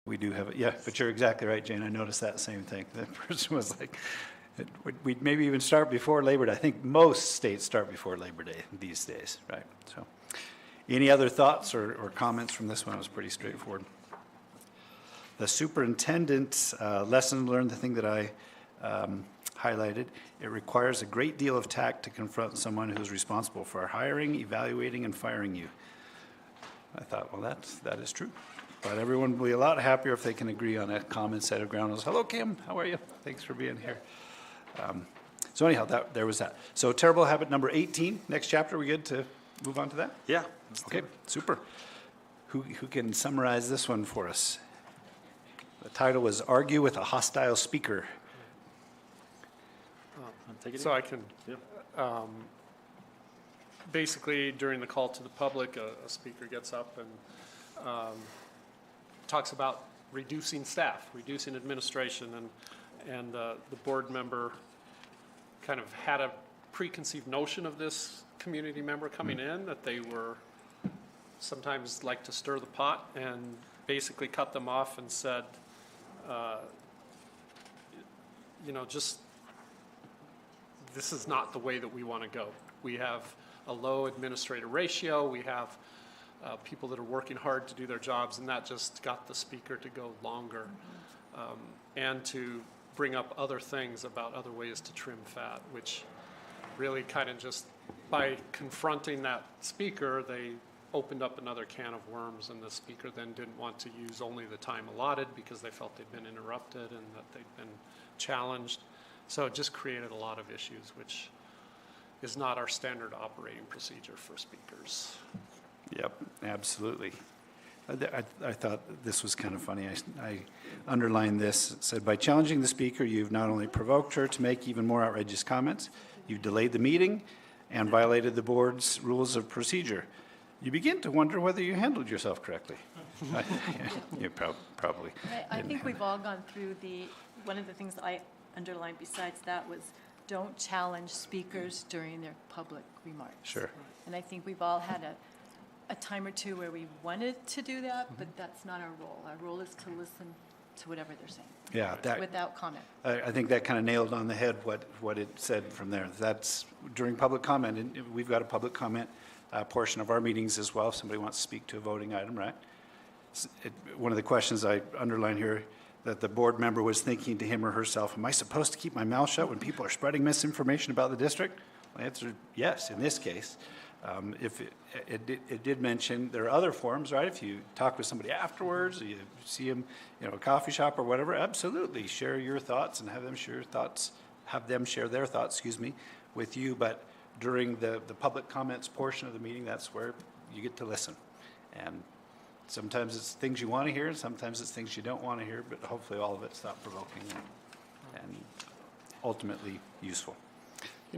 We do have it, yeah, but you're exactly right, Jane. I noticed that same thing. That person was like, we'd maybe even start before Labor Day. I think most states start before Labor Day these days, right? So, any other thoughts or comments from this one? It was pretty straightforward. The superintendent lesson learned, the thing that I highlighted, it requires a great deal of tact to confront someone who's responsible for hiring, evaluating, and firing you. I thought, well, that is true. But everyone will be a lot happier if they can agree on a common set of ground rules. Hello, Kim. How are you? Thanks for being here. So anyhow, there was that. So terrible habit number 18. Next chapter. We good to move on to that? Yeah. Okay. Super. Who can summarize this one for us? The title was "Argue with a Hostile Speaker." So I can. Yeah. Basically, during the call to the public, a speaker gets up and talks about reducing staff, reducing administration, and the board member kind of had a preconceived notion of this community member coming in, that they were sometimes like to stir the pot, and basically cut them off and said, just this is not the way that we want to go. We have a low administrative ratio. We have people that are working hard to do their jobs, and that just got the speaker to go longer and to bring up other things about other ways to trim fat, which really kind of just, by confronting that speaker, they opened up another can of worms, and the speaker then didn't want to use only the time allotted because they felt they'd been interrupted and that they'd been challenged. So it just created a lot of issues, which is not our standard operating procedure for speakers. Yep, absolutely. I thought this was kind of funny. I underlined this. It said, by challenging the speaker, you've not only provoked her to make even more outrageous comments, you've delayed the meeting and violated the board's rules of procedure. You begin to wonder whether you handled yourself correctly. You probably. I think we've all gone through one of the things that I underlined besides that was don't challenge speakers during their public remarks. Sure. And I think we've all had a time or two where we wanted to do that, but that's not our role. Our role is to listen to whatever they're saying. Yeah, without comment. I think that kind of nailed on the head what it said from there. That's during public comment, and we've got a public comment portion of our meetings as well. If somebody wants to speak to a voting item, right? One of the questions I underlined here that the board member was thinking to him or herself, am I supposed to keep my mouth shut when people are spreading misinformation about the district? Well, the answer is yes, in this case. If it did mention there are other forms, right? If you talk with somebody afterwards, or you see them, a coffee shop or whatever, absolutely share your thoughts and have them share their thoughts, with you. But during the public comments portion of the meeting, that's where you get to listen. And sometimes it's things you want to hear, and sometimes it's things you don't want to hear, but hopefully all of it's thought-provoking and ultimately useful.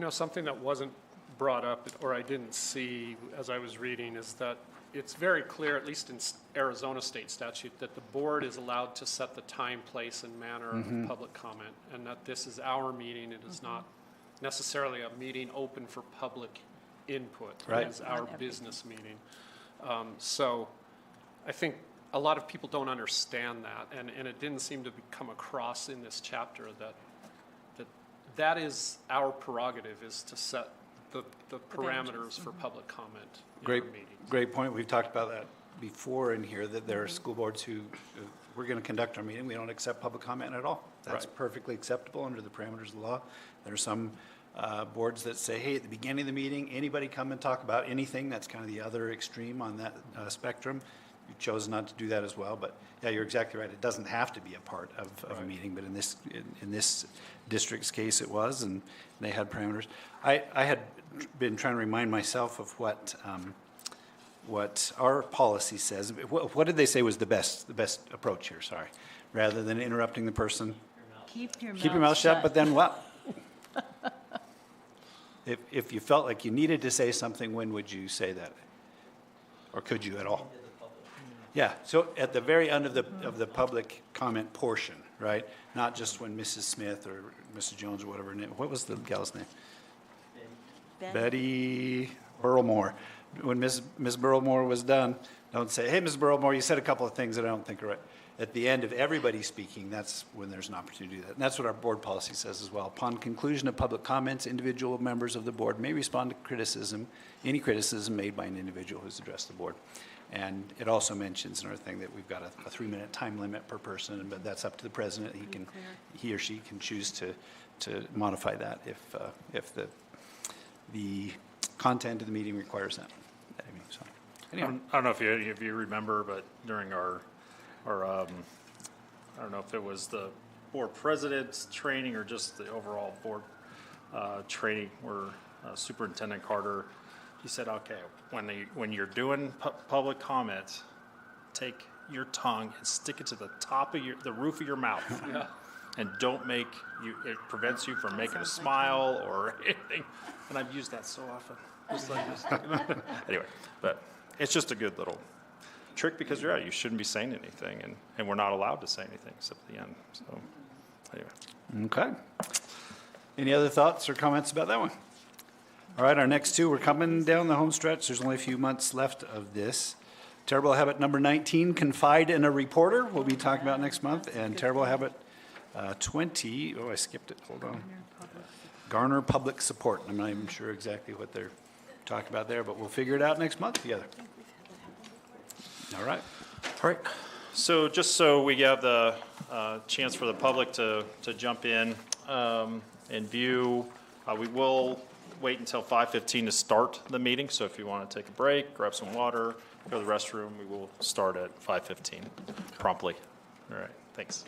Something that wasn't brought up, or I didn't see as I was reading, is that it's very clear, at least in Arizona state statute, that the board is allowed to set the time, place, and manner of public comment, and that this is our meeting. It is not necessarily a meeting open for public input. Right. It is our business meeting. So I think a lot of people don't understand that, and it didn't seem to come across in this chapter that is our prerogative, is to set the parameters for public comment in our meetings. Great point. We've talked about that before in here, that there are school boards who, we're going to conduct our meeting, we don't accept public comment at all. That's perfectly acceptable under the parameters of the law. There are some boards that say, hey, at the beginning of the meeting, anybody come and talk about anything. That's kind of the other extreme on that spectrum. You chose not to do that as well, but yeah, you're exactly right. It doesn't have to be a part of a meeting, but in this district's case, it was, and they had parameters. I had been trying to remind myself of what our policy says. What did they say was the best approach here? Sorry, rather than interrupting the person, keep your mouth shut. But then what? If you felt like you needed to say something, when would you say that, or could you at all? Yeah, so at the very end of the public comment portion, right? Not just when Mrs. Smith or Mrs. Jones or whatever. What was the gal's name? Betty Burrellmore. When Ms. Burrellmore was done, don't say, hey, Ms. Burrellmore, you said a couple of things that I don't think are right. at the end of everybody speaking, that's when there's an opportunity to do that. And that's what our board policy says as well. Upon conclusion of public comments, individual members of the board may respond to criticism, any criticism made by an individual who's addressed the board. And it also mentions in our thing that we've got a 3-minute time limit per person, but that's up to the president. He or she can choose to modify that if the content of the meeting requires that. So, anyway. I don't know if you remember, but during our I don't know if it was the board president's training or just the overall board training where Superintendent Carter, he said, okay, when you're doing public comments, take your tongue and stick it to the top of the roof of your mouth. Yeah. And don't it prevents you from making a smile or anything. And I've used that so often. Just like this. Anyway, but it's just a good little trick because you're right, you shouldn't be saying anything, and we're not allowed to say anything except at the end. So anyway. Okay. Any other thoughts or comments about that one? All right, our next two, we're coming down the home stretch. There's only a few months left of this. Terrible habit number 19, confide in a reporter, we'll be talking about next month. And terrible habit 20, oh, I skipped it, hold on. Garner public support. I'm not even sure exactly what they're talking about there, but we'll figure it out next month together. All right. All right. So just so we have the chance for the public to jump in and view, we will wait until 5:15 to start the meeting. So if you want to take a break, grab some water, go to the restroom, we will start at 5:15 promptly. All right. Thanks.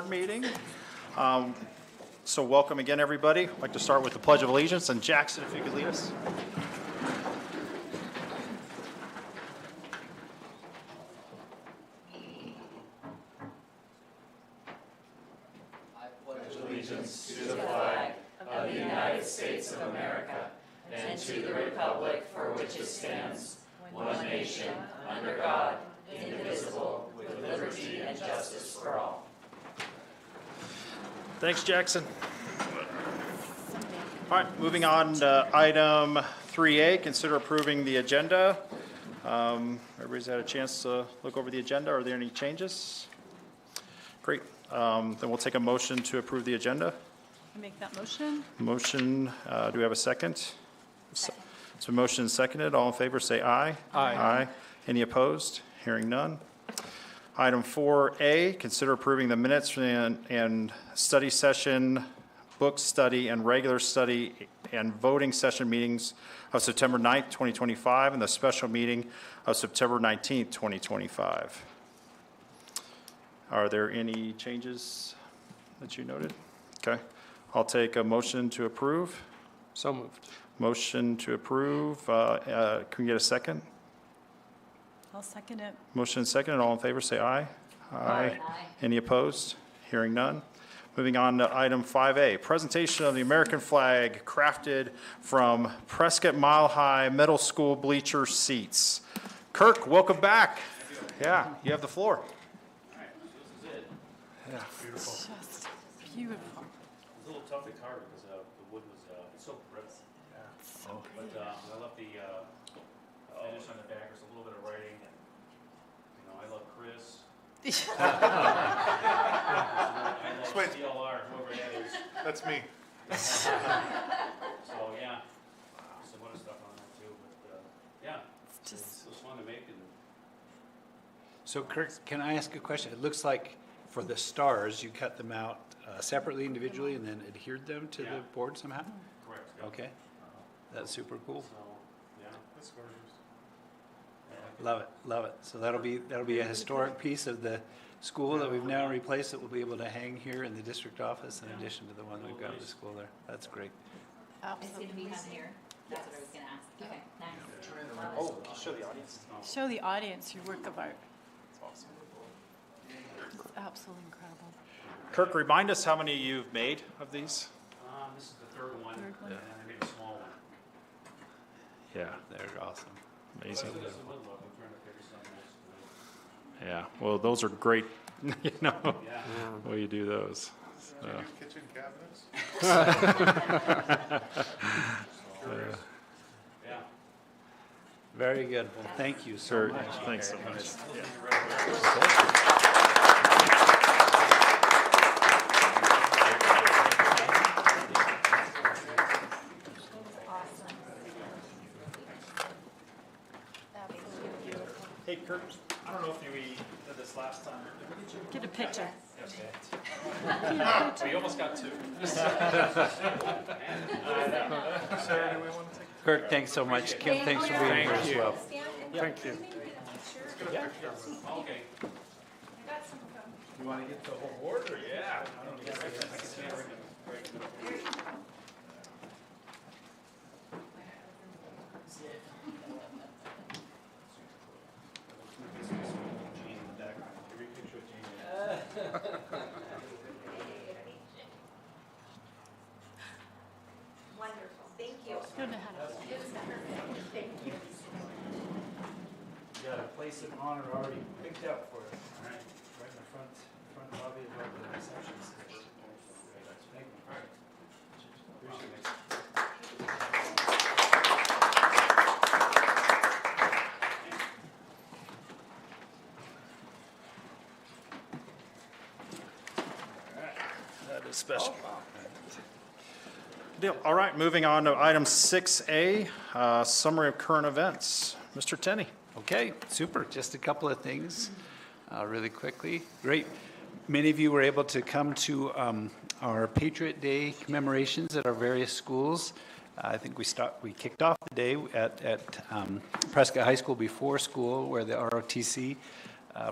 Meeting. So welcome again, everybody. I'd like to start with the Pledge of Allegiance, and Jackson, if you could lead us. Thanks, Jackson. All right, moving on to item 3A, consider approving the agenda. Everybody's had a chance to look over the agenda. Are there any changes? Great. Then we'll take a motion to approve the agenda. I make that motion? Motion, do we have a second? So motion is seconded. All in favor, say aye. Aye. Aye. Any opposed? Hearing none. Item 4A, consider approving the minutes and study session, book study, and regular study and voting session meetings of September 9th, 2025, and the special meeting of September 19th, 2025. Are there any changes that you noted? Okay. I'll take a motion to approve. So moved. Motion to approve. Can we get a second? I'll second it. Motion and second, and all in favor, say aye. Aye. Any opposed? Hearing none. Moving on to item 5A, presentation of the American flag crafted from Prescott Mile High Middle School bleacher seats. Kirk, welcome back. Yeah, you have the floor. Yeah. It's just beautiful. It's a little tough to carve because the wood was it's so brittle. Yeah. But I love the finish on the back. There's a little bit of writing. And, I love Chris. I love CLR, whoever that is. That's me. So yeah, some other stuff on there too. But yeah, It's just, it was fun to make. And So Kirk, can I ask a question? It looks like for the stars, you cut them out separately, individually, and then adhered them to the Yeah. board somehow? correct. Yeah. Okay, that's super cool. So yeah, That's gorgeous. Love it, love it. So that'll be a historic piece of the school that we've now replaced that we'll be able to hang here in the district office in addition to the one we've got at the school there. That's great. It's going to be on here. That's what I was going to ask. Okay, nice. Oh, show the audience. show the audience your work of art. It's absolutely incredible. Kirk, remind us how many you've made of these? this is the third one, Third one. and I made a small one. Yeah, They're awesome. amazing. But it doesn't look like I'm trying to figure something else to do. Yeah, well, those are great, Yeah. when you do those. Do you do kitchen cabinets? Yeah. Very good. Well, thank you so Sure, much. thanks so much. Hey, Kurt, I don't know if we did this last time. Get a picture. We almost got two. Sarah, do we want to take Kirk, thanks so much. Kim, thanks for being here as well. Thank you. Okay. You want to get the whole board, or? Yeah. Wonderful. Thank you. I don't know how to. You got a place of honor already picked out for it. All right. Right in the front lobby of the reception. Thank you. Appreciate it. That is special. Deal. All right, moving on to item 6A, summary of current events. Mr. Tenney. Okay, super. Just a couple of things really quickly. Great. Many of you were able to come to our Patriot Day commemorations at our various schools. I think we kicked off the day at Prescott High School before school, where the ROTC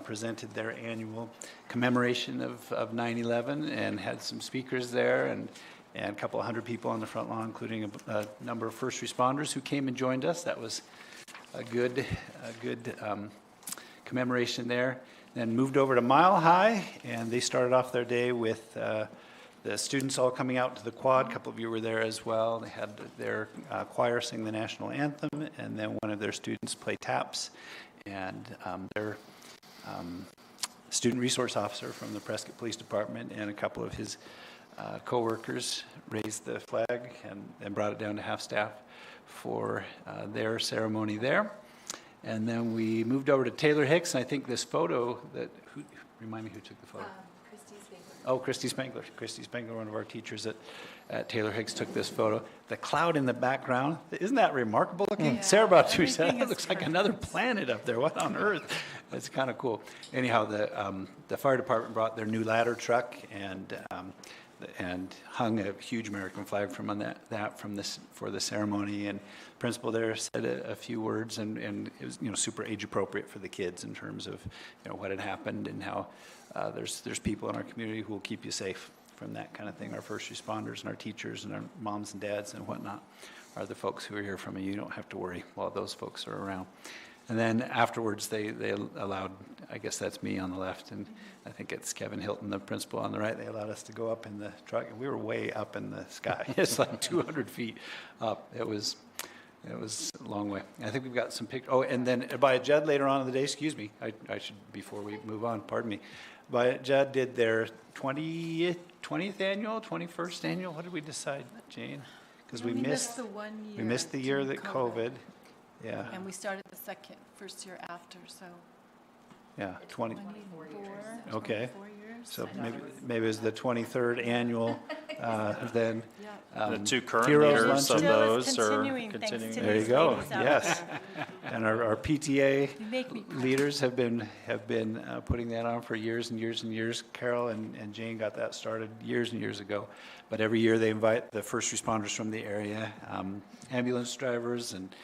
presented their annual commemoration of 9/11 and had some speakers there and a couple of hundred people on the front lawn, including a number of first responders who came and joined us. That was a good commemoration there. Then moved over to Mile High, and they started off their day with the students all coming out to the quad. A couple of you were there as well. They had their choir sing the national anthem, and then one of their students play taps, and their student resource officer from the Prescott Police Department and a couple of his co-workers raised the flag and brought it down to half-staff for their ceremony there. And then we moved over to Taylor Hicks, and I think this photo remind me who took the photo? Christy Spangler. Oh, Christy Spangler. Christy Spangler, one of our teachers at Taylor Hicks, took this photo. The cloud in the background, isn't that remarkable looking? Yeah, Sarah brought to me, said, everything that is looks like perfect. another planet up there. What on earth? It's kind of cool. Anyhow, the fire department brought their new ladder truck and hung a huge American flag for the ceremony. And the principal there said a few words, and it was super age appropriate for the kids in terms of what had happened and how there's people in our community who will keep you safe from that kind of thing. Our first responders and our teachers and our moms and dads and whatnot are the folks who are here from you. You don't have to worry while those folks are around. And then afterwards, they allowed, I guess that's me on the left, and I think it's Kevin Hilton, the principal, on the right. They allowed us to go up in the truck, and we were way up in the sky. It's like 200 feet up. It was a long way. I think we've got some pictures. Oh, and then by Judd later on in the day, excuse me, I should, before we move on, pardon me. By Judd did their 20th annual, 21st annual. What did we decide, Jane? Because we missed the 1 year. we missed the year during that COVID. Yeah. And we started the first year after, so. Yeah, 20. 24 years. Okay. 24 years. So maybe it was the 23rd annual then. Yeah. The two current Heroes leaders Luncheon. of Still is those are continuing, thanks to continuing. There you these go. ladies out Yes. there. And our PTA You make me proud. leaders have been putting that on for years and years and years. Carol and Jane got that started years and years ago. But every year they invite the first responders from the area, ambulance drivers and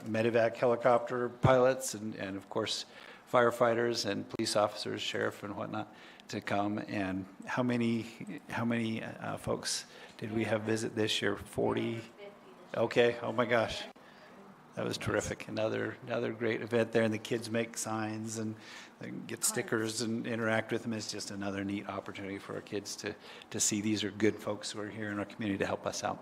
medevac helicopter pilots and of course firefighters and police officers, sheriff and whatnot to come. And how many folks did we have visit this year? 40? Okay. Oh my gosh. That was terrific. Another great event there, and the kids make signs and they get stickers and interact with them. It's just another neat opportunity for our kids to see these are good folks who are here in our community to help us out.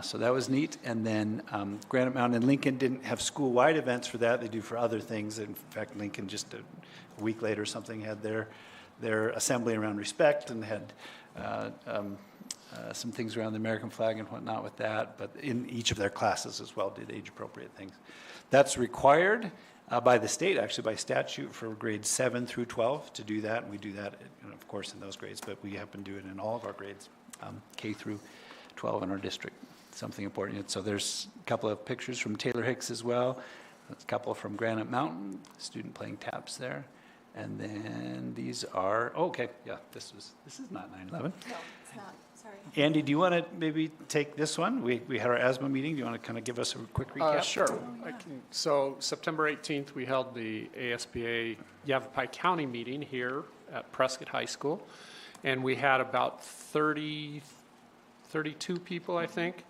So that was neat. And then Granite Mountain and Lincoln didn't have school-wide events for that. They do for other things. In fact, Lincoln just a week later or something had their assembly around respect and had some things around the American flag and whatnot with that. But in each of their classes as well did age-appropriate things. That's required by the state, actually by statute, for grades 7 through 12 to do that. And we do that, of course, in those grades, but we happen to do it in all of our grades, K through 12 in our district. Something important. So there's a couple of pictures from Taylor Hicks as well. A couple from Granite Mountain, student playing taps there. And then these are, okay, yeah, this is not 9/11. No, it's not, sorry. Andy, do you want to maybe take this one? We had our asthma meeting. Do you want to kind of give us a quick recap? Sure. I can. So September 18th, we held the ASBA Yavapai County meeting here at Prescott High School. And we had about 32 people, I think,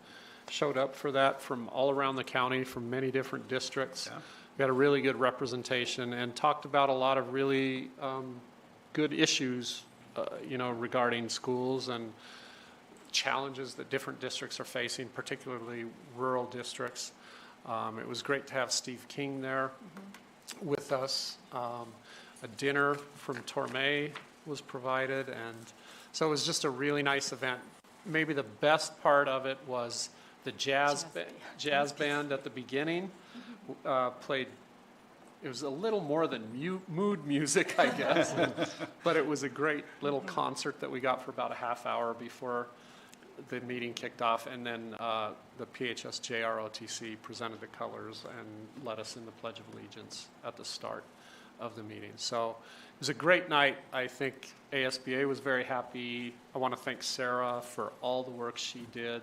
showed up for that from all around the county, from many different districts. Yeah. We had a really good representation and talked about a lot of really good issues, regarding schools and challenges that different districts are facing, particularly rural districts. It was great to have Steve King there with us. A dinner from Tormay was provided, and so it was just a really nice event. Maybe the best part of it was the jazz band at the beginning played. It was a little more than mood music, I guess, but it was a great little concert that we got for about a half hour before the meeting kicked off, and then the PHS JROTC presented the colors and led us in the Pledge of Allegiance at the start of the meeting. So it was a great night. I think ASBA was very happy. I want to thank Sarah for all the work she did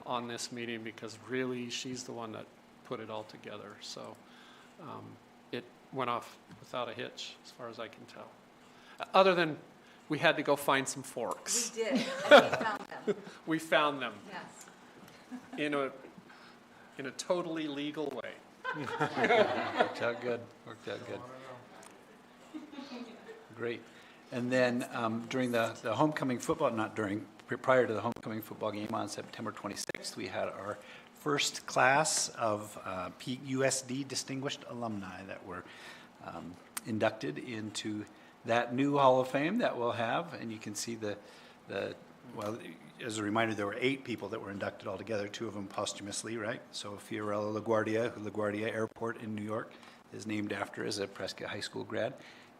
on this meeting, because really she's the one that put it all together. So it went off without a hitch, as far as I can tell. Other than we had to go find some forks. We did, and we found them, We found them yes. in a totally legal way. Worked out good, worked out good. Great. And then during the homecoming football, prior to the homecoming football game on September 26th, we had our first class of PUSD distinguished alumni that were inducted into that new Hall of Fame that we'll have. And you can see well, as a reminder, there were 8 people that were inducted altogether, 2 of them posthumously, right? So Fiorella LaGuardia, who LaGuardia Airport in New York is named after as a Prescott High School grad.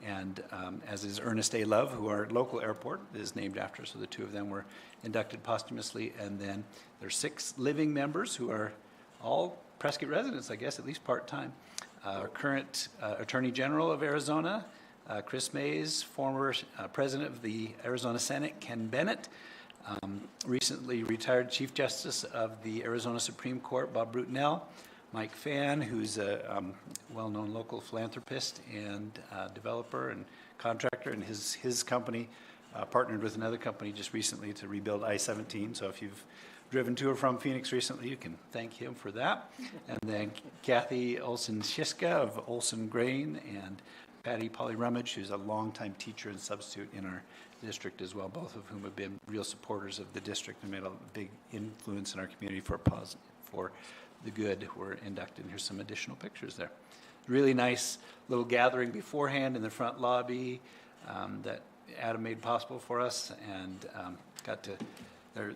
And as is Ernest A. Love, who our local airport is named after. So the 2 of them were inducted posthumously. And then there's 6 living members who are all Prescott residents, I guess, at least part-time. Our current Attorney General of Arizona, Chris Mays, former President of the Arizona Senate, Ken Bennett, recently retired Chief Justice of the Arizona Supreme Court, Bob Brutinel, Mike Phan, who's a well-known local philanthropist and developer and contractor, and his company partnered with another company just recently to rebuild I-17. So if you've driven to or from Phoenix recently, you can thank him for that. And then Kathy Olson-Shiska of Olson Grain, and Patty Polly-Rummage, who's a longtime teacher and substitute in our district as well, both of whom have been real supporters of the district and made a big influence in our community for the good. We're inducted. Here's some additional pictures there. Really nice little gathering beforehand in the front lobby that Adam made possible for us, and got to, their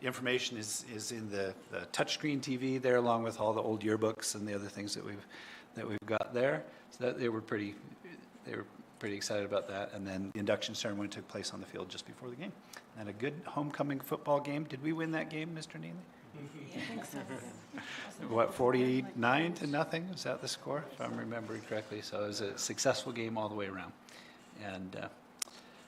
information is in the touchscreen TV there, along with all the old yearbooks and the other things that we've got there. So that they were pretty excited about that. And then the induction ceremony took place on the field just before the game. And a good homecoming football game. Did we win that game, Mr. Neely? I think so. What, 49-0? Is that the score, if I'm remembering correctly? So it was a successful game all the way around. And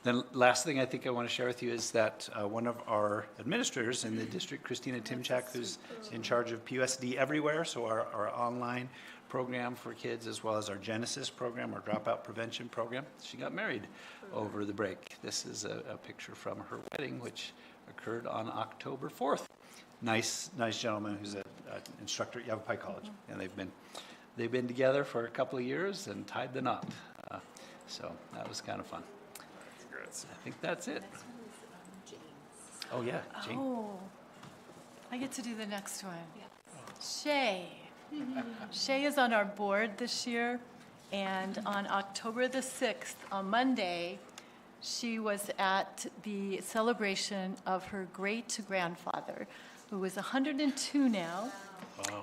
then last thing I think I want to share with you is that one of our administrators in the district, Christina Timchak, who's in charge of PUSD Everywhere, so our online program for kids, as well as our Genesis program, our dropout prevention program, she got married over the break. This is a picture from her wedding, which occurred on October 4th. Nice gentleman who's an instructor at Yavapai College, and they've been together for a couple of years and tied the knot. So that was kind of fun. I think that's it. Next one is James. Oh yeah, Jane. Oh, I get to do the next one. Shay. Shay is on our board this year, and on October the 6th, on Monday, she was at the celebration of her great-grandfather, who is 102 now,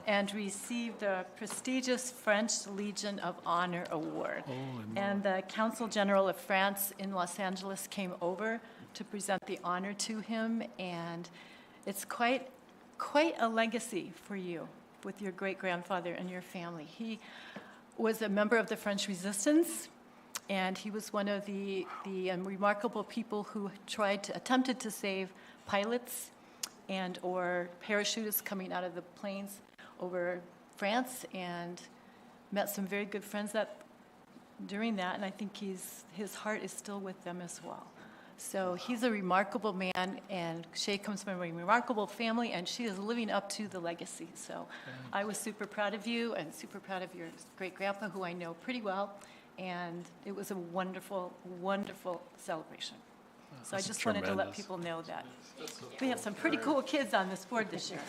and received the prestigious French Legion of Honor Award. And the Consul General of France in Los Angeles came over to present the honor to him, and it's quite a legacy for you with your great-grandfather and your family. He was a member of the French Resistance, and he was one of the remarkable people who attempted to save pilots and or parachutists coming out of the planes over France, and met some very good friends during that, and I think his heart is still with them as well. So he's a remarkable man, and Shay comes from a remarkable family, and she is living up to the legacy. So I was super proud of you and super proud of your great-grandpa, who I know pretty well, and it was a wonderful, wonderful celebration. So I just wanted to let people know that. We have some pretty cool kids on this board this year.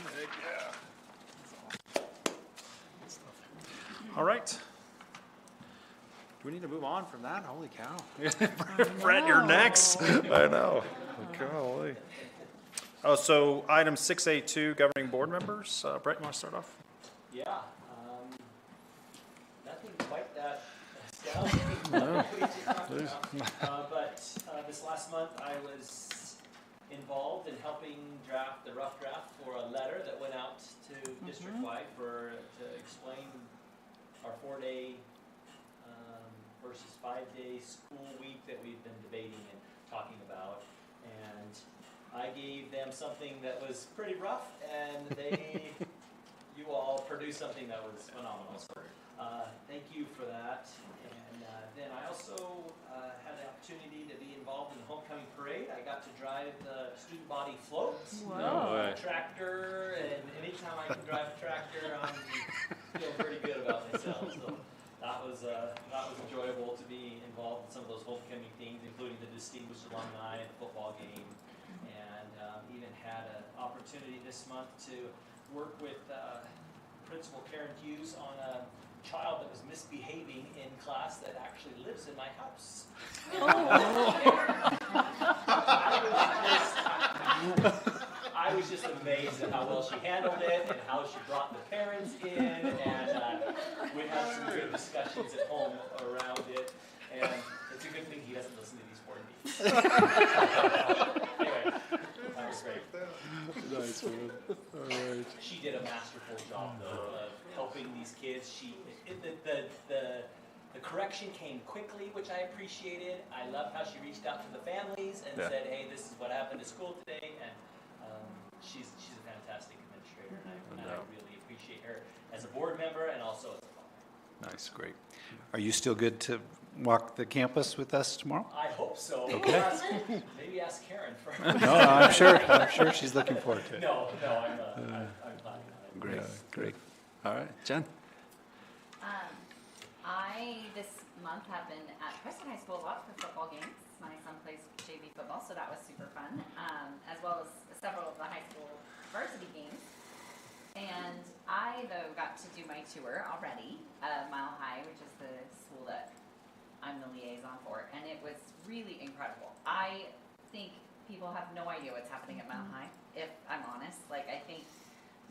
All right. Do we need to move on from that? Holy cow. Brett, you're next. I know. Golly. Oh, so item 6A2, governing board members. Brett, you want to start off? Yeah, nothing quite that astounding. But this last month, I was involved in helping draft the rough draft for a letter that went out to district-wide to explain our 4-day versus 5-day school week that we've been debating and talking about. And I gave them something that was pretty rough, and you all produced something that was phenomenal. So thank you for that. And then I also had the opportunity to be involved in the homecoming parade. I got to drive the student body floats, Whoa. tractor, and anytime I can drive a tractor, I'm feeling pretty good about myself. So that was enjoyable to be involved in some of those homecoming things, including the distinguished alumni, the football game, and even had an opportunity this month to work with Principal Karen Hughes on a child that was misbehaving in class that actually lives in my house. I was just amazed at how well she handled it and how she brought the parents in, and we had some good discussions at home around it, and it's a good thing he doesn't listen to these board meetings. Anyway, that was great. Nice, man. All right. She did a masterful job, though, of helping these kids. The correction came quickly, which I appreciated. I loved how she reached out to the families and said, "Hey, this is what happened at school today." And she's a fantastic administrator, and I really appreciate her as a board member and also as a father. Nice, great. Are you still good to walk the campus with us tomorrow? I hope so. Okay. Maybe ask Karen for. No, I'm sure she's looking forward to it. No, I'm planning on it. Great, great. All right, Jen? I, this month, have been at Prescott High School a lot for football games. My son plays JV football, so that was super fun, as well as several of the high school varsity games. And I, though, got to do my tour already of Mile High, which is the school that I'm the liaison for, and it was really incredible. I think people have no idea what's happening at Mile High, if I'm honest. Like, I think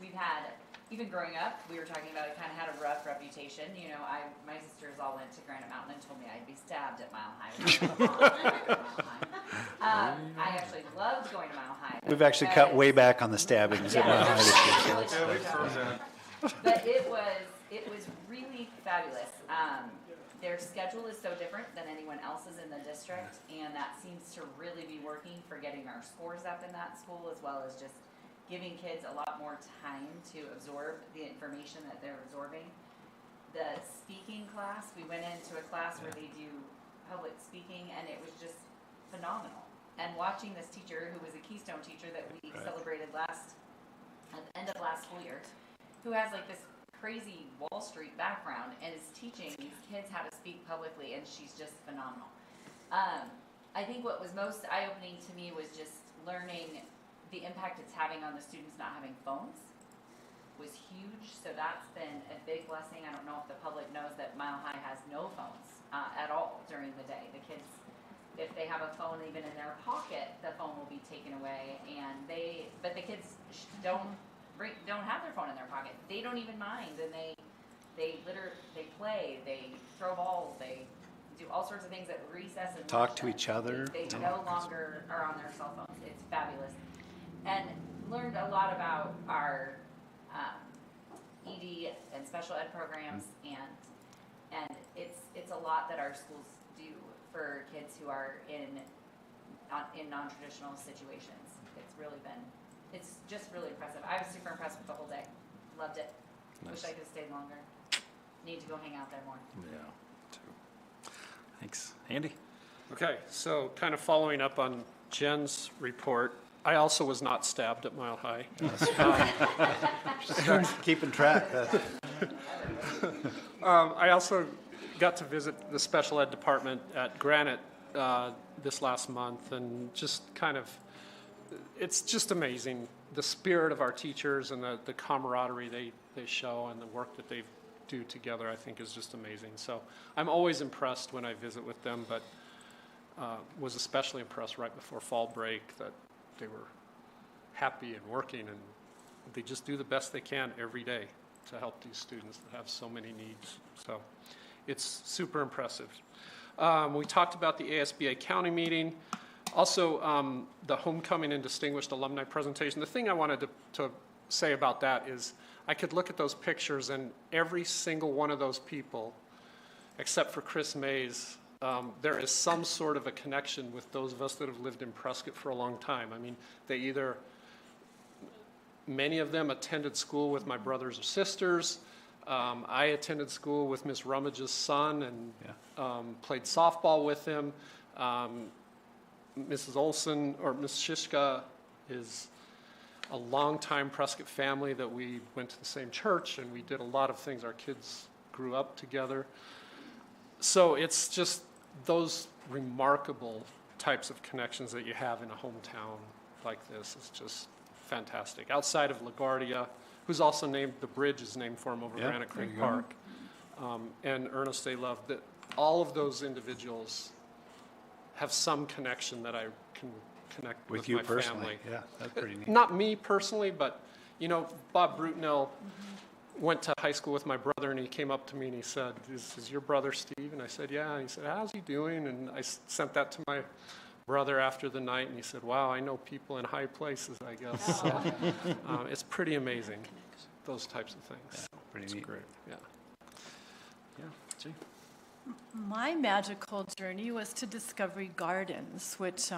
we've had, even growing up, we were talking about it kind of had a rough reputation. You know, my sisters all went to Granite Mountain and told me I'd be stabbed at Mile High. I actually loved going to Mile High. We've actually cut way back on the stabbings at Mile High this year. So that's- Yeah, we frozen. But it was really fabulous. Their schedule is so different than anyone else's in the district, and that seems to really be working for getting our scores up in that school, as well as just giving kids a lot more time to absorb the information that they're absorbing. The speaking class, we went into a class where they do public speaking, and it was just phenomenal. And watching this teacher, who was a Keystone teacher that we celebrated at the end of last school year, who has like this crazy Wall Street background and is teaching these kids how to speak publicly, and she's just phenomenal. I think what was most eye-opening to me was just learning the impact it's having on the students not having phones was huge, so that's been a big blessing. I don't know if the public knows that Mile High has no phones at all during the day. The kids, if they have a phone even in their pocket, the phone will be taken away, but the kids don't have their phone in their pocket. They don't even mind, and they play, they throw balls, they do all sorts of things at recess and Talk lunch. to each other. They no longer are on their cell phones. It's fabulous. And learned a lot about our ED and special ed programs, and it's a lot that our schools do for kids who are in non-traditional situations. It's just really impressive. I was super impressed with the whole day. Loved it. Wish I could have stayed longer. Need to go hang out there more. Yeah, too. Thanks. Andy? Okay, so kind of following up on Jen's report, I also was not stabbed at Mile High. Keeping track. I also got to visit the special ed department at Granite this last month, and just kind of, it's just amazing. The spirit of our teachers and the camaraderie they show and the work that they do together, I think, is just amazing. So I'm always impressed when I visit with them, but was especially impressed right before fall break that they were happy and working, and they just do the best they can every day to help these students that have so many needs. So it's super impressive. We talked about the ASBA county meeting. Also, the homecoming and distinguished alumni presentation. The thing I wanted to say about that is I could look at those pictures, and every single one of those people, except for Chris Mays, there is some sort of a connection with those of us that have lived in Prescott for a long time. I mean, many of them attended school with my brothers or sisters. I attended school with Miss Rummage's son and Yeah. played softball with him. Mrs. Olson, or Miss Shishka, is a longtime Prescott family that we went to the same church, and we did a lot of things. Our kids grew up together. So it's just those remarkable types of connections that you have in a hometown like this is just fantastic. Outside of LaGuardia, who's also named, the bridge is named for him over Yeah, Granite there Creek you go. Park, and Ernest A. Love, that all of those individuals have some connection that I can connect with you my personally. family. Yeah, that's pretty neat. Not me personally, but, you know, Bob Brutnell went to high school with my brother, and he came up to me and he said, is your brother Steve? And I said, yeah. And he said, how's he doing? And I sent that to my brother after the night, and he said, wow, I know people in high places, I guess. So, it's pretty amazing, those types of things. Pretty neat. Great. Yeah. Yeah, Gee. My magical journey was to Discovery Gardens, which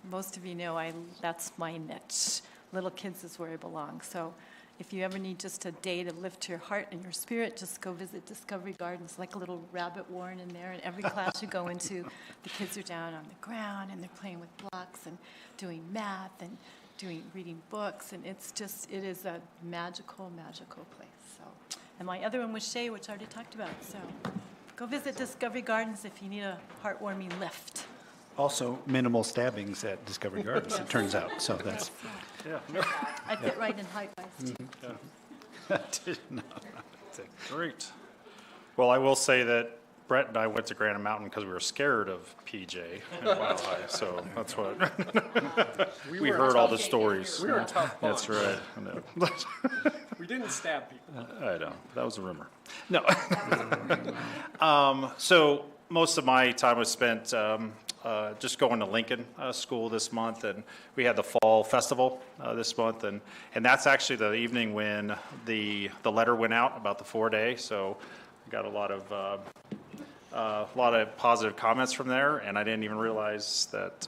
most of you know, that's my niche. Little kids is where I belong. So if you ever need just a day to lift your heart and your spirit, just go visit Discovery Gardens, like a little rabbit warren in there. And every class you go into, the kids are down on the ground and they're playing with blocks and doing math and reading books. And it is a magical, magical place. So, and my other one was Shea, which I already talked about. So go visit Discovery Gardens if you need a heartwarming lift. Also, minimal stabbings at Discovery Gardens, it turns out, so that's. I fit right in height-wise, too. Great. Well, I will say that Brett and I went to Granite Mountain because we were scared of PJ and Mile High, so that's what, we heard all the stories. We were a tough bunch. That's right. I know. We didn't stab people. I know, that was a rumor. No. So most of my time was spent just going to Lincoln School this month, and we had the fall festival this month, and that's actually the evening when the letter went out about the 4-day. So I got a lot of positive comments from there, and I didn't even realize that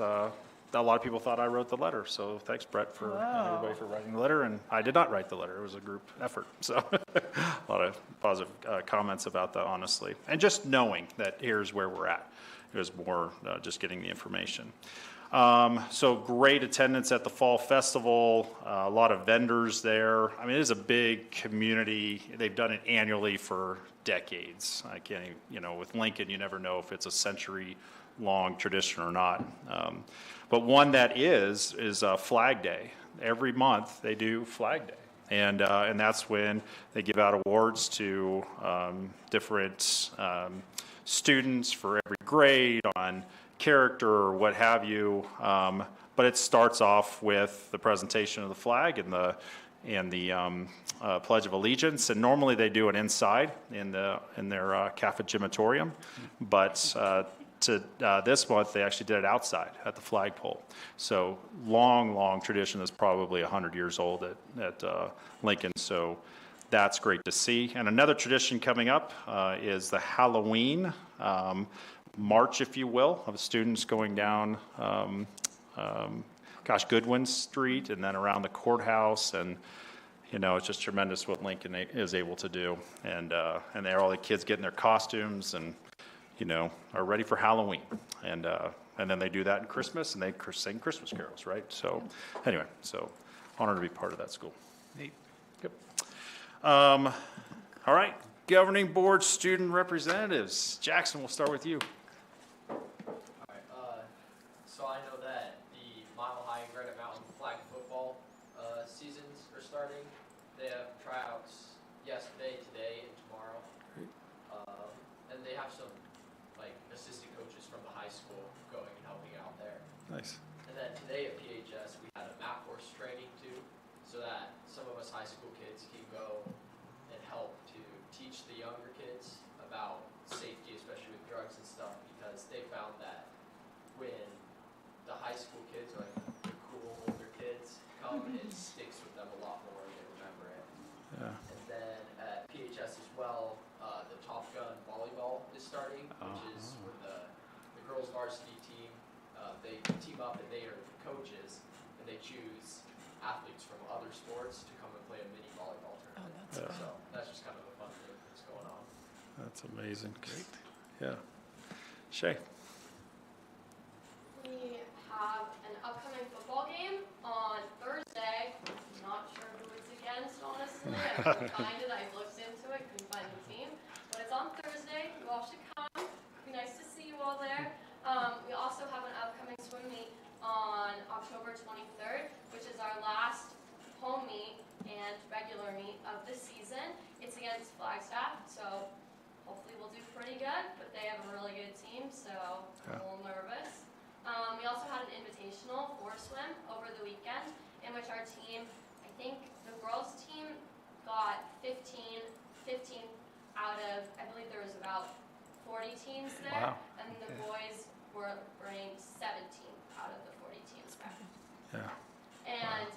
a lot of people thought I wrote the letter. So thanks, Brett, and everybody for writing the letter. And I did not write the letter; it was a group effort. So a lot of positive comments about that, honestly, and just knowing that here's where we're at. It was more just getting the information. So great attendance at the Fall Festival, a lot of vendors there. I mean, it is a big community. They've done it annually for decades. I can't even, with Lincoln, you never know if it's a century-long tradition or not. But one that is Flag Day. Every month they do Flag Day. And that's when they give out awards to different students for every grade on character or what have you. But it starts off with the presentation of the flag and the Pledge of Allegiance. And normally they do it inside in their cafegimatorium. But this month they actually did it outside at the flagpole. So long tradition that's probably 100 years old at Lincoln. So that's great to see. And another tradition coming up is the Halloween march, if you will, of students going down Goodwin Street and then around the courthouse. And it's just tremendous what Lincoln is able to do. And there all the kids get in their costumes and are ready for Halloween. And then they do that in Christmas, and they sing Christmas carols, right? So anyway, so honored to be part of that school. Neat. Yep. All right, governing board student representatives. Jackson, we'll start with you. Alright, so I know that the Mile High and Granite Mountain flag football seasons are starting. They have tryouts yesterday, today, and tomorrow. And they have some assistant coaches from the high school going and helping out there. Nice. And then today at PHS we had a map course training too, so that some of us high school kids can go and help to teach the younger kids about safety, especially with drugs and stuff, because they found that when the high school kids, or the cool older kids, come, it sticks with them a lot more and they remember it. Yeah. And then at PHS as well, the Top Gun volleyball is starting, which is where the girls varsity team, they team up and they are the coaches, and they choose athletes from other sports to come and play a mini volleyball tournament. Oh, that's So that's just kind of a fun thing. That's amazing. Great. Yeah. Shay? We have an upcoming football game on Thursday. I'm not sure who it's against, honestly. I couldn't find it. I looked into it, couldn't find the team. But it's on Thursday. You all should come. It'd be nice to see you all there. We also have an upcoming swim meet on October 23rd, which is our last home meet and regular meet of the season. It's against Flagstaff, so hopefully we'll do pretty good, but they have a really good team, so I'm a little nervous. We also had an invitational for swim over the weekend, in which our team, I think the girls' team got 15 out of, I believe there was about 40 teams there, Wow. and the boys were ranked 17th out of the 40 teams there. Yeah. And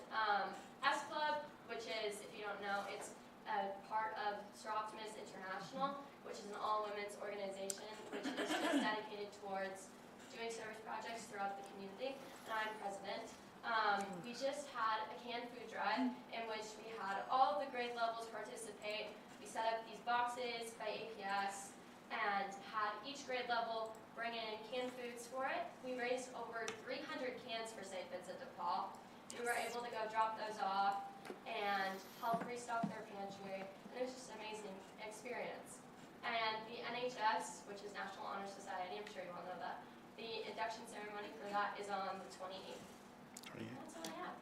S Club, which is, if you don't know, it's a part of Star Optimist International, which is an all-women's organization, which is just dedicated towards doing service projects throughout the community, and I'm president. We just had a canned food drive in which we had all the grade levels participate. We set up these boxes by APS and had each grade level bring in canned foods for it. We raised over 300 cans for St. Vincent de Paul. We were able to go drop those off and help restock their pantry, and it was just an amazing experience. And the NHS, which is National Honor Society, I'm sure you all know that, the induction ceremony for that is on the 28th. That's all I have.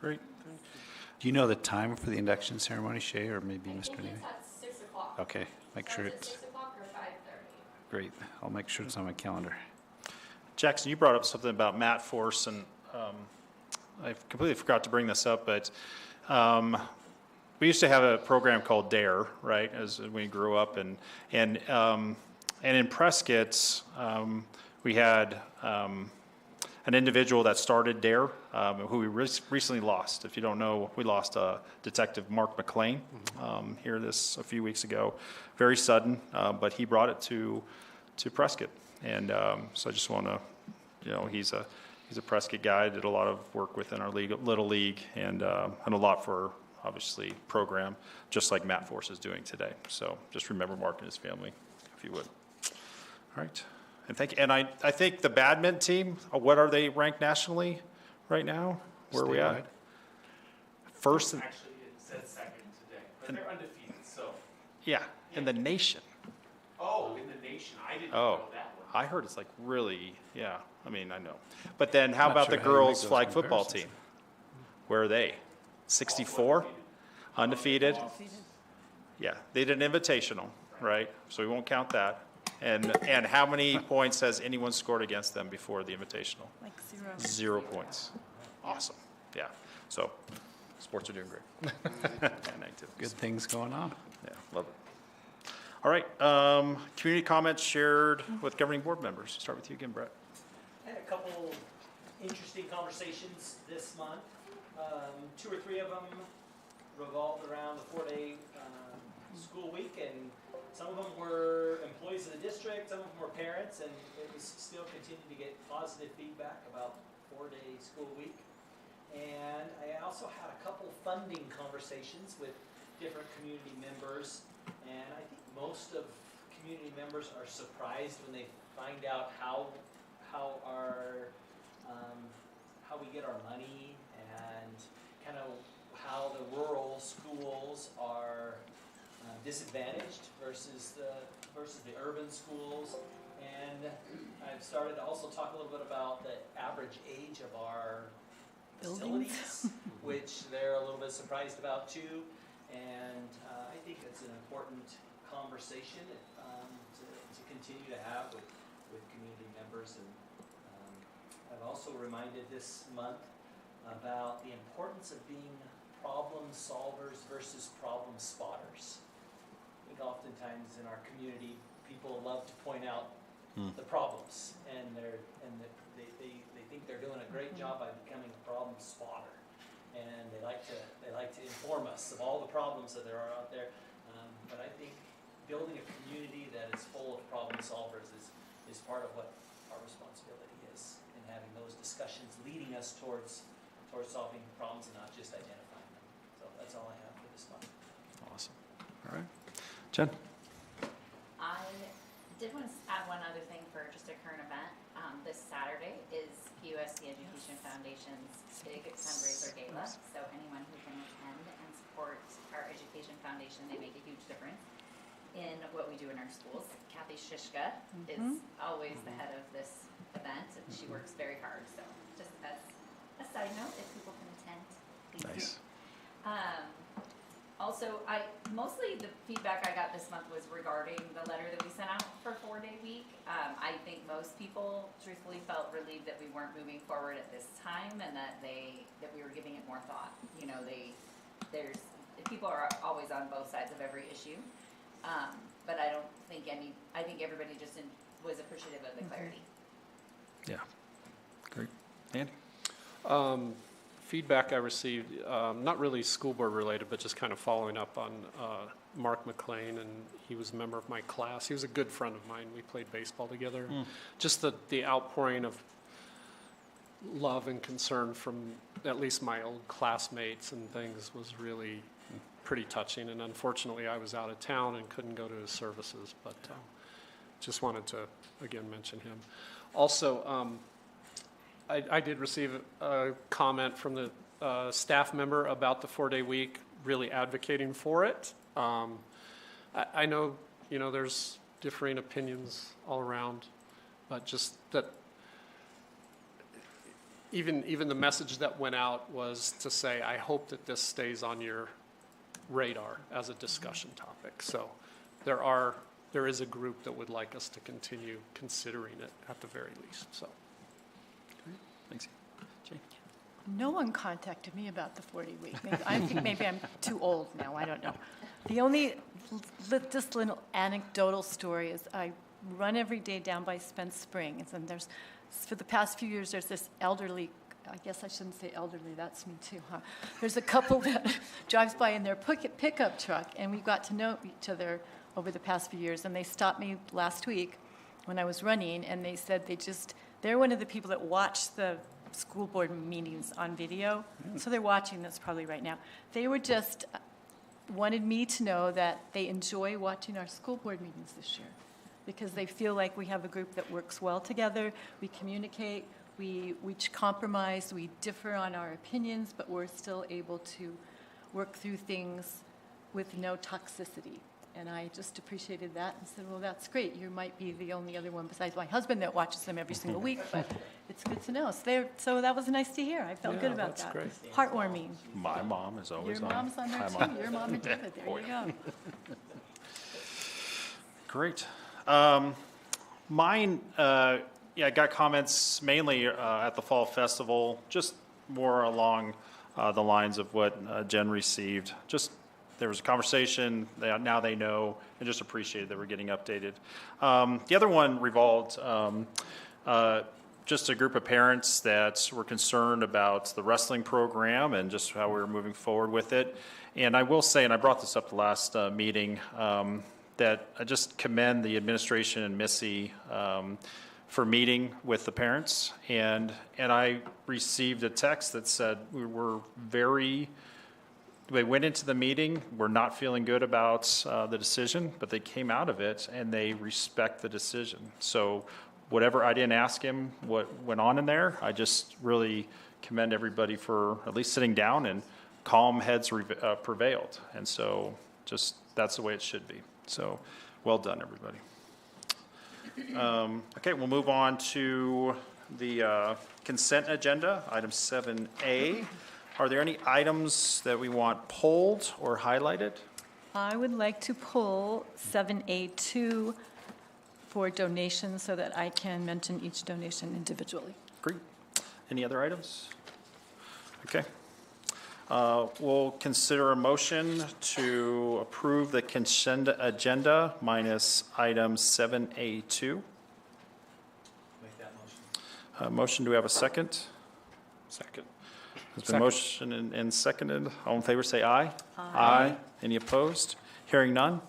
Great. Do you know the time for the induction ceremony, Shay, or maybe I Mr. think Neely? it's at 6 o'clock. Okay, make So sure it's it's, at 6 o'clock or 5:30. great. I'll make sure it's on my calendar. Jackson, you brought up something about Matt Force, and I completely forgot to bring this up, but we used to have a program called DARE, right, as we grew up, and in Prescott, we had an individual that started DARE, who we recently lost. If you don't know, we lost Detective Mark McLean here a few weeks ago. Very sudden, but he brought it to Prescott, and so I just want to, he's a Prescott guy. Did a lot of work within our league, Little League, and a lot for obviously program, just like Matt Force is doing today. So just remember Mark and his family, if you would. All right. And thank you. And I think the badminton team, what are they ranked nationally right now? Where are we at? Statewide? First, Actually, it said second today, but they're undefeated, so. yeah, in the nation. Oh, in the nation, I didn't Oh, know that one. I heard it's like really, yeah, I mean, I know. But then how Not about sure the how you make girls those flag football team? comparisons. Where are they? 64? Undefeated? Yeah, they did an invitational, right? So we won't count that. And how many points has anyone scored against them before the invitational? Like 0. 0 points. Awesome. Yeah. So sports are doing great. And activities. Good things going on. Yeah, love it. All right. Community comments shared with governing board members. Start with you again, Brett. I had a couple interesting conversations this month. 2 or 3 of them revolved around the 4-day school week, and some of them were employees of the district, some of them were parents, and it was still continuing to get positive feedback about 4-day school week. And I also had a couple funding conversations with different community members, and I think most of community members are surprised when they find out how we get our money, and kind of how the rural schools are disadvantaged versus the urban schools. And I've started to also talk a little bit about the average age of our facilities, which they're a little bit surprised about too. And I think it's an important conversation to continue to have with community members. And I've also reminded this month about the importance of being problem solvers versus problem spotters. I think oftentimes in our community, people love to point out the problems, and they think they're doing a great job by becoming a problem spotter, and they like to inform us of all the problems that there are out there. But I think building a community that is full of problem solvers is part of what our responsibility is, and having those discussions leading us towards solving problems and not just identifying them. So that's all I have for this month. Awesome. All right. Jen? did want to add one other thing for just a current event. This Saturday is PUSD Education Foundation's big fundraiser gala. So anyone who can attend and support our Education Foundation, they make a huge difference in what we do in our schools. Kathy Shishka is always the head of this event, and she works very hard. So just as a side note, if people can attend, please do. Also, mostly the feedback I got this month was regarding the letter that we sent out for 4-day week. I think most people truthfully felt relieved that we weren't moving forward at this time, and that we were giving it more thought. You know, people are always on both sides of every issue, but I think everybody just was appreciative of the clarity. Yeah. Great. Andy? Feedback I received, not really school board related, but just kind of following up on Mark McLean, and he was a member of my class. He was a good friend of mine. We played baseball together. Just the outpouring of love and concern from at least my old classmates and things was really pretty touching. And unfortunately, I was out of town and couldn't go to his services, but just wanted to, again, mention him. Also, I did receive a comment from the staff member about the 4-day week, really advocating for it. I know, there's differing opinions all around, but just that even the message that went out was to say, I hope that this stays on your radar as a discussion topic. So there is a group that would like us to continue considering it at the very least. So. Thanks. Jane? No one contacted me about the 40 week. I think maybe I'm too old now, I don't know. The only just little anecdotal story is I run every day down by Spence Springs, and for the past few years, there's this elderly, I guess I shouldn't say elderly, that's me too, huh? There's a couple that drives by in their pickup truck, and we got to know each other over the past few years, and they stopped me last week when I was running, and they said they're one of the people that watch the school board meetings on video, so they're watching this probably right now. They were just wanted me to know that they enjoy watching our school board meetings this year because they feel like we have a group that works well together, we communicate, we compromise, we differ on our opinions, but we're still able to work through things with no toxicity. And I just appreciated that and said, well, that's great. You might be the only other one besides my husband that watches them every single week, but it's good to know. So that was nice to hear. I felt good about that. Great. Heartwarming. My mom is always Your on. mom's on there Hi, too. Mom. Your mom and David. There you go. Great. Mine, I got comments mainly at the Fall Festival, just more along the lines of what Jen received. Just there was a conversation, now they know, and just appreciated that we're getting updated. The other one revolved just a group of parents that were concerned about the wrestling program and just how we were moving forward with it. And I will say, and I brought this up the last meeting, that I just commend the administration and Missy for meeting with the parents. And I received a text that said they went into the meeting, we're not feeling good about the decision, but they came out of it and they respect the decision. So whatever, I didn't ask him what went on in there. I just really commend everybody for at least sitting down, and calm heads prevailed. And so just that's the way it should be. So well done, everybody. Okay, we'll move on to the consent agenda, item 7A. Are there any items that we want pulled or highlighted? I would like to pull 7A2 for donations so that I can mention each donation individually. Great. Any other items? Okay. We'll consider a motion to approve the consent agenda minus item 7A2. Make that motion. Motion, do we have a second? Second. There's been motion and seconded. All in favor, say aye. Aye. Any opposed? Hearing none.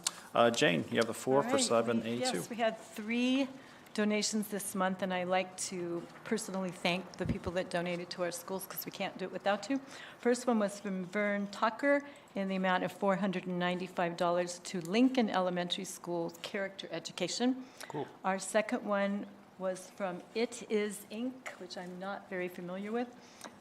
Jane, you have the floor for All right, 7A2. Yes, we had 3 donations this month, and I like to personally thank the people that donated to our schools because we can't do it without you. First one was from Vern Tucker in the amount of $495 to Lincoln Elementary School's character education. Cool. Our second one was from It Is Inc., which I'm not very familiar with,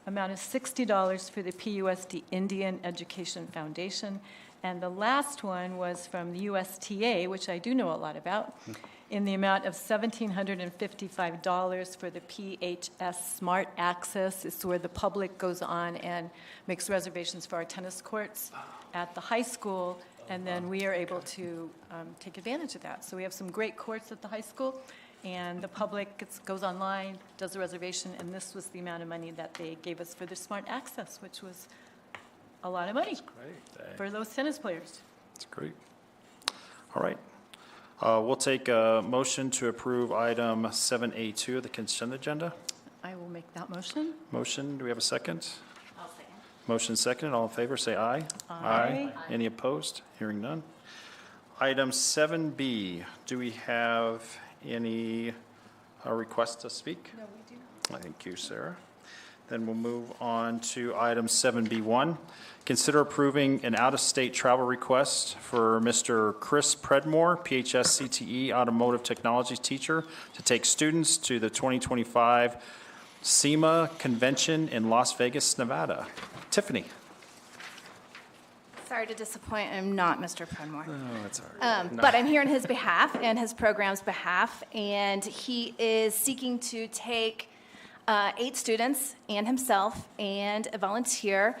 amount of $60 for the PUSD Indian Education Foundation. And the last one was from the USTA, which I do know a lot about, in the amount of $1,755 for the PHS Smart Access. It's where the public goes on and makes reservations for our tennis courts at the high school, and then we are able to take advantage of that. So we have some great courts at the high school, and the public goes online, does a reservation, and this was the amount of money that they gave us for the Smart Access, which was a lot of money for those tennis players. That's great. All right. We'll take a motion to approve item 7A2 of the consent agenda. I will make that motion. Motion, do we have a second? I'll second. Motion second, all in favor, say aye. Aye. Any opposed? Hearing none. Item 7B, do we have any requests to speak? No, we do not. Thank you, Sarah. Then we'll move on to item 7B1. Consider approving an out-of-state travel request for Mr. Chris Predmore, PHS CTE Automotive Technologies teacher, to take students to the 2025 SEMA convention in Las Vegas, Nevada. Tiffany. Sorry to disappoint, I'm not Mr. Predmore. Oh, that's all right. But I'm here on his behalf and his program's behalf, and he is seeking to take 8 students and himself and a volunteer.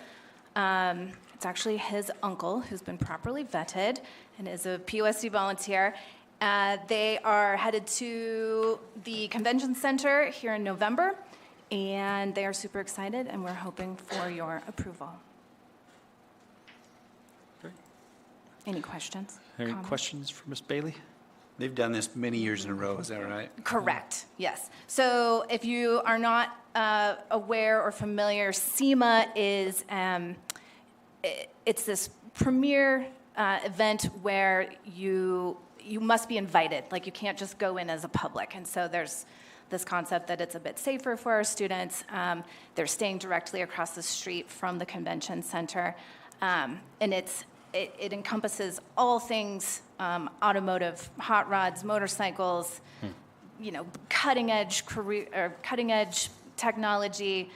It's actually his uncle who's been properly vetted and is a PUSD volunteer. They are headed to the convention center here in November, and they are super excited, and we're hoping for your approval. Great. Any questions? Any Comments? questions for Ms. Bailey? They've done this many years in a row, is that right? Correct, yes. So if you are not aware or familiar, SEMA is, it's this premier event where you must be invited. Like, you can't just go in as a public. And so there's this concept that it's a bit safer for our students. They're staying directly across the street from the convention center. And it encompasses all things automotive, hot rods, motorcycles, cutting edge technology.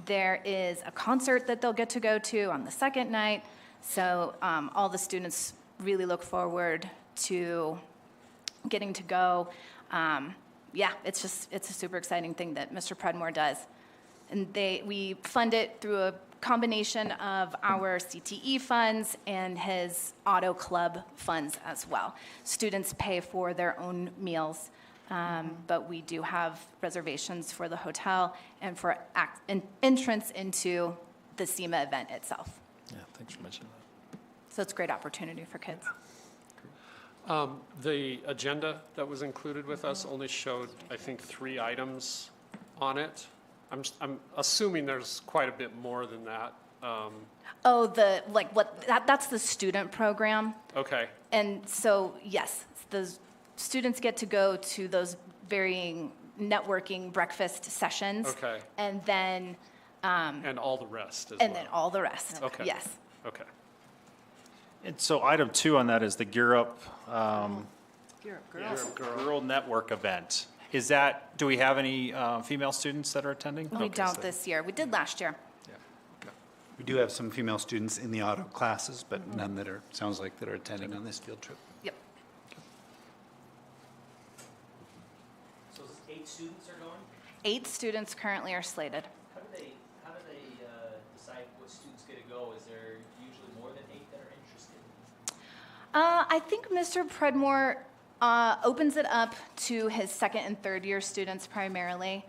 There is a concert that they'll get to go to on the second night. So all the students really look forward to getting to go. It's a super exciting thing that Mr. Predmore does. And we fund it through a combination of our CTE funds and his auto club funds as well. Students pay for their own meals, but we do have reservations for the hotel and for entrance into the SEMA event itself. Yeah, thanks for mentioning that. So it's a great opportunity for kids. The agenda that was included with us only showed, I think, 3 items on it. I'm assuming there's quite a bit more than that. That's the student program. Okay. And so, yes, the students get to go to those varying networking breakfast sessions. Okay. And then, And all the rest as and well. then all the rest. Okay. Yes. Okay. And so item 2 on that is the Gear Up Girls. Rural Network event. Is that, do we have any female students that are attending? We Okay, don't so- this year. We did last year. Yeah, okay. We do have some female students in the auto classes, but none that sounds like that are attending on this field trip. Yep. So 8 students are going? 8 students currently are slated. How do they decide what students get to go? Is there usually more than 8 that are interested? I think Mr. Predmore opens it up to his second and third year students primarily.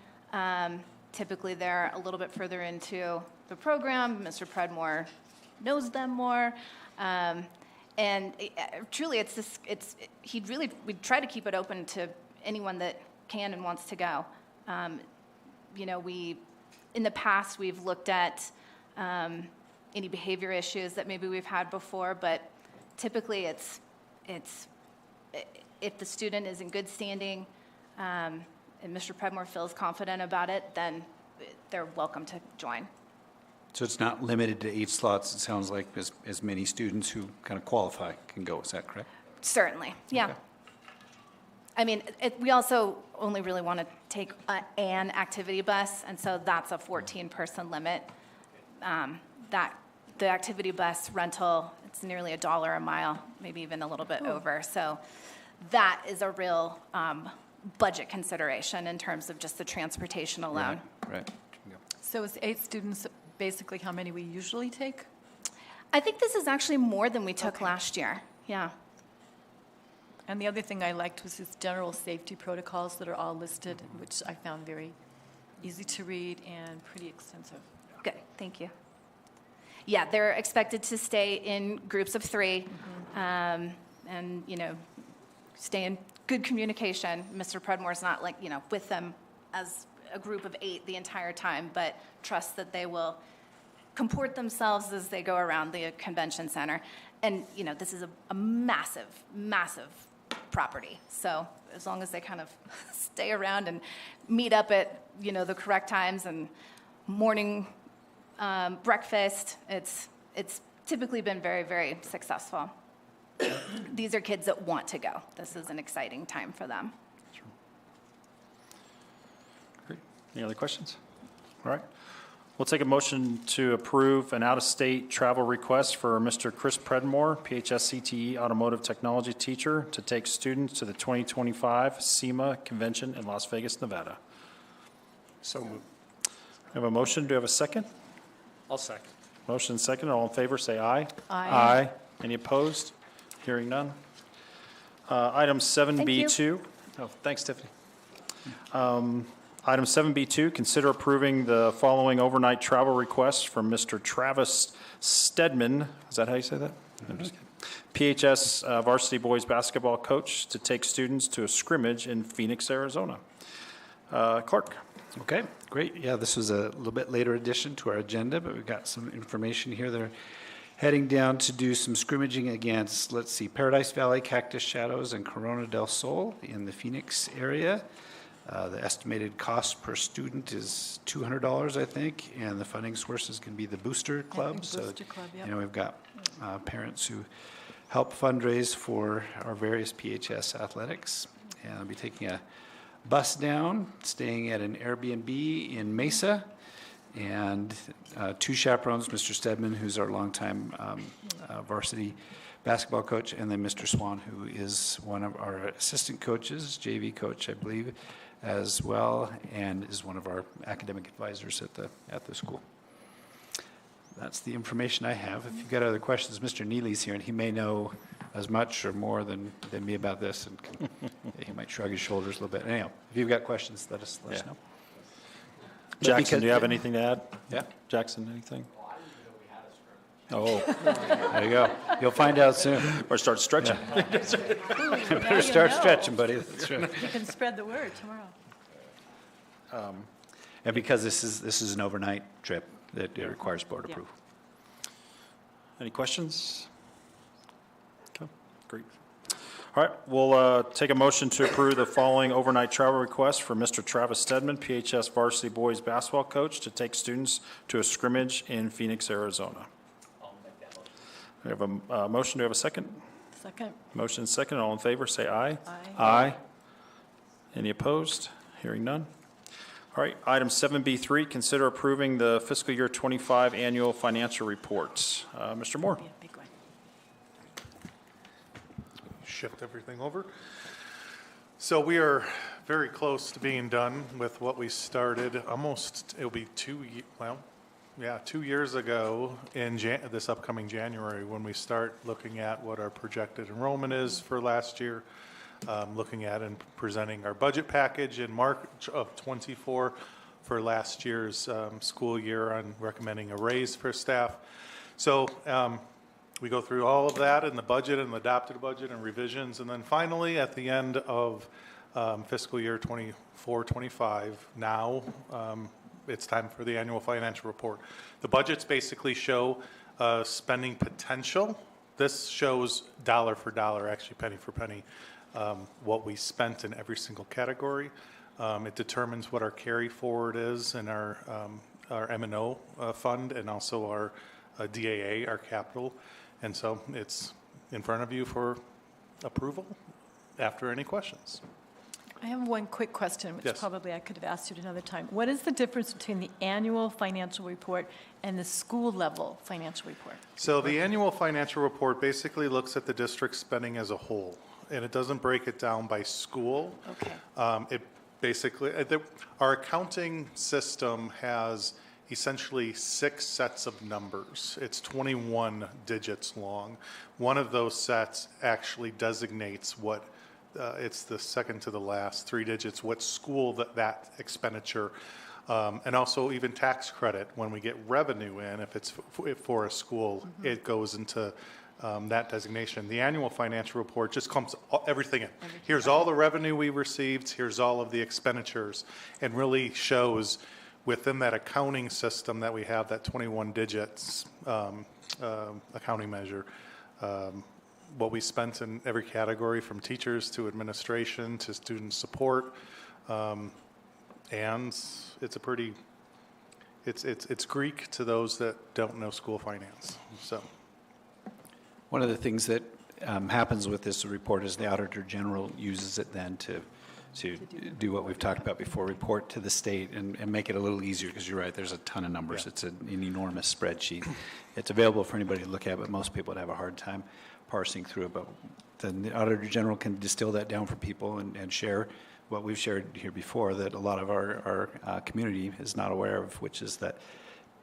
Typically, they're a little bit further into the program. Mr. Predmore knows them more. Truly, we try to keep it open to anyone that can and wants to go. In the past, we've looked at any behavior issues that maybe we've had before, but typically if the student is in good standing, and Mr. Predmore feels confident about it, then they're welcome to join. So it's not limited to 8 slots, it sounds like, as many students who kind of qualify can go, is that correct? Certainly, yeah. Okay. I mean, we also only really want to take an activity bus, and so that's a 14-person limit. The activity bus rental, it's nearly $1 a mile, maybe even a little bit over. So that is a real budget consideration in terms of just the transportation alone. Right. So is 8 students basically how many we usually take? I think this is actually more than we took last year, yeah. And the other thing I liked was his general safety protocols that are all listed, which I found very easy to read and pretty extensive. Good, thank you. Yeah, they're expected to stay in groups of 3, and, you know, stay in good communication. Mr. Predmore's not like, you know, with them as a group of 8 the entire time, but trust that they will comport themselves as they go around the convention center. And, you know, this is a massive, massive property. So as long as they kind of stay around and meet up at, you know, the correct times and morning breakfast, it's typically been very, very successful. These are kids that want to go. This is an exciting time for them. Great. Any other questions? All right. We'll take a motion to approve an out-of-state travel request for Mr. Chris Predmore, PHS CTE Automotive Technology teacher, to take students to the 2025 SEMA Convention in Las Vegas, Nevada. So moved. We have a motion. Do we have a second? I'll second. Motion second. All in favor, say aye. Aye. Any opposed? Hearing none. Item 7B2. Oh, thanks, Tiffany. Item 7B2, consider approving the following overnight travel requests from Mr. Travis Stedman. Is that how you say that? I'm just kidding. PHS varsity boys basketball coach to take students to a scrimmage in Phoenix, Arizona. Clark. Okay, great. Yeah, this was a little bit later addition to our agenda, but we've got some information here. They're heading down to do some scrimmaging against, let's see, Paradise Valley, Cactus Shadows, and Corona del Sol in the Phoenix area. The estimated cost per student is $200, I think, and the funding source is going to be the Booster Club. Booster Club, yep. You know, we've got parents who help fundraise for our various PHS athletics, and I'll be taking a bus down, staying at an Airbnb in Mesa, and 2 chaperones, Mr. Stedman, who's our longtime varsity basketball coach, and then Mr. Swan, who is one of our assistant coaches, JV coach, I believe, as well, and is one of our academic advisors at the school. That's the information I have. If you've got other questions, Mr. Neely's here, and he may know as much or more than me about this, and he might shrug his shoulders a little bit. Anyhow, if you've got questions, let us know. Jackson, do you have anything to add? Yeah. Jackson, anything? Well, I didn't even know we had a scrimmage. Oh, There you go. You'll find out soon. or start stretching. Better start stretching, buddy. That's right. You can spread the word tomorrow. And because this is an overnight trip, that it requires board Yeah. approval. Any questions? Okay, great. All right, we'll take a motion to approve the following overnight travel request for Mr. Travis Stedman, PHS varsity boys basketball coach, to take students to a scrimmage in Phoenix, Arizona. I'll make that motion. We have a motion. Do we have a second? Second. Motion second. All in favor, say aye. Aye. Aye. Any opposed? Hearing none. All right, item 7B3, consider approving the fiscal year 25 annual financial reports. Mr. Moore. Yeah, big one. Shift everything over. So we are very close to being done with what we started almost, it'll be 2 years ago in this upcoming January, when we start looking at what our projected enrollment is for last year, looking at and presenting our budget package in March of '24 for last year's school year, on recommending a raise for staff. So we go through all of that in the budget and the adopted budget and revisions, and then finally at the end of fiscal year 24-25, now it's time for the annual financial report. The budgets basically show spending potential. This shows dollar for dollar, actually penny for penny, what we spent in every single category. It determines what our carry forward is in our M&O fund and also our DAA, our capital. And so it's in front of you for approval after any questions. I have one quick question, which Yes. probably I could have asked you at another time. What is the difference between the annual financial report and the school level financial report? So the annual financial report basically looks at the district spending as a whole, and it doesn't break it down by school. Okay. It basically, our accounting system has essentially 6 sets of numbers. It's 21 digits long. One of those sets actually designates what, it's the second to the last 3 digits, what school that expenditure, and also even tax credit. When we get revenue in, if it's for a school, it goes into that designation. The annual financial report just comes everything in. Here's all the revenue we received, here's all of the expenditures, and really shows within that accounting system that we have, that 21 digits accounting measure, what we spent in every category, from teachers to administration to student support. And it's a pretty, it's Greek to those that don't know school finance, so. One of the things that happens with this report is the Auditor General uses it then to do what we've talked about before, report to the state and make it a little easier, because you're right, there's a ton of numbers. Yeah. It's an enormous spreadsheet. It's available for anybody to look at, but most people would have a hard time parsing through it. But then the Auditor General can distill that down for people and share what we've shared here before, that a lot of our community is not aware of, which is that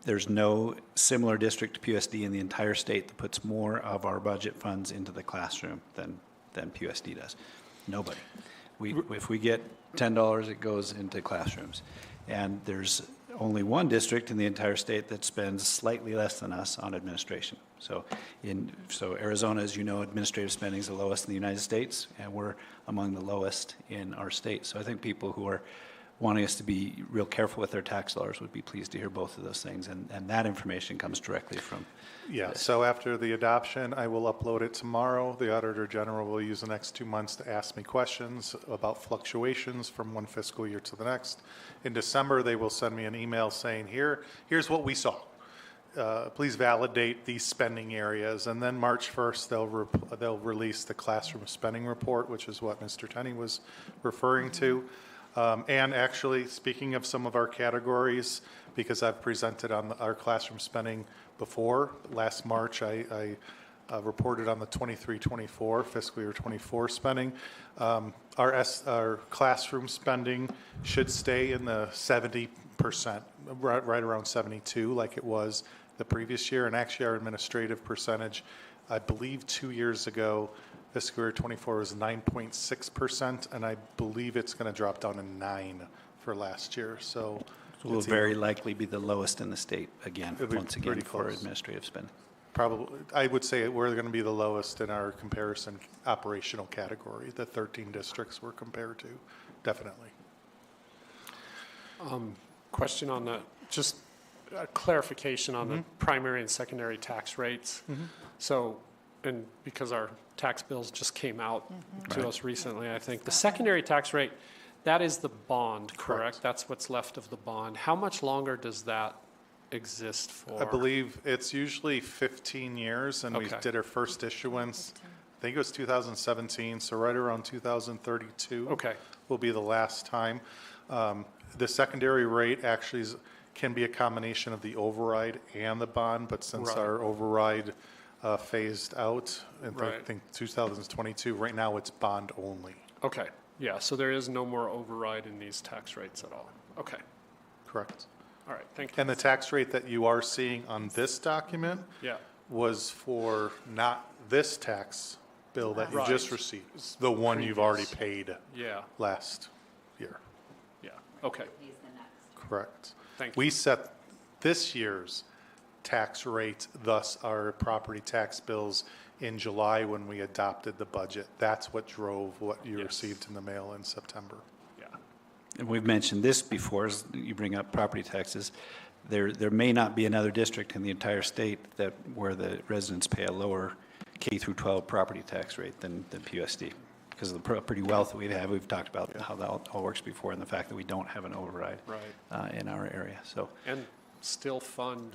there's no similar district to PUSD in the entire state that puts more of our budget funds into the classroom than PUSD does. Nobody. If we get $10, it goes into classrooms. And there's only one district in the entire state that spends slightly less than us on administration. So Arizona, as you know, administrative spending is the lowest in the United States, and we're among the lowest in our state. So I think people who are wanting us to be real careful with their tax dollars would be pleased to hear both of those things. And that information comes directly from. Yeah, so after the adoption, I will upload it tomorrow. The Auditor General will use the next 2 months to ask me questions about fluctuations from one fiscal year to the next. In December, they will send me an email saying, here's what we saw. Please validate these spending areas. And then March 1st, they'll release the classroom spending report, which is what Mr. Tenney was referring to. And actually, speaking of some of our categories, because I've presented on our classroom spending before, last March I reported on the 23-24 fiscal year 24 spending. Our classroom spending should stay in the 70%, right around 72, like it was the previous year. And actually, our administrative percentage, I believe 2 years ago, fiscal year 24 was 9.6%, and I believe it's going to drop down to 9 for last year. So It will very likely be the lowest in the state again, It'll be once again, pretty for close. administrative spending. Probably, I would say we're going to be the lowest in our comparison operational category, the 13 districts we're compared to, definitely. Question on the, just a clarification on the primary and secondary tax rates. So, and because our tax bills just came out to us recently, I think, the secondary tax rate, that is the bond, correct? That's what's left of the bond. How much longer does that exist for? I believe it's usually 15 years, and we Okay. did our first issuance, I think it was 2017, so right around 2032. Okay. Will be the last time. The secondary rate actually can be a combination of the override and the bond, but since Right. our override phased out in, I Right. think, 2022, right now it's bond only. Okay, yeah, so there is no more override in these tax rates at all. Okay, Correct. all right, thank you. And the tax rate that you are seeing on this document Yeah, was for not this tax bill that you just Right. received, the one you've already Previous. paid yeah, last year. yeah, okay, He's the next. Correct. thank you. We set this year's tax rate, thus our property tax bills, in July when we adopted the budget. That's what drove what you Yes. received in the mail in September. Yeah, And we've mentioned this before, as you bring up property taxes. There may not be another district in the entire state where the residents pay a lower K through 12 property tax rate than PUSD. because of the pretty wealth that we have. We've talked about how that all works before, and the fact that we don't have an override in our area, so. And still fund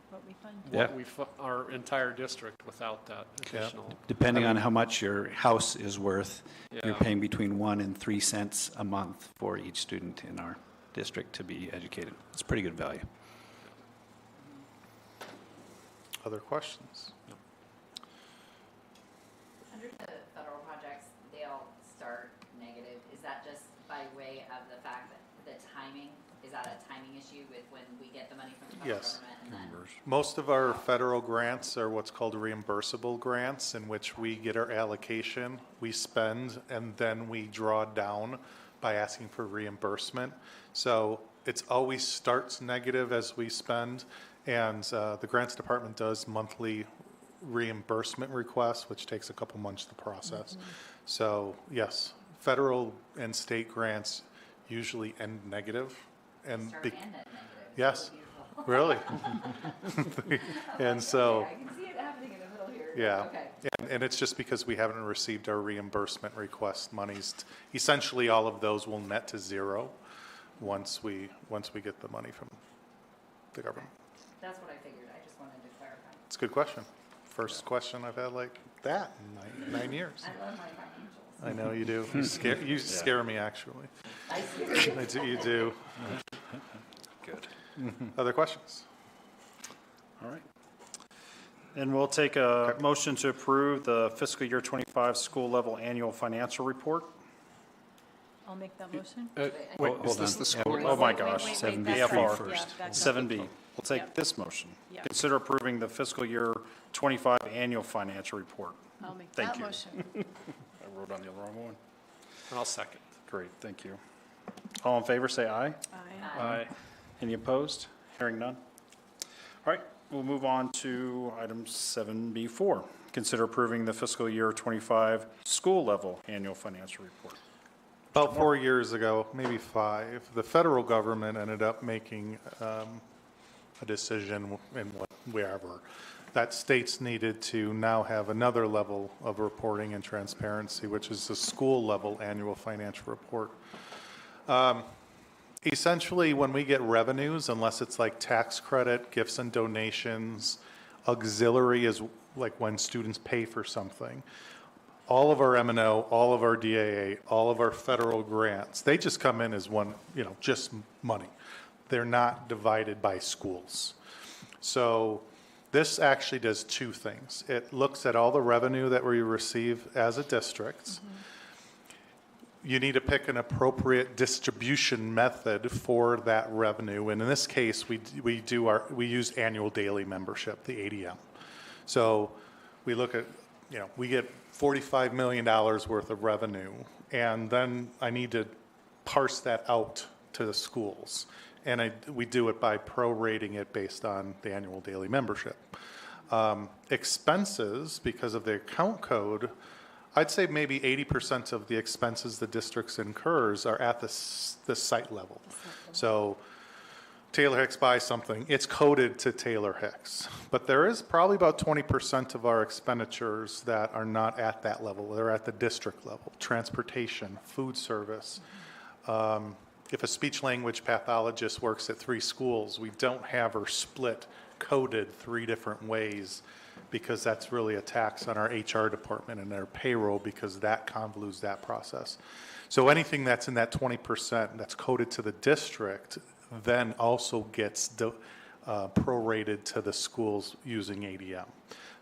What we fund. our entire district without that additional. Depending on how much your house is worth, you're Yeah. paying between 1 and 3 cents a month for each student in our district to be educated. It's pretty good value. Other questions? Under the federal projects, they all start negative. Is that just by way of the fact that the timing, is that a timing issue with when we get the money from the federal Yes. government and then? Most of our federal grants are what's called reimbursable grants, in which we get our allocation, we spend, and then we draw down by asking for reimbursement. So it's always starts negative as we spend, and the grants department does monthly reimbursement requests, which takes a couple months to process. So yes, federal and state grants usually end negative. And Start and end negative. yes, So beautiful. really. And so, Okay, I can see it happening in the middle here. yeah. Okay. And it's just because we haven't received our reimbursement request monies. Essentially, all of those will net to zero once we get the money from the government. That's what I figured. I just wanted to clarify. It's a good question. First question I've had like that in nine years. I love my financials. I know you do. You scare me, actually. I see. I do, you do. Good. Other questions? All right. And we'll take a motion to approve the fiscal year 25 school level annual financial report. I'll make that motion. Wait, Hold is this on. the school? Oh my Wait, gosh, wait, 7B back up. AFR Yeah, first. back up. 7B. We'll take Yep. this motion. Yeah. Consider approving the fiscal year 25 annual financial report. I'll make Thank that you. motion. I wrote on the wrong one. And I'll second. Great, thank you. All in favor, say aye. Aye. Aye. Any opposed? Hearing none. All right, we'll move on to item 7B4. Consider approving the fiscal year 25 school level annual financial report. About 4 years ago, maybe 5, the federal government ended up making a decision in wherever that states needed to now have another level of reporting and transparency, which is the school level annual financial report. Essentially, when we get revenues, unless it's like tax credit, gifts and donations, auxiliary is like when students pay for something. All of our M&O, all of our DAA, all of our federal grants, they just come in as one, just money. They're not divided by schools. So this actually does two things. It looks at all the revenue that we receive as a district. You need to pick an appropriate distribution method for that revenue. And in this case, we use annual daily membership, the ADM. So we look at, we get $45 million worth of revenue, and then I need to parse that out to the schools. And we do it by prorating it based on the annual daily membership. Expenses, because of the account code, I'd say maybe 80% of the expenses the districts incurs are at the site level. So Taylor Hicks buys something, it's coded to Taylor Hicks. But there is probably about 20% of our expenditures that are not at that level. They're at the district level. Transportation, food service. If a speech language pathologist works at 3 schools, we don't have her split coded 3 different ways, because that's really a tax on our HR department and their payroll, because that convolutes that process. So anything that's in that 20% that's coded to the district then also gets prorated to the schools using ADM.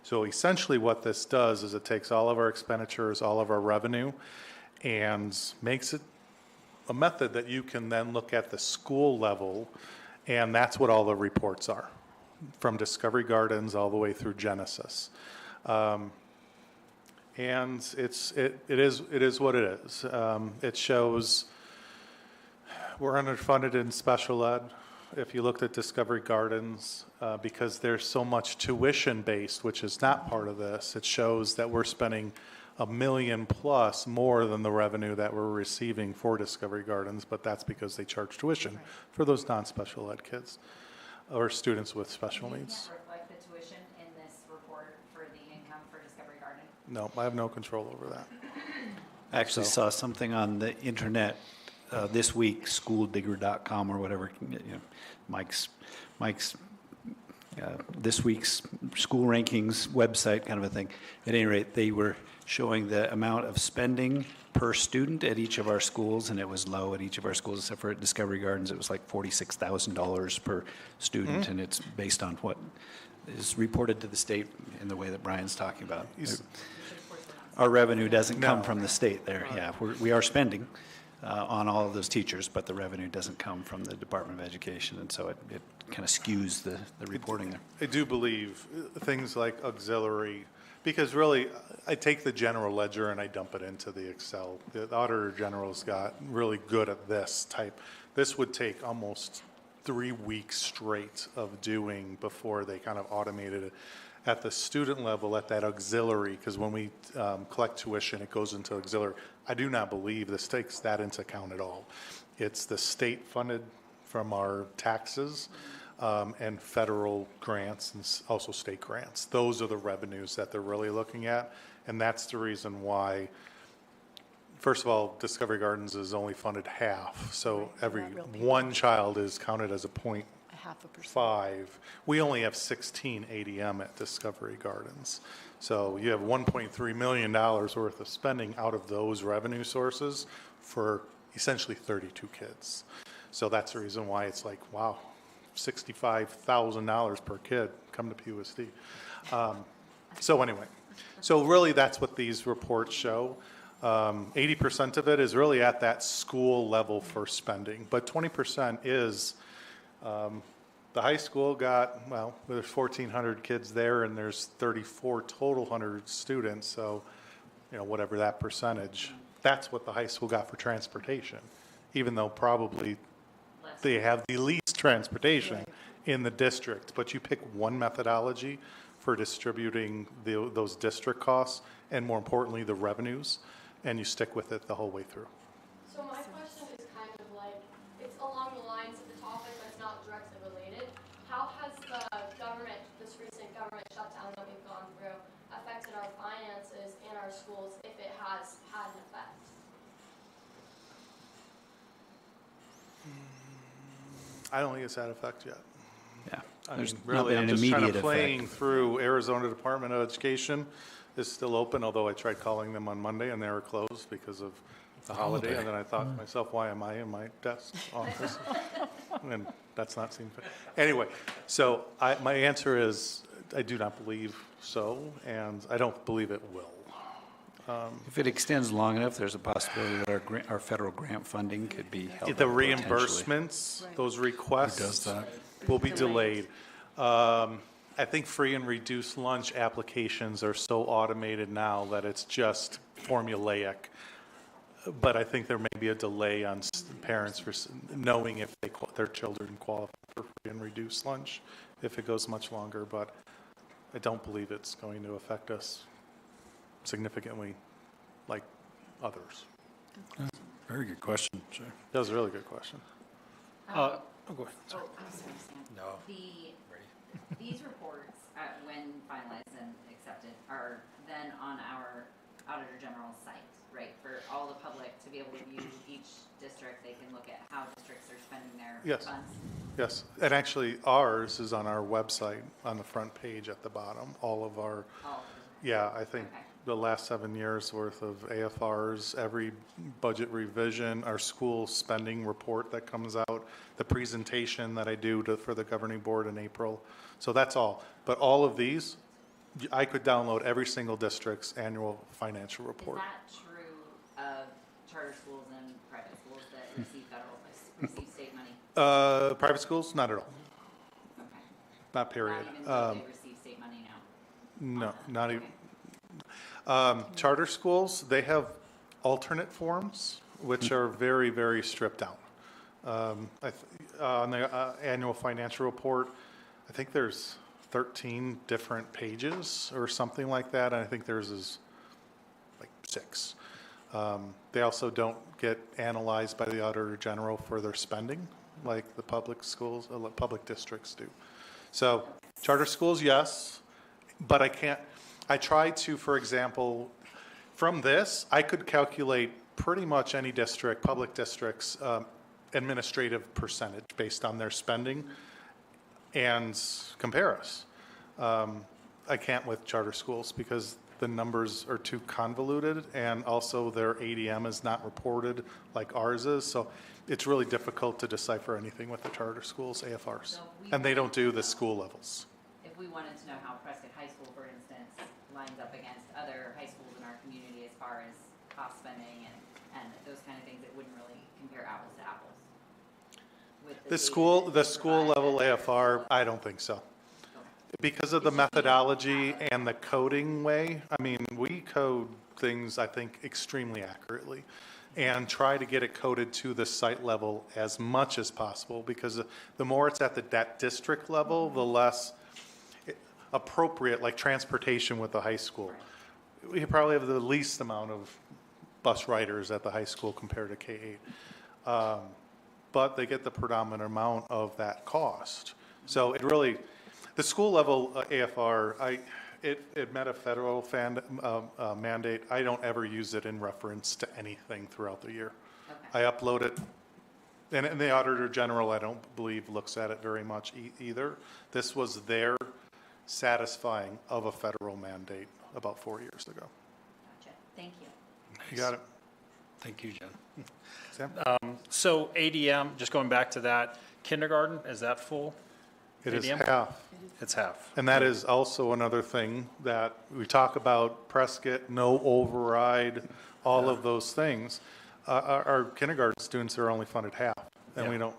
So essentially what this does is it takes all of our expenditures, all of our revenue, and makes it a method that you can then look at the school level, and that's what all the reports are, from Discovery Gardens all the way through Genesis. And it is what it is. It shows we're underfunded in special ed. If you looked at Discovery Gardens, because there's so much tuition based, which is not part of this, it shows that we're spending $1 million plus more than the revenue that we're receiving for Discovery Gardens, but that's because they charge tuition for those non-special ed kids or students with special needs. You can't reflect the tuition in this report for the income for Discovery Garden? No, I have no control over that. I actually So- saw something on the internet this week, schooldigger.com or whatever, Mike's this week's school rankings website kind of a thing. At any rate, they were showing the amount of spending per student at each of our schools, and it was low at each of our schools, except for at Discovery Gardens, it was like $46,000 per student, and it's based on what is reported to the state in the way that Brian's talking about. Our revenue doesn't come from the state there. Yeah, we are spending on all of those teachers, but the revenue doesn't come from the Department of Education, and so it kind of skews the reporting there. I do believe things like auxiliary, because really, I take the general ledger and I dump it into the Excel. The Auditor General's got really good at this type. This would take almost 3 weeks straight of doing before they kind of automated it. At the student level, at that auxiliary, because when we collect tuition, it goes into auxiliary. I do not believe this takes that into account at all. It's the state funded from our taxes and federal grants and also state grants. Those are the revenues that they're really looking at. And that's the reason why, first of all, Discovery Gardens is only funded half. So every one child is counted as a 0.5. We only have 16 ADM at Discovery Gardens. So you have $1.3 million worth of spending out of those revenue sources for essentially 32 kids. So that's the reason why it's like, wow, $65,000 per kid come to PUSD. So anyway, so really that's what these reports show. 80% of it is really at that school level for spending, but 20% is the high school got, well, there's 1,400 kids there and there's 34 total 100 students. So, whatever that percentage, that's what the high school got for transportation, even though probably they have the least transportation in the district. But you pick one methodology for distributing those district costs and more importantly, the revenues, and you stick with it the whole way through. So my question is kind of like, it's along the lines of the topic, but it's not directly related. How has the government, this recent government shutdown that we've gone through, affected our finances in our schools, if it has had an effect? I don't think it's had effect yet. Yeah. I There's mean, not really, been I'm an just kind of immediate playing effect. through Arizona Department of Education is still open, although I tried calling them on Monday and they were closed because of the holiday. And then I thought to myself, why am I in my desk office? And that's not seem fair. Anyway, so my answer is I do not believe so, and I don't believe it will. If it extends long enough, there's a possibility that our federal grant funding could be held The up potentially. reimbursements, those requests will be delayed. I think free and reduced lunch applications are so automated now that it's just formulaic. But I think there may be a delay on parents for knowing if their children qualify for free and reduced lunch if it goes much longer. But I don't believe it's going to affect us significantly like others. Very good question, Jay. That was a really good question. Go ahead. Oh, I'm sorry, Sam. No. These reports, when finalized and accepted, are then on our Auditor General's site, right? For all the public to be able to view each district, they can look at how districts are spending their Yes. funds. Yes, and actually ours is on our website on the front page at the bottom. All of our, All yeah, I think Okay. the last 7 years worth of AFRs, every budget revision, our school spending report that comes out, the presentation that I do for the governing board in April. So that's all. But all of these, I could download every single district's annual financial report. Is that true of charter schools and private schools that receive state money? Private schools, not at all, Okay. not period. Not even though they receive state money now? No, not even. Charter schools, they have alternate forms, which are very, very stripped down. On the annual financial report, I think there's 13 different pages or something like that, and I think theirs is like 6. They also don't get analyzed by the Auditor General for their spending, like the public schools, public districts do. So charter schools, yes, but I try to, for example, From this, I could calculate pretty much any district, public district's administrative percentage based on their spending and compare us. I can't with charter schools because the numbers are too convoluted, and also their ADM is not reported like ours is. So it's really difficult to decipher anything with the charter schools, AFRs. So we And they don't do the wanted to know- school levels. If we wanted to know how Prescott High School, for instance, lines up against other high schools in our community as far as cost spending and those kind of things, it wouldn't really compare apples to apples. With The data that school you provide level at their AFR, school. I don't think so. Okay. Because of the methodology and the coding way, I mean, we code things, I think, extremely accurately and try to get it coded to the site level as much as possible, because the more it's at that district level, the less appropriate, like transportation with the high school. We probably have the least amount of bus riders at the high school compared to K-8. But they get the predominant amount of that cost. So it really, the school level AFR, it met a federal mandate. I don't ever use it in reference to anything throughout the year. Okay. I upload it, and the Auditor General, I don't believe, looks at it very much either. This was their satisfying of a federal mandate about 4 years ago. Gotcha. Thank you. You got it. Thank you, Jen. Sam? So ADM, just going back to that, kindergarten, is that full? It is ADM? half. It's half. And that is also another thing that we talk about, Prescott, no override, all of those things. Our kindergarten students are only funded half, and Yeah.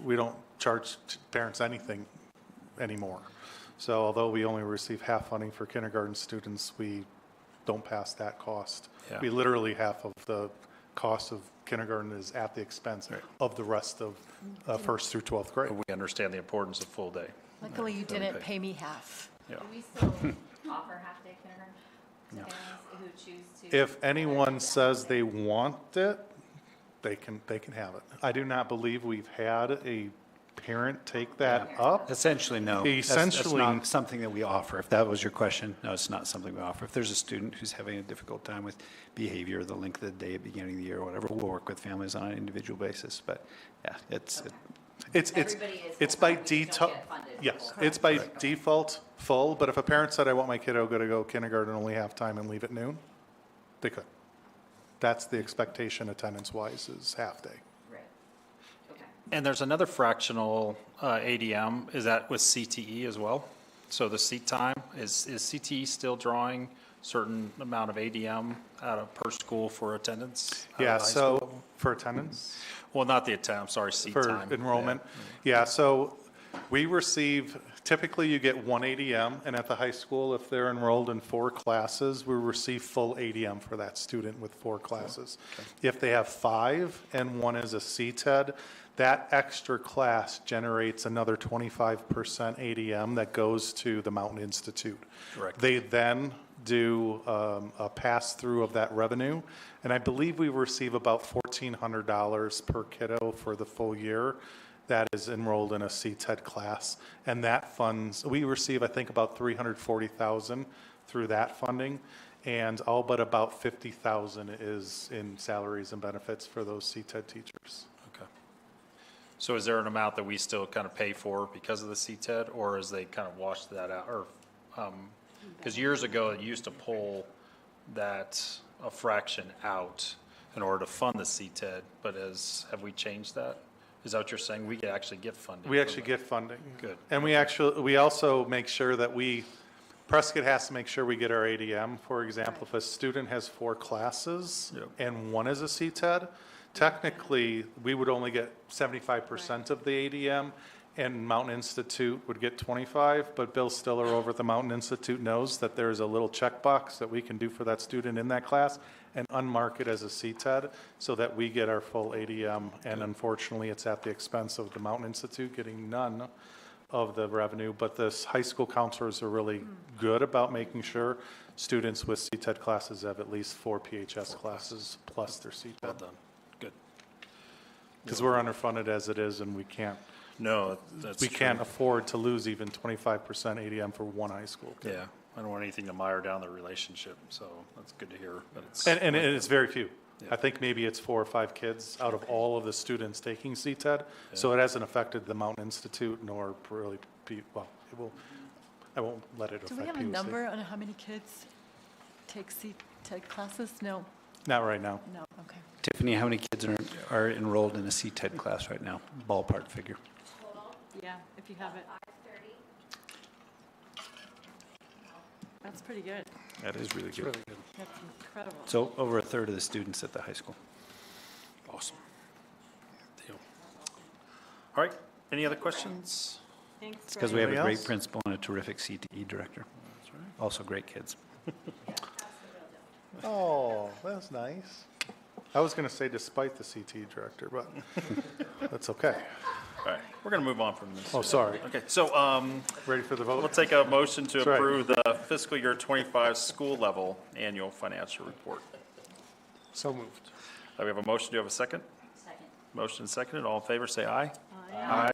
we don't charge parents anything anymore. So although we only receive half funding for kindergarten students, we don't pass that cost. Yeah. We literally, half of the cost of kindergarten is at the expense of the rest of first through 12th grade. We understand the importance of full day. Luckily, you Don't didn't pay. pay me half. Yeah. Do we still offer half-day kindergarten to families who choose to? If anyone says they want it, they can have it. I do not believe we've had a parent take that up. Essentially, no. Essentially- That's not something that we offer. If that was your question, no, it's not something we offer. If there's a student who's having a difficult time with behavior, the length of the day at the beginning of the year, or whatever, we'll work with families on an individual basis. But yeah, it's Everybody is it's by full-time, you just default. don't get funded Yes, full-time. it's by default full, but if a parent said, I want my kiddo to go kindergarten only half time and leave at noon, they could. That's the expectation attendance-wise, is half day. Right. Okay. And there's another fractional ADM, is that with CTE as well? So the seat time, is CTE still drawing certain amount of ADM out of per school for attendance? out of Yeah, the high school? so for attendance? Well, not the attendance, I'm sorry, seat For time. enrollment? Yeah, so we receive, typically you get one ADM, and at the high school, if they're enrolled in 4 classes, we receive full ADM for that student with 4 classes. If they have 5 and one is a CTED, that extra class generates another 25% ADM that goes to the Mountain Institute. Correct. They then do a pass-through of that revenue, and I believe we receive about $1,400 per kiddo for the full year that is enrolled in a CTED class, and that funds, we receive, I think, about $340,000 through that funding, and all but about $50,000 is in salaries and benefits for those CTED teachers. Okay. So is there an amount that we still kind of pay for because of the CTED, or is they kind of wash that out? Or, because years ago, it used to pull that a fraction out in order to fund the CTED, but have we changed that? Is that what you're saying? We could actually get funding? We for actually that? get funding. Good. And we also make sure that Prescott has to make sure we get our ADM. For example, if a student has 4 classes Yep. and one is a CTED, technically, we would only get 75% of the ADM, and Mountain Institute would get 25, but Bill Stiller over at the Mountain Institute knows that there's a little checkbox that we can do for that student in that class and unmark it as a CTED so that we get our full ADM, and unfortunately, it's at the expense of the Mountain Institute getting none of the revenue, but the high school counselors are really good about making sure students with CTED classes have at least 4 PHS classes plus their Well CTED. done. Good. Because we're underfunded as it is, and we can't No, that's we true. can't afford to lose even 25% ADM for one high school kid. Yeah, I don't want anything to mire down the relationship, so that's good to hear. That it's And it's very few. Yeah. I think maybe it's 4 or 5 kids out of all of the students taking CTED. So it hasn't affected the Mountain Institute nor really, well, it will, I won't let it Do affect we have a PUSD. number on how many kids take CTED classes? No, Not right now. no, okay. Tiffany, how many kids are enrolled in a CTED class right now? Ballpark figure. Total, Yeah, if you have it. 530. That's pretty good. That is really good. Really good. That's incredible. So over a third of the students at the high school. awesome. Deal. All right, any other questions? Thanks, It's because we have a Anybody great else? principal and a terrific CTE director. Also great kids. Oh, that's nice. I was going to say despite the CT director, but that's okay. All right, we're going to move on from this. Oh, sorry. Okay, so Ready for the vote? we'll take a motion to That's right. approve the fiscal year 25 school level annual financial report. So moved. We have a motion, do you have a second? Second. Motion seconded, all in favor, say aye. Aye.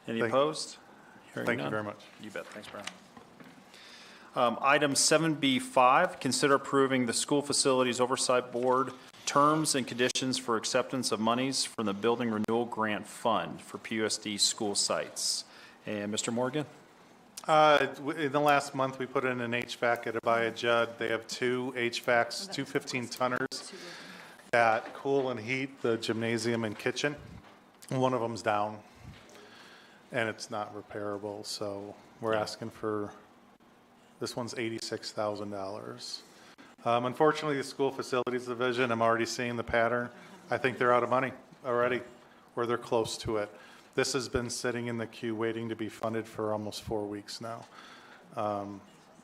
Any Thank- opposed? Hearing Thank you none. very much. You bet, thanks, Brian. Item 7B5, consider approving the School Facilities Oversight Board terms and conditions for acceptance of monies from the Building Renewal Grant Fund for PUSD school sites. And Mr. Morgan? In the last month, we put in an HVAC at Abaya Judd. They have 2 HVACs, 2 15-tonners that cool and heat the gymnasium and kitchen. One of them's down, and it's not repairable, so we're asking for, this one's $86,000. Unfortunately, the School Facilities Division, I'm already seeing the pattern. I think they're out of money already, or they're close to it. This has been sitting in the queue waiting to be funded for almost 4 weeks now,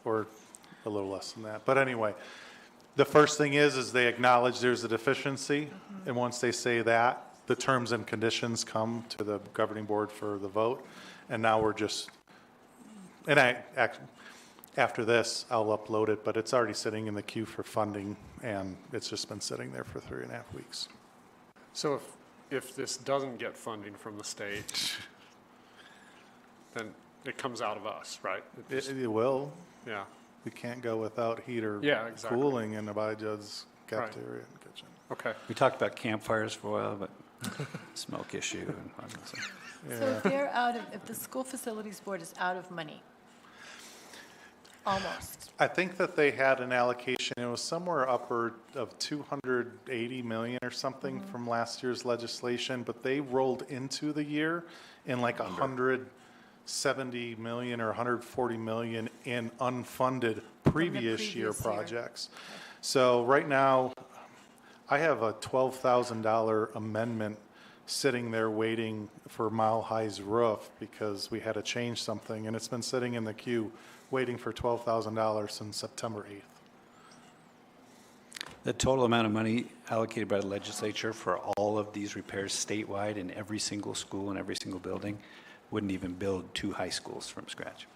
or a little less than that. But anyway, the first thing is they acknowledge there's a deficiency, and once they say that, the terms and conditions come to the governing board for the vote, and now we're just, and after this, I'll upload it, but it's already sitting in the queue for funding, and it's just been sitting there for 3.5 weeks. So if this doesn't get funding from the state, then it comes out of us, right? It just- It will. Yeah, We can't go without heat or Yeah, exactly. cooling in Abijah's cafeteria and kitchen. okay. We talked about campfires for a while, but smoke issue and whatnot, so. So if they're out of, if the school facilities board is out of money, almost, I think that they had an allocation, it was somewhere upward of 280 million or something from last year's legislation, but they rolled into the year in like 170 million or 140 million in unfunded previous year previous year. projects. So right now, I have a $12,000 amendment sitting there waiting for Mile High's roof because we had to change something, and it's been sitting in the queue waiting for $12,000 since September 8th. The total amount of money allocated by the legislature for all of these repairs statewide in every single school and every single building wouldn't even build 2 high schools from scratch.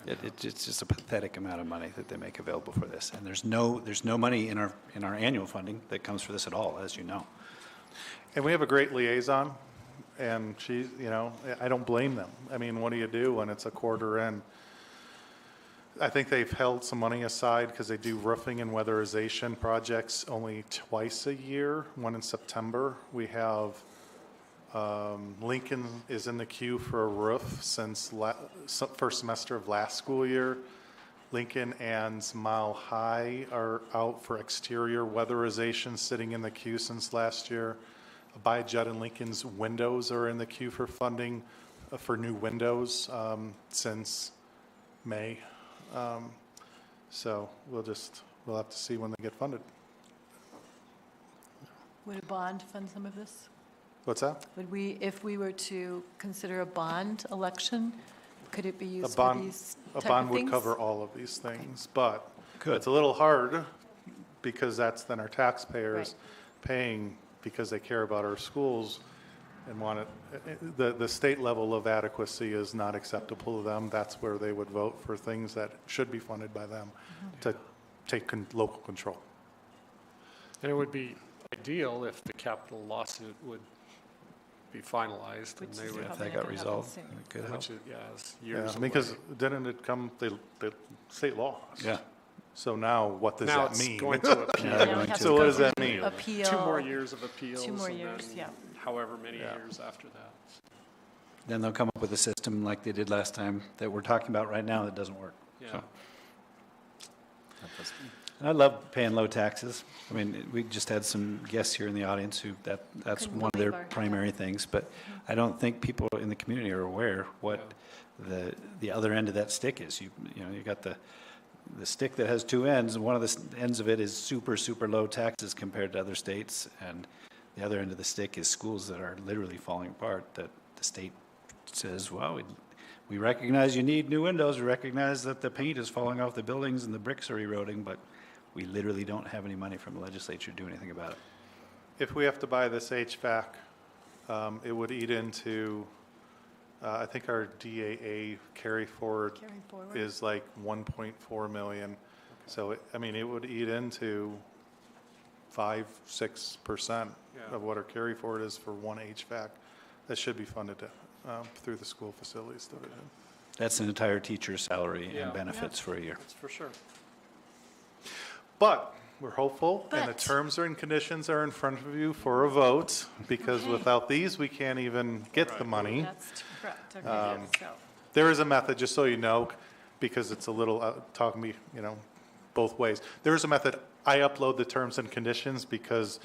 It's just a pathetic amount of money that they make available for this. And there's no money in our annual funding that comes for this at all, as you know. And we have a great liaison, and she's, you know, I don't blame them. I mean, what do you do when it's a quarter in? I think they've held some money aside because they do roofing and weatherization projects only twice a year, one in September. We have, Lincoln is in the queue for a roof since first semester of last school year. Lincoln and Mile High are out for exterior weatherization, sitting in the queue since last year. By Judd and Lincoln's windows are in the queue for funding for new windows since May. So we'll have to see when they get funded. would a bond fund some of this? What's that? Would we, if we were to consider a bond election, could it be A used for bond, these a type bond of would things? cover all of these things, but Could. it's a little hard because that's then our taxpayers Right. paying because they care about our schools and want it. The state level of adequacy is not acceptable to them. That's where they would vote for things that should be funded by them to take local control. And it would be ideal if the capital lawsuit would be finalized, and Which they is would, If probably that not got gonna happen resolved, soon. it could help. which is, yeah, is Yeah, years away. because didn't it come, the state law? Yeah. So now what does Now that it's mean? going to appeal. Yeah, Now we have to So what go does that through mean? Appeal. 2 more years of appeals. 2 more and years, then yeah. however many Yeah. years after that. Then they'll come up with a system like they did last time that we're talking about right now that doesn't work. Yeah. So. I love paying low taxes. I mean, we just had some guests here in the audience who that's Couldn't one of their believe our- primary things. But I don't think people in the community are aware what the other end of that stick is. You know, you got the stick that has 2 ends, and one of the ends of it is super, super low taxes compared to other states, and the other end of the stick is schools that are literally falling apart, that the state says, well, we recognize you need new windows, we recognize that the paint is falling off the buildings and the bricks are eroding, but we literally don't have any money from the legislature to do anything about it. If we have to buy this HVAC, it would eat into, I think our DAA carry forward Carry forward. is like 1.4 million. So, it would eat into 5-6% Yeah. of what our carry forward is for one HVAC. That should be funded through the school facilities division. That's an entire teacher's salary Yeah. and benefits for a year. That's for sure. But we're hopeful, and the But- terms and conditions are in front of you for a vote, because Okay. without these, we can't even get the money. That's correct, okay, so. There is a method, just so you know, because it's a little, talking me, both ways. There is a method. I upload the terms and conditions because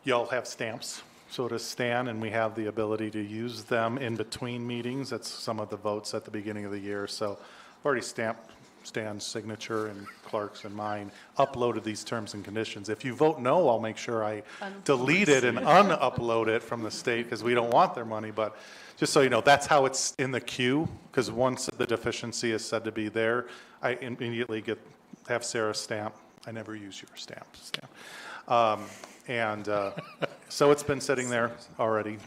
y'all have stamps. So does Stan, and we have the ability to use them in between meetings. That's some of the votes at the beginning of the year. So I've already stamped Stan's signature and Clark's and mine, uploaded these terms and conditions. If you vote no, I'll make sure I delete it and un-upload it from the state, because we don't want their money. But just so you know, that's how it's in the queue, because once the deficiency is said to be there, I immediately have Sarah stamp. I never use your stamp. So it's been sitting there already,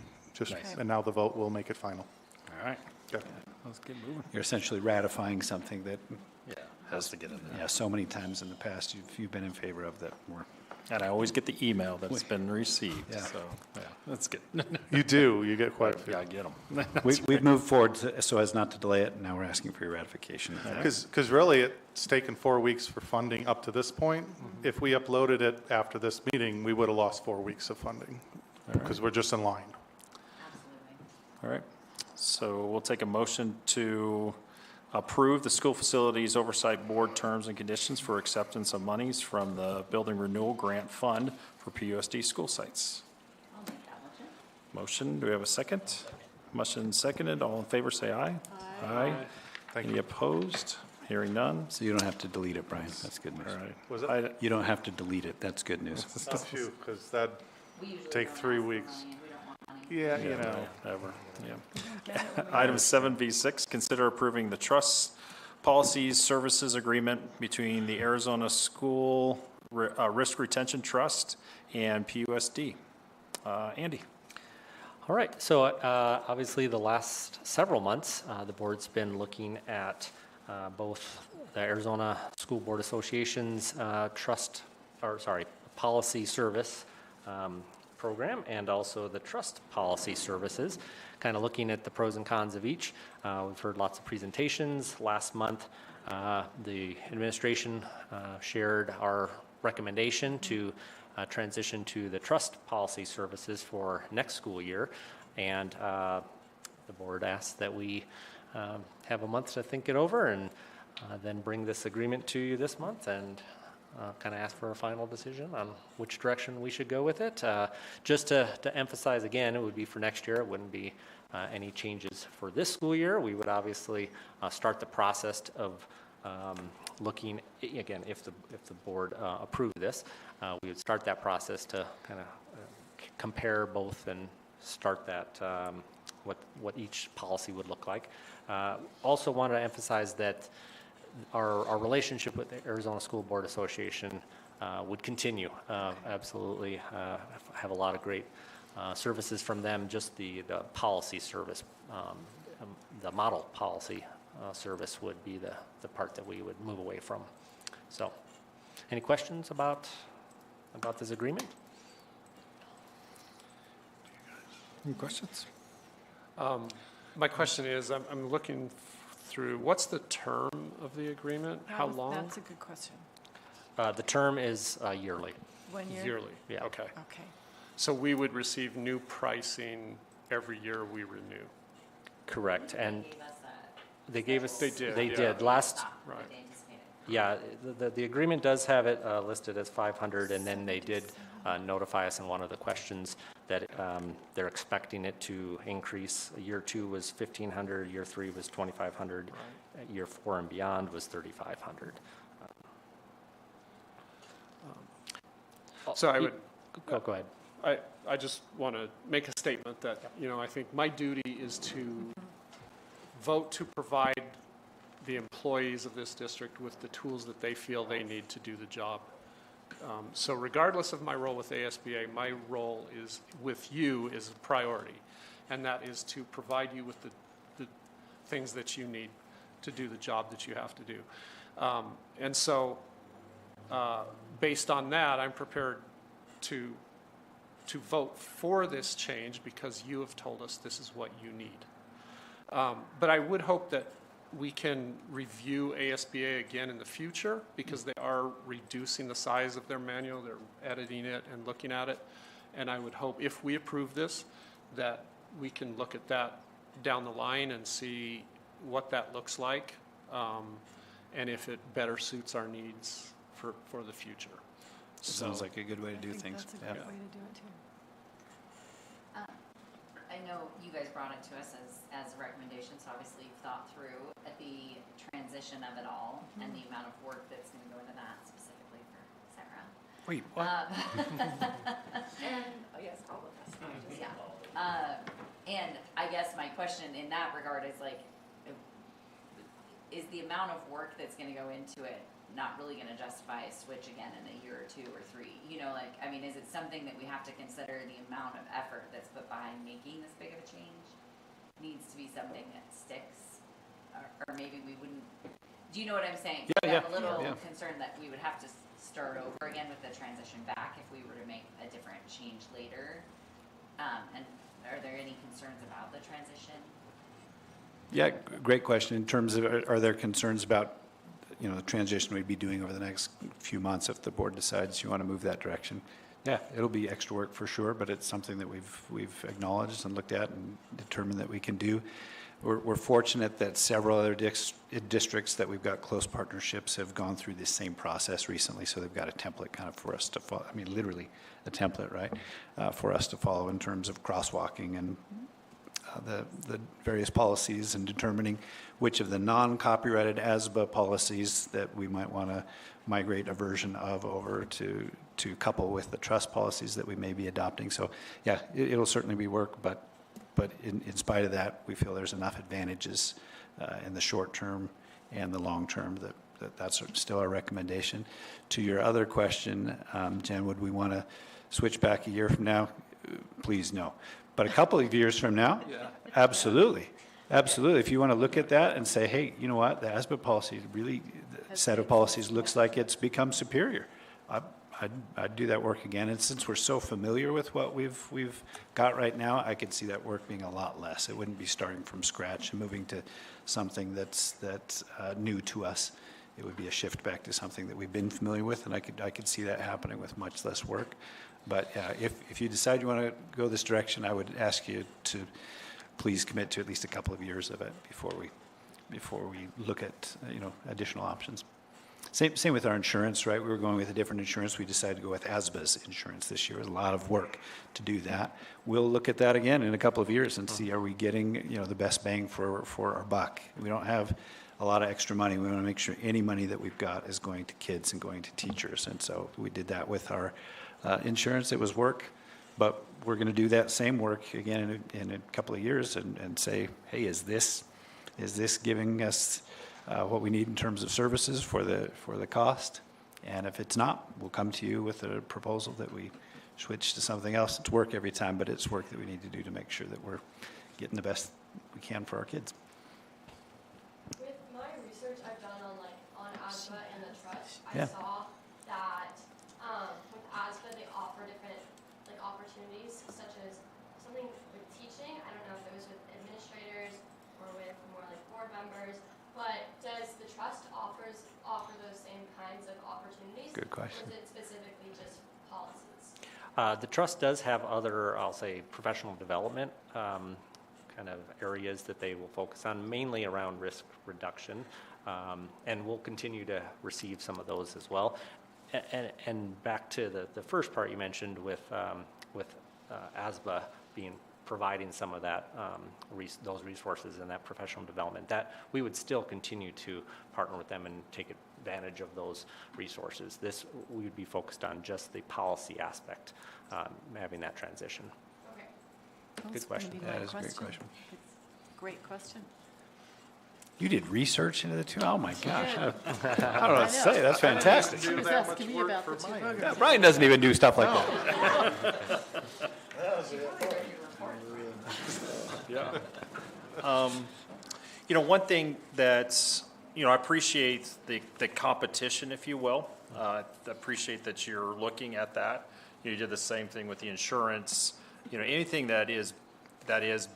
and now the vote will make it final. All right. Okay. Let's get moving. You're essentially ratifying something that, Yeah, has to get in there. yeah, so many times in the past you've been in favor of that we're. And I always get the email that's been received, Yeah. so, yeah, that's good. You do, you get quite a few. Yeah, I get them. We've moved forward so as not to delay it, and now we're asking for your ratification. Because really, it's taken 4 weeks for funding up to this point. If we uploaded it after this meeting, we would have lost 4 weeks of funding, because we're just in line. Absolutely. All right, so we'll take a motion to approve the School Facilities Oversight Board terms and conditions for acceptance of monies from the Building Renewal Grant Fund for PUSD school sites. I'll make that motion. Motion, do we have a second? Motion seconded, all in favor say aye. Aye. Thank Any you. opposed? Hearing none. So you don't have to delete it, Brian. That's good news. All right. Was it? I- You don't have to delete it. That's good news. Phew, because that, We usually Take don't 3 ask for weeks. money, and we don't want money. yeah, you know. Ever, yeah. Get it? Item 7B6, consider approving the trust policies services agreement between the Arizona School Risk Retention Trust and PUSD. Andy? All right, so obviously the last several months, the board's been looking at both the Arizona School Board Association's policy service program and also the trust policy services, kind of looking at the pros and cons of each. We've heard lots of presentations. Last month, the administration shared our recommendation to transition to the trust policy services for next school year. And the board asked that we have a month to think it over and then bring this agreement to you this month and kind of ask for a final decision on which direction we should go with it. Just to emphasize again, it would be for next year. It wouldn't be any changes for this school year. We would obviously start the process of looking, again, if the board approved this, we would start that process to kind of compare both and start that, what each policy would look like. Also wanted to emphasize that our relationship with the Arizona School Board Association would continue. Absolutely have a lot of great services from them. Just the policy service, the model policy service would be the part that we would move away from. So, any questions about this agreement? Any questions? My question is, I'm looking through, what's the term of the agreement? How long? That's a good question. The term is yearly. 1 year? Yearly? Yeah. Okay. Okay. So we would receive new pricing every year we renew? Correct. And They gave us that. they gave us. They did, They yeah. did. Last, Right. They anticipated. yeah, the agreement does have it listed as 500, and then they did notify us in one of the questions that they're expecting it to increase. Year 2 was 1,500, year 3 was 2,500, year 4 and beyond was 3,500. So I would, Go ahead. I just want to make a statement that, I think my duty is to vote to provide the employees of this district with the tools that they feel they need to do the job. So regardless of my role with ASBA, my role is with you is a priority, and that is to provide you with the things that you need to do the job that you have to do. And so based on that, I'm prepared to vote for this change because you have told us this is what you need. But I would hope that we can review ASBA again in the future because they are reducing the size of their manual, they're editing it and looking at it. And I would hope if we approve this, that we can look at that down the line and see what that looks like, and if it better suits our needs for the future. Sounds like a good way to do I think things. that's a Yeah. great way to do it, too. I know you guys brought it to us as a recommendation, so obviously you've thought through the transition of it all and the amount of work that's going to go into that specifically for Sarah. Wait, what? And, oh yes, all of us, not just, yeah. And I guess my question in that regard is like, is the amount of work that's going to go into it not really going to justify a switch again in a year or 2 or 3? Is it something that we have to consider the amount of effort that's put behind making this big of a change needs to be something that sticks? Or maybe we wouldn't, do you know what I'm saying? Yeah, I'm a little yeah. concerned that we would have to start over again with the transition back if we were to make a different change later. And are there any concerns about the transition? Yeah, great question. In terms of, are there concerns about, the transition we'd be doing over the next few months if the board decides you want to move that direction? Yeah, it'll be extra work for sure, but it's something that we've acknowledged and looked at and determined that we can do. We're fortunate that several other districts that we've got close partnerships have gone through this same process recently, so they've got a template kind of for us to follow. Literally a template, right, for us to follow in terms of crosswalking and the various policies and determining which of the non-copyrighted ASBA policies that we might want to migrate a version of over to couple with the trust policies that we may be adopting. So yeah, it'll certainly be work, but in spite of that, we feel there's enough advantages in the short term and the long term that's still our recommendation. To your other question, Jen, would we want to switch back a year from now? Please, no. But a couple of years from now, absolutely. Absolutely. If you want to look at that and say, hey, you know what, the ASBA policy really, the set of policies looks like it's become superior, I'd do that work again. And since we're so familiar with what we've got right now, I could see that work being a lot less. It wouldn't be starting from scratch and moving to something that's new to us. It would be a shift back to something that we've been familiar with, and I could see that happening with much less work. But yeah, if you decide you want to go this direction, I would ask you to please commit to at least a couple of years of it before we look at additional options. Same with our insurance, right? We were going with a different insurance. We decided to go with ASBA's insurance this year. It was a lot of work to do that. We'll look at that again in a couple of years and see, are we getting the best bang for our buck? We don't have a lot of extra money. We want to make sure any money that we've got is going to kids and going to teachers. And so we did that with our insurance. It was work, but we're going to do that same work again in a couple of years and say, hey, is this giving us what we need in terms of services for the cost? And if it's not, we'll come to you with a proposal that we switch to something else. It's work every time, but it's work that we need to do to make sure that we're getting the best we can for our kids. With my research I've done on ASBA and the trust, Yeah. I saw that with ASBA they offer different opportunities, such as something with good question. Or is it specifically just policies? The trust does have other, I'll say, professional development kind of areas that they will focus on, mainly around risk reduction. And we'll continue to receive some of those as well. And back to the first part you mentioned with ASBA providing some of that, those resources and that professional development, that we would still continue to partner with them and take advantage of those resources. This, we would be focused on just the policy aspect, having that transition. Okay. That's Good question. gonna be my That is a great question. Great question. You did research into the two? Oh, my gosh. did. I don't know what to say. That's fantastic. She was asking me about the two programs. Yeah, Brian doesn't even do stuff like that. Yeah. One thing that's, I appreciate the competition, if you will. I appreciate that you're looking at that. You did the same thing with the insurance. Anything that is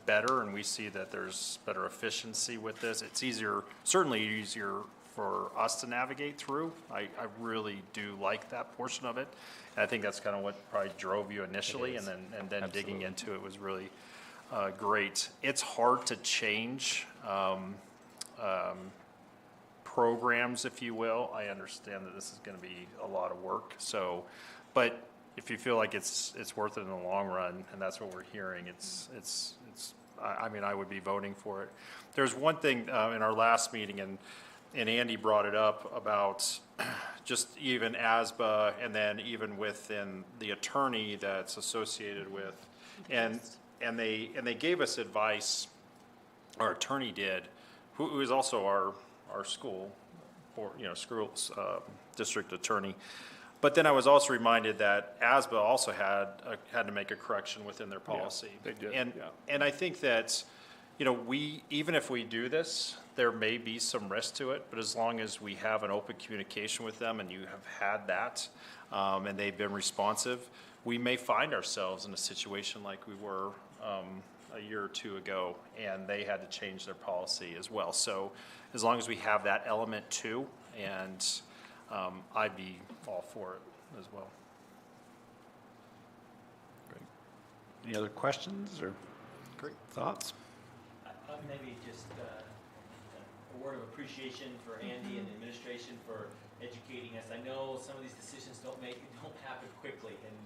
better, and we see that there's better efficiency with this. It's certainly easier for us to navigate through. I really do like that portion of it. And I think that's kind of what probably drove you initially, and then digging into it was really great. It's hard to change programs, if you will. I understand that this is going to be a lot of work. So, but if you feel like it's worth it in the long run, and that's what we're hearing, I would be voting for it. There's one thing in our last meeting, and Andy brought it up about just even ASBA, and then even within the attorney that's associated with, and they gave us advice. Our attorney did, who is also our school, district attorney. But then I was also reminded that ASBA also had to make a correction within their policy. Yeah, they did, And I think that, even if we do this, there may be some risk to it, but as long as we have an open communication with them and you have had that, and they've been responsive, we may find ourselves in a situation like we were a year or two ago, and they had to change their policy as well. So as long as we have that element too, and I'd be all for it as well. Great. Any other questions or thoughts? Maybe just a word of appreciation for Andy and the administration for educating us. I know some of these decisions don't happen quickly, and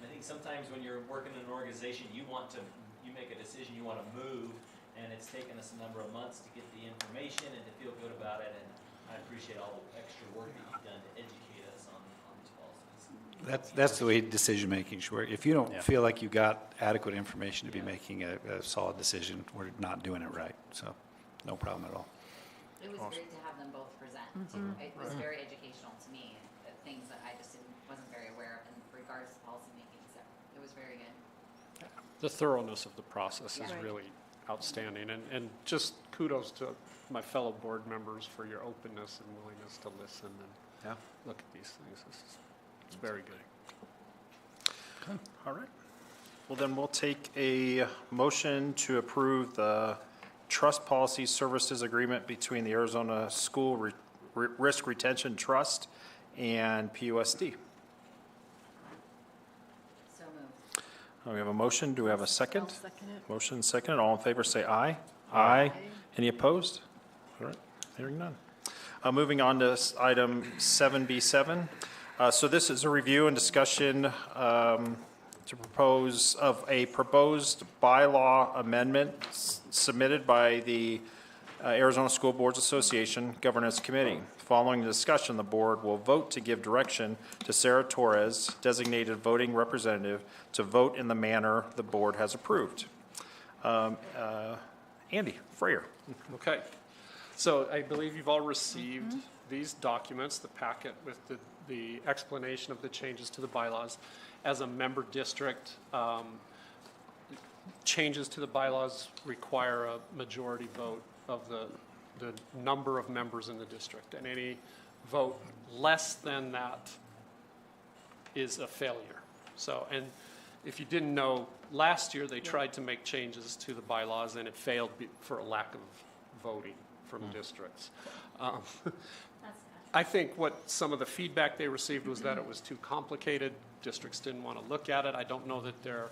I think sometimes when you're working in an organization, you make a decision, you want to move, and it's taken us a number of months to get the information and to feel good about it, and I appreciate all the extra work that you've done to educate us on these policies. That's the way decision-making should work. If you don't feel like you got adequate information to be making a solid decision, we're not doing it right. So, no problem at all. It was great to have them both present too. It was very educational to me, things that I just wasn't very aware of in regards to policy making, so it was very good. The thoroughness of the process is Yeah. really outstanding, and just kudos to my fellow board members for your openness and willingness to listen and look at these things. It's very good. Okay. All right. Well, then we'll take a motion to approve the Trust Policy Services Agreement between the Arizona School Risk Retention Trust and PUSD. So moved. We have a motion. Do we have a second? I'll second it. Motion second. All in favor say aye. Aye. Any opposed? All right. Hearing none. Moving on to item 7B7. So this is a review and discussion to propose of a proposed bylaw amendment submitted by the Arizona School Boards Association Governance Committee. Following the discussion, the board will vote to give direction to Sarah Torres, designated voting representative, to vote in the manner the board has approved. Andy Freyer. Okay. So I believe you've all received these documents, the packet with the explanation of the changes to the bylaws. As a member district, changes to the bylaws require a majority vote of the number of members in the district, and any vote less than that is a failure. So, and if you didn't know, last year they tried to make changes to the bylaws and it failed for a lack of voting from districts. That's sad. I think what some of the feedback they received was that it was too complicated. Districts didn't want to look at it. I don't know that their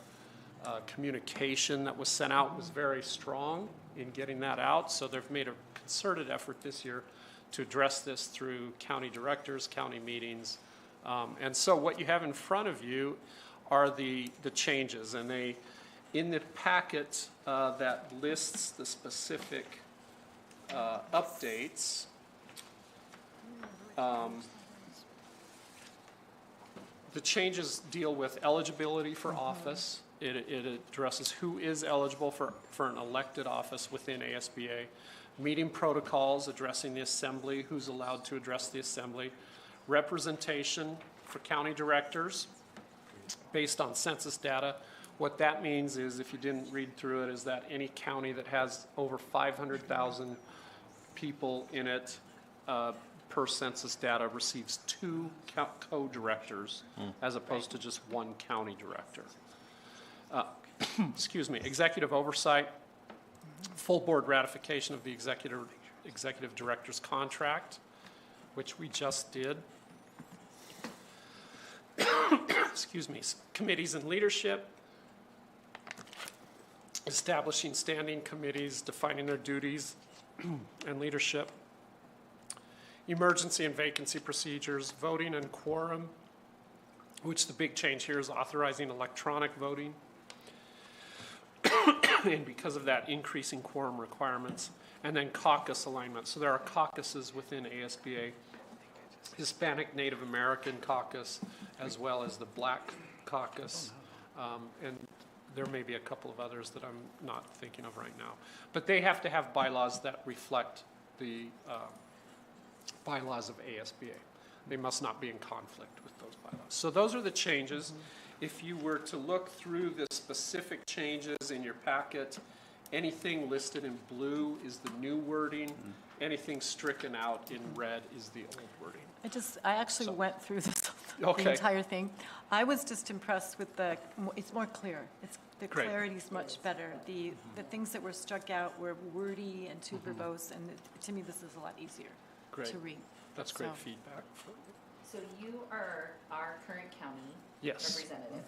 communication that was sent out was very strong in getting that out. So they've made a concerted effort this year to address this through county directors, county meetings. And so what you have in front of you are the changes. And they, in the packet that lists the specific updates, the changes deal with eligibility for office. It addresses who is eligible for an elected office within ASBA. Meeting protocols addressing the assembly, who's allowed to address the assembly. Representation for county directors based on census data. What that means is, if you didn't read through it, is that any county that has over 500,000 people in it per census data receives 2 co-directors as opposed to just 1 county director. Excuse me, executive oversight, full board ratification of the executive director's contract, which we just did. Excuse me, committees and leadership, establishing standing committees, defining their duties and leadership, emergency and vacancy procedures, voting and quorum, which the big change here is authorizing electronic voting. And because of that, increasing quorum requirements, and then caucus alignment. So there are caucuses within ASBA, Hispanic Native American caucus, as well as the Black caucus, and there may be a couple of others that I'm not thinking of right now. But they have to have bylaws that reflect the bylaws of ASBA. They must not be in conflict with those bylaws. So those are the changes. If you were to look through the specific changes in your packet, anything listed in blue is the new wording. Anything stricken out in red is the old wording. I actually went through this, Okay. the entire thing. I was just impressed with it's more clear. The Great. clarity's much better. The things that were struck out were wordy and too verbose, and to me, this is a lot easier Great. to read. That's great So- feedback. So you are our current county Yes. representative,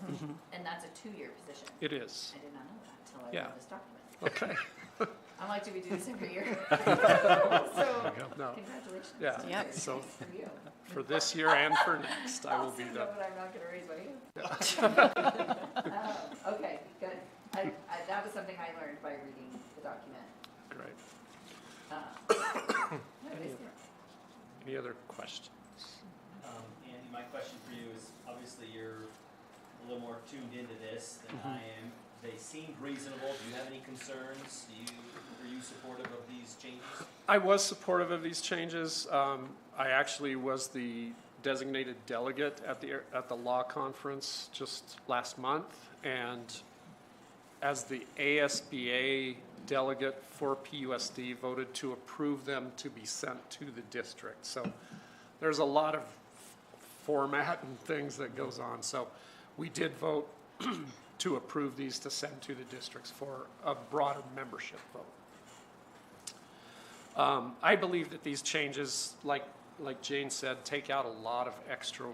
and that's a 2-year position. It is. I did not know that until I Yeah. read this document. Okay. I'm like, do we do this every year? So, No. congratulations. Yeah. Yep. So For you. for this year and for next, I will be Also the. know that I'm not gonna raise my hand. Okay, good. That was something I learned by reading the document. Great. What is it? Any other questions? Andy, my question for you is, obviously you're a little more tuned into this than I am. They seemed reasonable. Do you have any concerns? Are you supportive of these changes? I was supportive of these changes. I actually was the designated delegate at the law conference just last month, and as the ASBA delegate for PUSD, voted to approve them to be sent to the district. So there's a lot of format and things that goes on. So we did vote to approve these to send to the districts for a broader membership vote. I believe that these changes, like Jane said, take out a lot of extra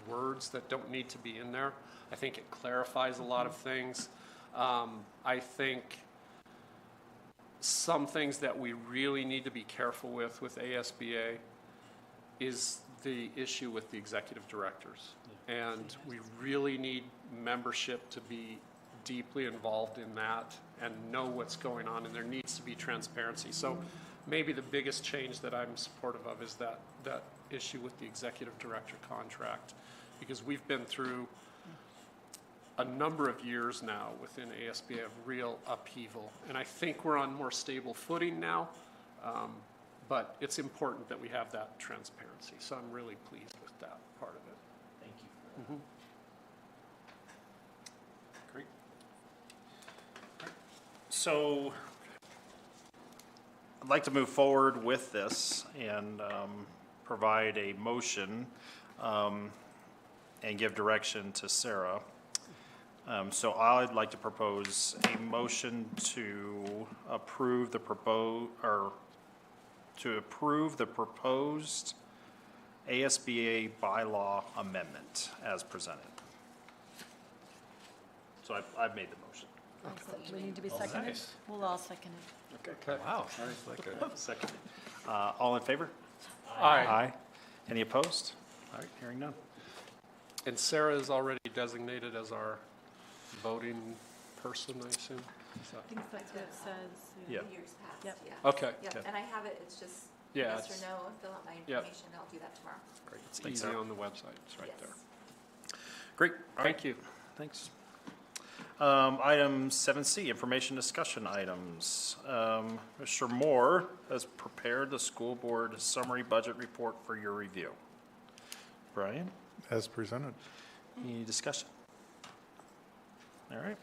words that don't need to be in there. I think it clarifies a lot of things. I think some things that we really need to be careful with ASBA is the issue with the executive directors. And we really need membership to be deeply involved in that and know what's going on, and there needs to be transparency. So maybe the biggest change that I'm supportive of is that issue with the executive director contract, because we've been through a number of years now within ASBA of real upheaval, and I think we're on more stable footing now, but it's important that we have that transparency, so I'm really pleased with that part of it. Thank you for that. Great. So I'd like to move forward with this and provide a motion and give direction to Sarah. So I'd like to propose a motion to approve the proposed ASBA bylaw amendment as presented. So I've made the motion. We need to be seconded? nice. We'll all second it. Okay. Wow. Second. All in favor? Aye. Aye. Any opposed? All right, hearing none. And Sarah is already designated as our voting person, I assume? Is that- I think that's what it says. Yeah. Years past, Yep. yeah. Okay, Yep, and I have it, it's just Yeah, yes it's- or no, and fill out my Yep. information, I'll do that tomorrow. great. It's Thanks, easy Sarah. on the website, it's right Yes. there. Great. All right. Thank you. Thanks. Item 7C, information discussion items. Mr. Moore has prepared the school board summary budget report for your review. Brian, As presented. any discussion? All right,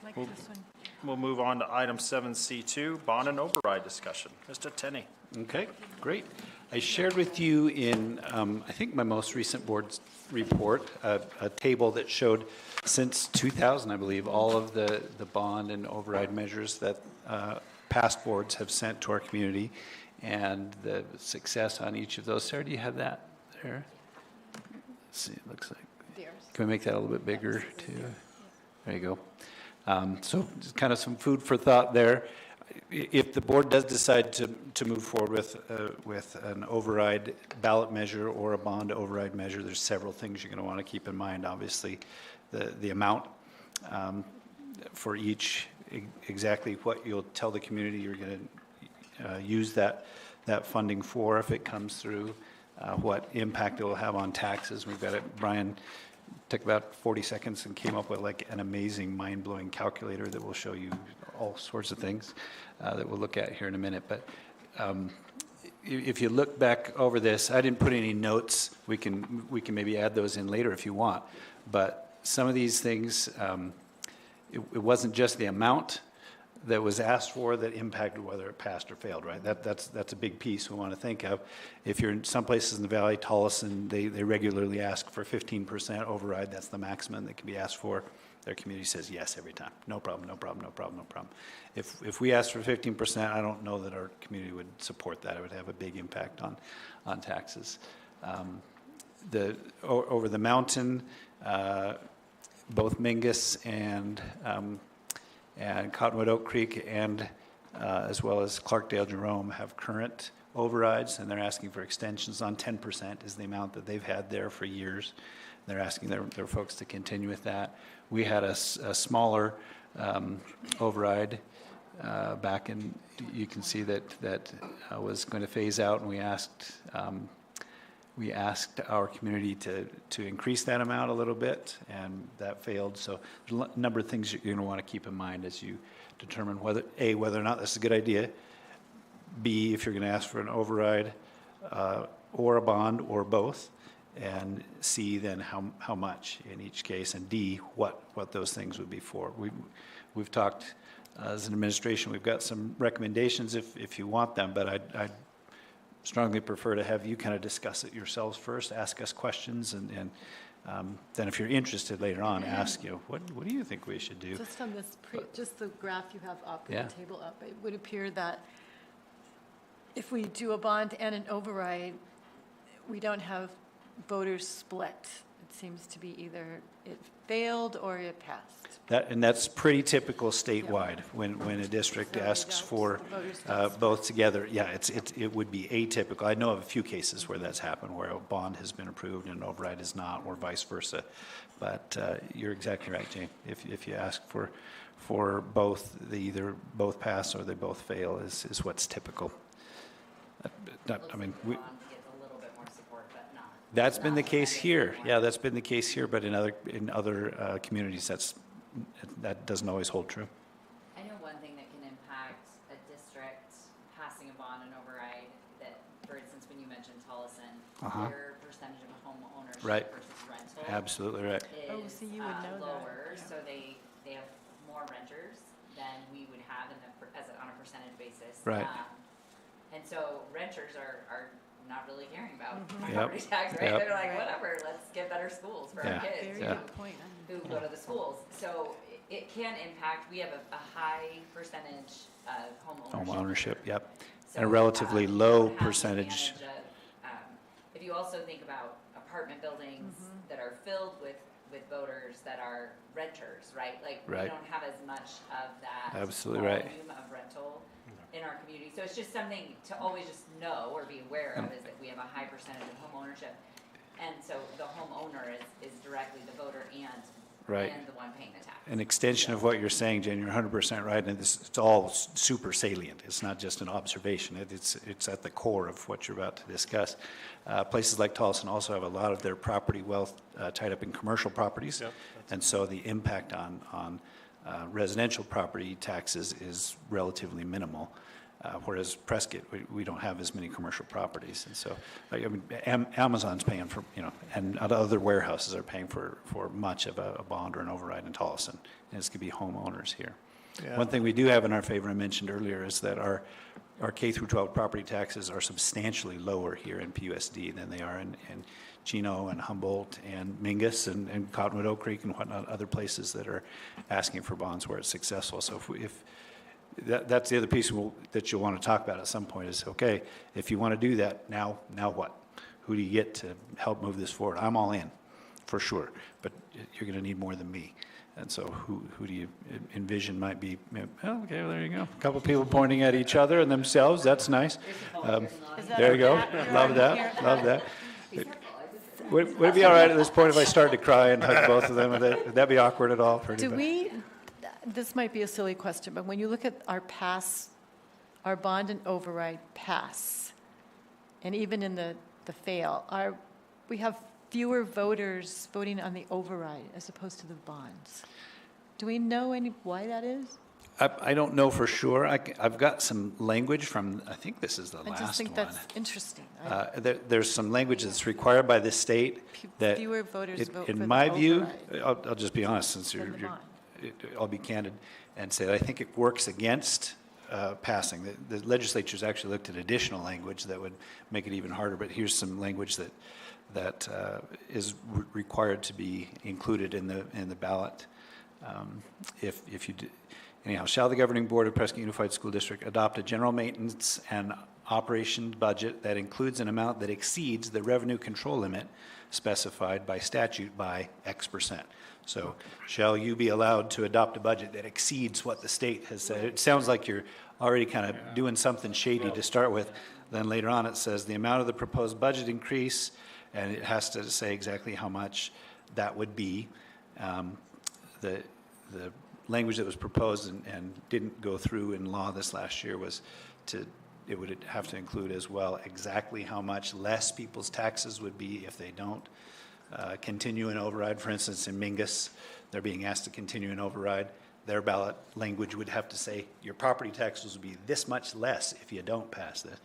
Like Well- this one. we'll move on to item 7C2, bond and override discussion. Mr. Tenney. Okay, great. I shared with you in, I think my most recent board's report, a table that showed since 2000, I believe, all of the bond and override measures that past boards have sent to our community and the success on each of those. Sarah, do you have that there? Let's see, it looks like. Can we make that a little bit bigger too? There you go. So just kind of some food for thought there. If the board does decide to move forward with an override ballot measure or a bond override measure, there's several things you're going to want to keep in mind. Obviously, the amount for each, exactly what you'll tell the community you're going to use that funding for if it comes through, what impact it will have on taxes. We've got it. Brian took about 40 seconds and came up with like an amazing, mind-blowing calculator that will show you all sorts of things that we'll look at here in a minute. But if you look back over this, I didn't put any notes. We can maybe add those in later if you want. But some of these things, it wasn't just the amount that was asked for that impacted whether it passed or failed, right? That's a big piece we want to think of. If you're in some places in the valley, Tolleson, they regularly ask for 15% override. That's the maximum that can be asked for. Their community says yes every time. No problem, no problem, no problem, no problem. If we asked for 15%, I don't know that our community would support that. It would have a big impact on taxes. Over the mountain, both Mingus and Cottonwood Oak Creek and as well as Clarkdale Jerome have current overrides, and they're asking for extensions on 10% is the amount that they've had there for years. They're asking their folks to continue with that. We had a smaller override back in, you can see that was going to phase out, and we asked our community to increase that amount a little bit, and that failed. So there's a number of things you're going to want to keep in mind as you determine whether or not this is a good idea, B, if you're going to ask for an override or a bond or both, and C, then how much in each case, and D, what those things would be for. We've talked as an administration, we've got some recommendations if you want them, but I'd strongly prefer to have you kind of discuss it yourselves first, ask us questions, and then if you're interested later on, ask what do you think we should do? Just on this, just the graph you have up, Yeah. the table up, it would appear that if we do a bond and an override, we don't have voters split. It seems to be either it failed or it passed. And that's pretty typical statewide, when a district So they asks don't- for the voters don't split. both together. Yeah, it would be atypical. I know of a few cases where that's happened, where a bond has been approved and an override is not, or vice versa. But you're exactly right, Jane. If you ask for both, they either both pass or they both fail is what's typical. I mean, Bond gets a little bit more support, but not. that's been the not case tremendously here. more. Yeah, that's been the case here, but in other communities, that doesn't always hold true. I know one thing that can impact a district passing a bond and override that, for instance, when you mentioned Tolleson, Uh-huh. their percentage of home ownership Right. versus rental Absolutely right. Oh, is so you would know that, lower, yeah. so they have more renters than we would have on a percentage basis. Right. And so renters are not really caring about Yep. property tax, right? Yep. They're like, whatever, let's get better schools for Yeah. our kids. Very Yeah. good point. Who go to the schools. So it can impact, we have a high percentage of home ownership. Home ownership, yep. So, And a relatively you low don't have the percentage. advantage of, if you also think about apartment buildings that are filled with voters that are renters, right? Like, we Right. don't have as much of that Absolutely right. volume of rental in our community. So it's just something to always just know or be aware of, is that we have a high percentage of home ownership. And so the homeowner is directly the voter Right. and the one paying the tax. An extension of what you're saying, Jen, you're 100% right, and it's all super salient. It's not just an observation. It's at the core of what you're about to discuss. Places like Tolleson also have a lot of their property wealth tied up in commercial properties, and so the impact on residential property taxes is relatively minimal. Whereas Prescott, we don't have as many commercial properties. And so, I mean, Amazon's paying for, and other warehouses are paying for much of a bond or an override in Tolleson. And it's going to be homeowners here. Yeah. One thing we do have in our favor, I mentioned earlier, is that our K through 12 property taxes are substantially lower here in PUSD than they are in Chino and Humboldt and Mingus and Cottonwood, Oak Creek and whatnot, other places that are asking for bonds where it's successful. So if that's the other piece that you'll want to talk about at some point is, okay, if you want to do that, now what? Who do you get to help move this forward? I'm all in, for sure, but you're going to need more than me. And so who do you envision might be, oh, okay, well, there you go. A couple people pointing at each other and themselves, that's nice. There you go, love that, love that. Would it be all right at this point if I started to cry and hug both of them? Would that be awkward at all for anybody? This might be a silly question, but when you look at our bond and override pass, and even in the fail, we have fewer voters voting on the override as opposed to the bonds. Do we know why that is? I don't know for sure. I've got some language from, I think this is the last one. I just think that's interesting. There's some language that's required by the state that, Fewer voters vote for the in my view, override. I'll just be honest, since I'll be candid and say that I think it works against passing. The legislature's actually looked at additional language that would make it even harder, but here's some language that is required to be included in the ballot. If you do, anyhow, shall the governing board of Prescott Unified School District adopt a general maintenance and operation budget that includes an amount that exceeds the revenue control limit specified by statute by X%. So shall you be allowed to adopt a budget that exceeds what the state has said? It sounds like you're already kind of doing something shady to start with. Then later on it says the amount of the proposed budget increase, and it has to say exactly how much that would be. The language that was proposed and didn't go through in law this last year was it would have to include as well exactly how much less people's taxes would be if they don't continue an override. For instance, in Mingus, they're being asked to continue an override. Their ballot language would have to say your property taxes will be this much less if you don't pass this.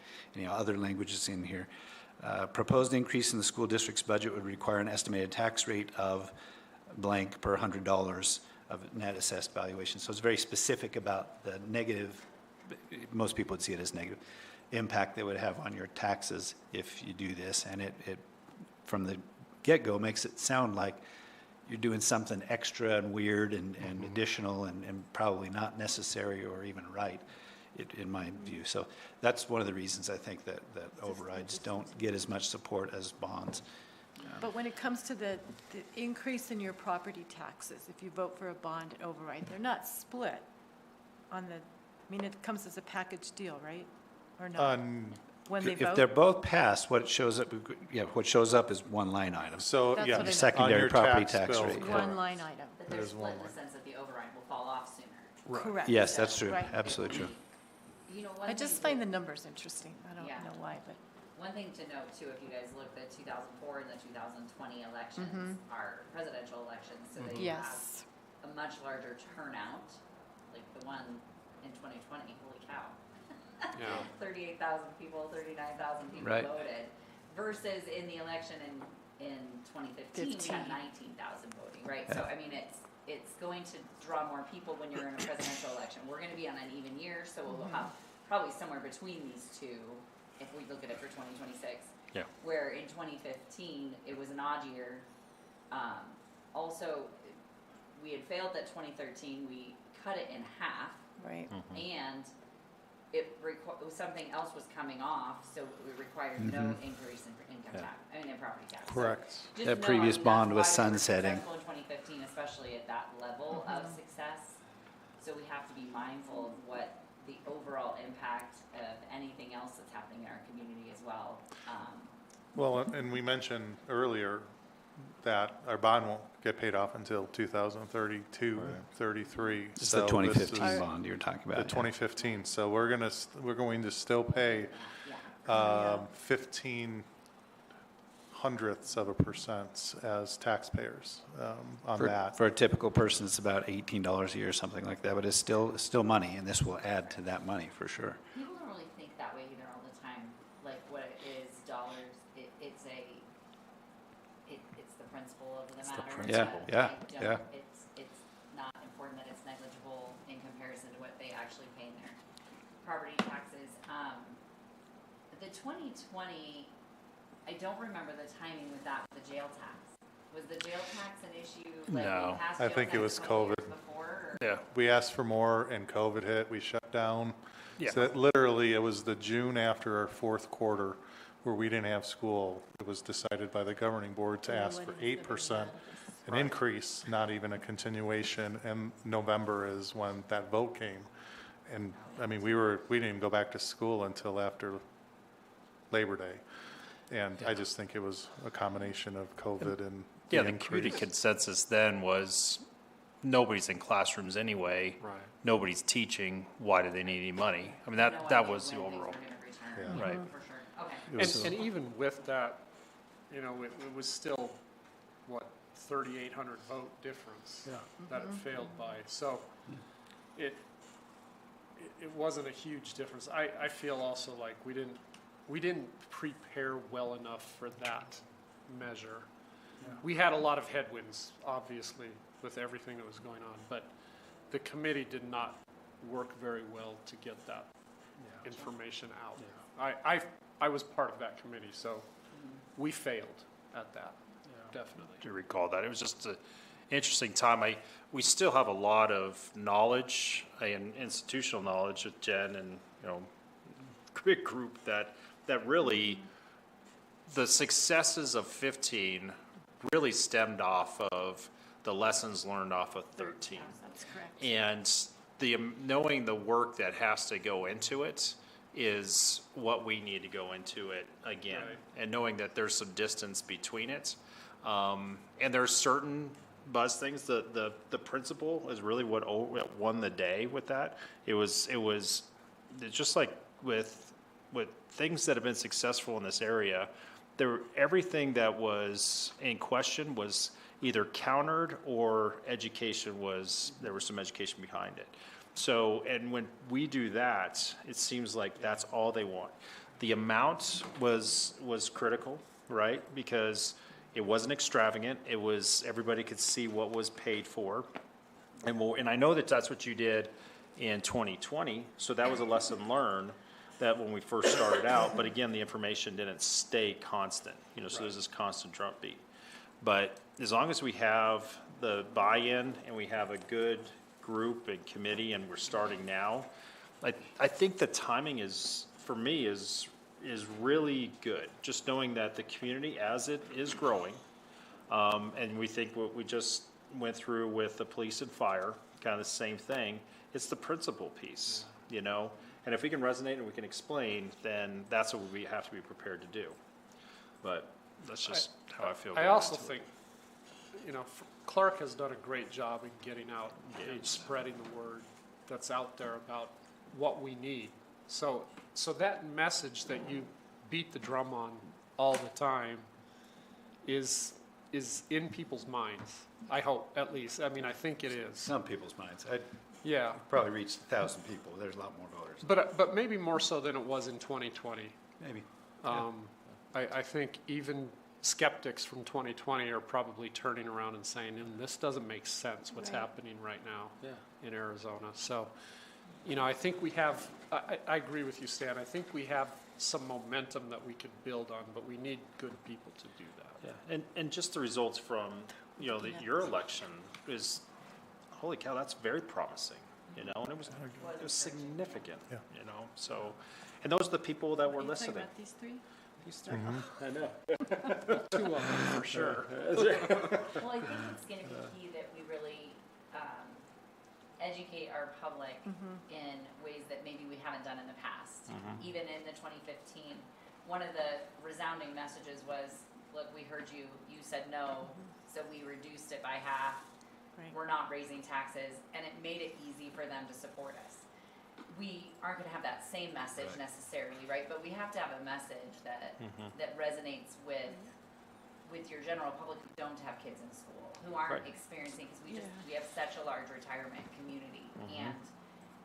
Other languages in here. Proposed increase in the school district's budget would require an estimated tax rate of blank per $100 of net assessed valuation. So it's very specific about the negative, most people would see it as negative, impact that would have on your taxes if you do this. And it from the get-go makes it sound like you're doing something extra and weird and additional and probably not necessary or even right, in my view. So that's one of the reasons I think that overrides don't get as much support as bonds. But when it comes to the increase in your property taxes, if you vote for a bond override, they're not split on it comes as a package deal, right? Or not? When they vote? If they're both passed, what shows up is one line item. So, That's yeah, what I meant. Secondary on your property tax tax bill, rate. One line item. But they're split in the sense that the override will fall off sooner. Correct. Yes, that's true, Right. absolutely true. One I just thing find the numbers interesting. I don't Yeah. know why, but. One thing to note too, if you guys look at the 2004 and the 2020 elections, are presidential elections, so that you have Yes. a much larger turnout, like the one in 2020, holy cow. Yeah. 38,000 people, 39,000 people Right. voted, versus in the election in 2015, we had 19,000 voting, right? So, I mean, it's going to draw more people when you're in a presidential election. We're gonna be on an even year, so we'll have probably somewhere between these two, if we look at it for 2026. Yeah. Where in 2015, it was an odd year. Also, we had failed at 2013, we cut it in half, Right. and something else was coming off, so it required no increase in income tax, in property tax. So Correct. just That know, previous that's bond was why we were sunsetting. successful in 2015, especially at that level of success. So we have to be mindful of what the overall impact of anything else that's happening in our community as well. Well, and we mentioned earlier that our bond won't get paid off until 2032, 33. It's So the this 2015 is bond you're talking The about. 2015, so we're going to still pay 15 hundredths of a percent as taxpayers on that. For a typical person, it's about $18 a year, something like that, but it's still money, and this will add to that money for sure. People don't really think that way either all the time, like what it is dollars, it's the principle of the matter. principle. but Yeah, I don't- It's not important that it's negligible in comparison to what they actually pay in their property taxes. The 2020, I don't remember the timing with that, with the jail tax. Was the jail tax an issue? Like, No. we passed I jail think it tax was 20 years COVID. Before, or? Yeah. We asked for more and COVID hit, we shut down. Yeah. So that literally, it was the June after our fourth quarter where we didn't have school. It was decided by the governing board to ask for 8%, an increase, not even a continuation. And November is when that vote came. And, I mean, we didn't even go back to school until after Labor Day. And I just think it was a combination of COVID and Yeah, the the community increase. consensus then was, nobody's in classrooms anyway. Right. Nobody's teaching, why do they need any money? I mean, No that idea was the when things overall. were gonna return. Yeah. Right. For sure, okay. It was- And even with that, you know, it was still, what, 3,800 vote difference that it failed by. So it wasn't a huge difference. I feel also like we didn't prepare well enough for that measure. We had a lot of headwinds, obviously, with everything that was going on, but the committee did not work very well to get that information out. I was part of that committee, so we failed at that, definitely. To recall that. It was just an interesting time. We still have a lot of knowledge and institutional knowledge with Jen and, you know, big group that really, the successes of 15 really stemmed off of the lessons learned off of 13. That's correct. And knowing the work that has to go into it is what we need to go into it again. Right. And knowing that there's some distance between it. And there's certain buzz things. The principle is really what won the day with that. It's just like with things that have been successful in this area, everything that was in question was either countered or there was some education behind it. So, and when we do that, it seems like that's all they want. The amount was critical, right? Because it wasn't extravagant. It was, everybody could see what was paid for. And I know that that's what you did in 2020, so that was a lesson learned that when we first started out, but again, the information didn't stay constant, you know, so there's this constant drumbeat. But as long as we have the buy-in and we have a good group and committee and we're starting now, I think the timing is, for me, is really good. Just knowing that the community, as it is growing, and we think what we just went through with the police and fire, kind of the same thing, it's the principle piece, you know? And if we can resonate and we can explain, then that's what we have to be prepared to do. But that's just how I feel. I also think, you know, Clark has done a great job in getting out and spreading the word that's out there about what we need. So that message that you beat the drum on all the time is in people's minds. I hope, at least. I mean, I think it is. Some people's minds. Yeah. Probably reached 1,000 people. There's a lot more voters. But maybe more so than it was in 2020. Maybe. I think even skeptics from 2020 are probably turning around and saying, this doesn't make sense, what's happening right now in Arizona. So, you know, I think we have, I agree with you, Stan. I think we have some momentum that we could build on, but we need good people to do that. Yeah, and just the results from, you know, your election is, holy cow, that's very promising. you know, and it was significant, Yeah. you know, so, and those are the people that were Are you talking listening. about these three? These three. Mm-hmm. I know. Two of them. For sure. Well, I think it's gonna be key that we really, educate our public in ways that maybe we haven't done in the past. Even in the 2015, one of the resounding messages was, look, we heard you, you said no, so we reduced it by half. Right. We're not raising taxes, and it made it easy for them to support us. We aren't gonna have that same message necessarily, right? But we have to have a message that, that resonates with your general public who don't have kids in school, who aren't Right. experiencing, because we have such a large retirement community.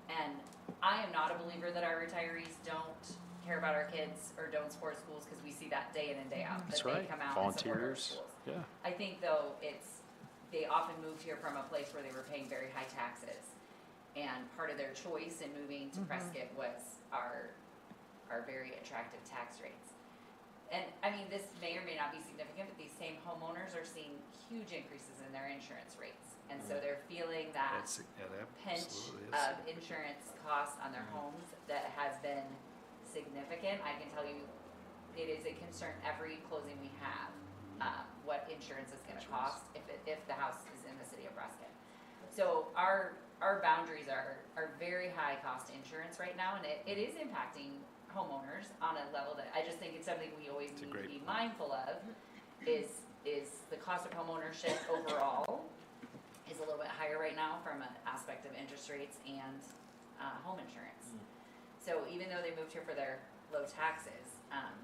And I am not a believer that our retirees don't care about our kids or don't support schools, because we see that day in and day out, That's that right. they come out and support our Volunteers. schools. Yeah. I think though, they often moved here from a place where they were paying very high taxes. And part of their choice in moving to Prescott was our very attractive tax rates. And I mean, this may or may not be significant, but these same homeowners are seeing huge increases in their insurance rates. And so they're feeling that That pinch absolutely is. of insurance costs on their homes that has been significant. I can tell you, it is a concern every closing we have, what insurance is gonna cost if the house is in the city of Prescott. So our boundaries are very high cost insurance right now, and it is impacting homeowners on a level that I just think it's something we always need to be mindful of, is the cost of homeownership overall is a little bit higher right now from an aspect of interest rates and home insurance. So even though they moved here for their low taxes,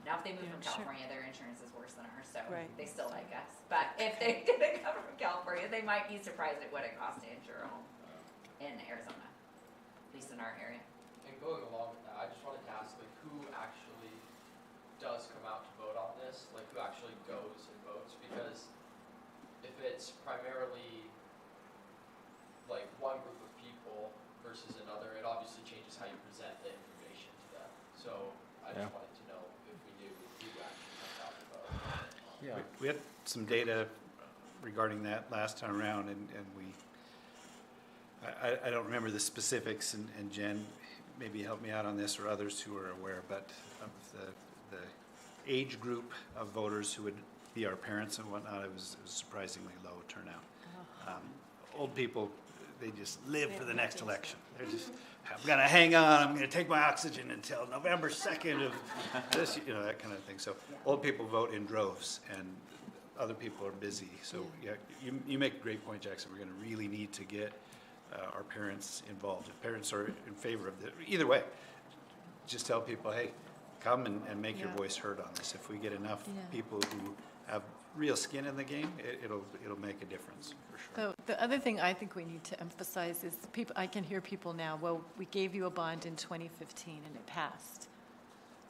now if they moved from California, their insurance is worse than ours, so they still like us. But if they didn't come from California, they might be surprised at what it costs to insure a home in Arizona, at least in our area. And going along with that, I just wanted to ask, like, who actually does come out to vote on this? Like, who actually goes and votes? Because if it's primarily, like, one group of people versus another, it obviously changes how you present the information to them. So I just wanted to know if we knew who actually comes out to vote. Yeah. We had some data regarding that last time around, and I don't remember the specifics, and Jen, maybe help me out on this, or others who are aware, but of the age group of voters who would be our parents and whatnot, it was surprisingly low turnout. Old people, they just live for the next election. They're just, I'm gonna hang on, I'm gonna take my oxygen until November 2nd of this, you know, that kind of thing. So old people vote in droves, and other people are busy. So yeah, you make a great point, Jackson. We're gonna really need to get our parents involved. If parents are in favor of it, either way, just tell people, hey, come and make your voice heard on this. If we get enough people who have real skin in the game, it'll make a difference, for sure. The other thing I think we need to emphasize is people, I can hear people now, well, we gave you a bond in 2015 and it passed.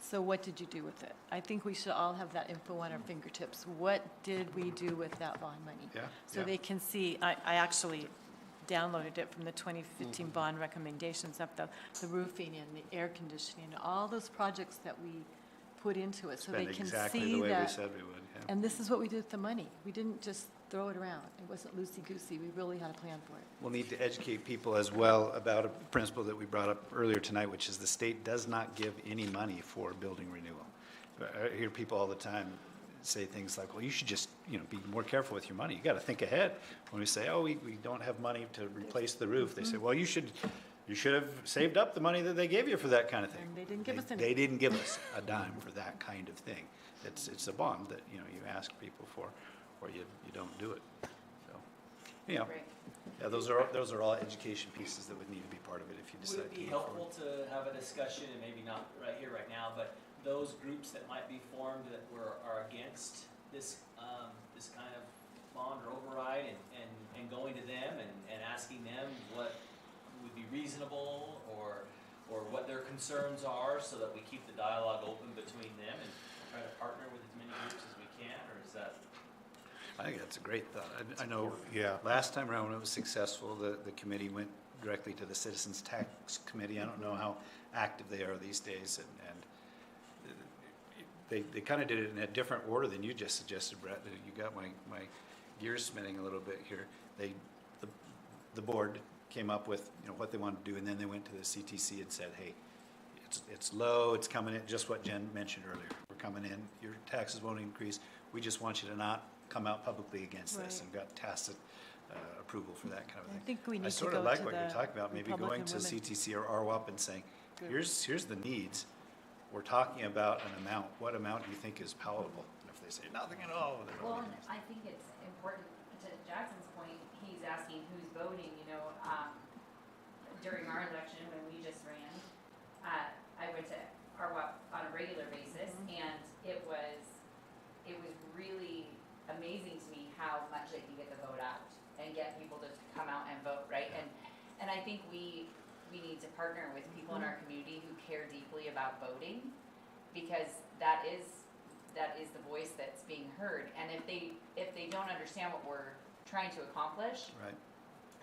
So what did you do with it? I think we should all have that info on our fingertips. What did we do with that bond money? Yeah, So yeah. they can see, I actually downloaded it from the 2015 bond recommendations of the roofing and the air conditioning, all those projects that we put into it, so they Spend can exactly see the way we that. said we would, yeah. And this is what we did with the money. We didn't just throw it around. It wasn't loosey-goosey. We really had a plan for it. We'll need to educate people as well about a principle that we brought up earlier tonight, which is the state does not give any money for building renewal. I hear people all the time say things like, well, you should just, be more careful with your money. You got to think ahead. When we say, oh, we don't have money to replace the roof, they say, well, you should have saved up the money that they gave you for that kind of thing. And they didn't give us any. They didn't give us a dime for that kind of thing. It's a bond that, you ask people for, or you don't do it. So, Great. yeah, those are all education pieces that would need to be part of it if you decide Would it to be move helpful forward. to have a discussion, and maybe not right here, right now, but those groups that might be formed that are against this, this kind of bond or override, and going to them and asking them what would be reasonable, or what their concerns are, so that we keep the dialogue open between them and try to partner with as many groups as we can, or is that? I think that's a great thought. I know Yeah. last time around when it was successful, the committee went directly to the Citizens Tax Committee. I don't know how active they are these days, and they kind of did it in a different order than you just suggested, Brett. You got my gears spinning a little bit here. The board came up with, what they wanted to do, and then they went to the CTC and said, hey, it's low, it's coming in, just what Jen mentioned earlier. We're coming in, your taxes won't increase. We just want you to not come out publicly against this, Right. and got tacit approval for that kind of I thing. think we need I to sort go of like to what you're the talking about, maybe going Republican to women. CTC or RWAP and saying, here's the needs. We're talking about an amount. What amount do you think is palatable? And if they say nothing at all, then Well, and I think it's important, to Jackson's point, he's asking who's voting, during our election, when we just ran, I went to RWAP on a regular basis, and it was really amazing to me how much they can get the vote out and get people to come out and vote, right? And I think we need to partner with people in our community who care deeply about voting, because that is the voice that's being heard. And if they don't understand what we're trying to accomplish, right.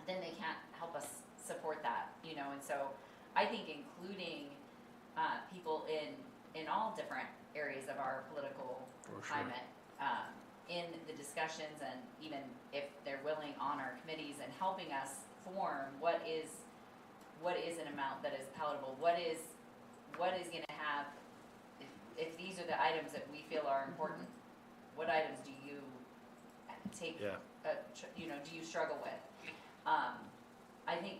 then they can't help us support that, and so I think including people in all different areas of our political For sure. climate in the discussions, and even if they're willing on our committees, and helping us form what is an amount that is palatable, what is going to have, if these are the items that we feel are important, what items do you take, Yeah. do you struggle with? I think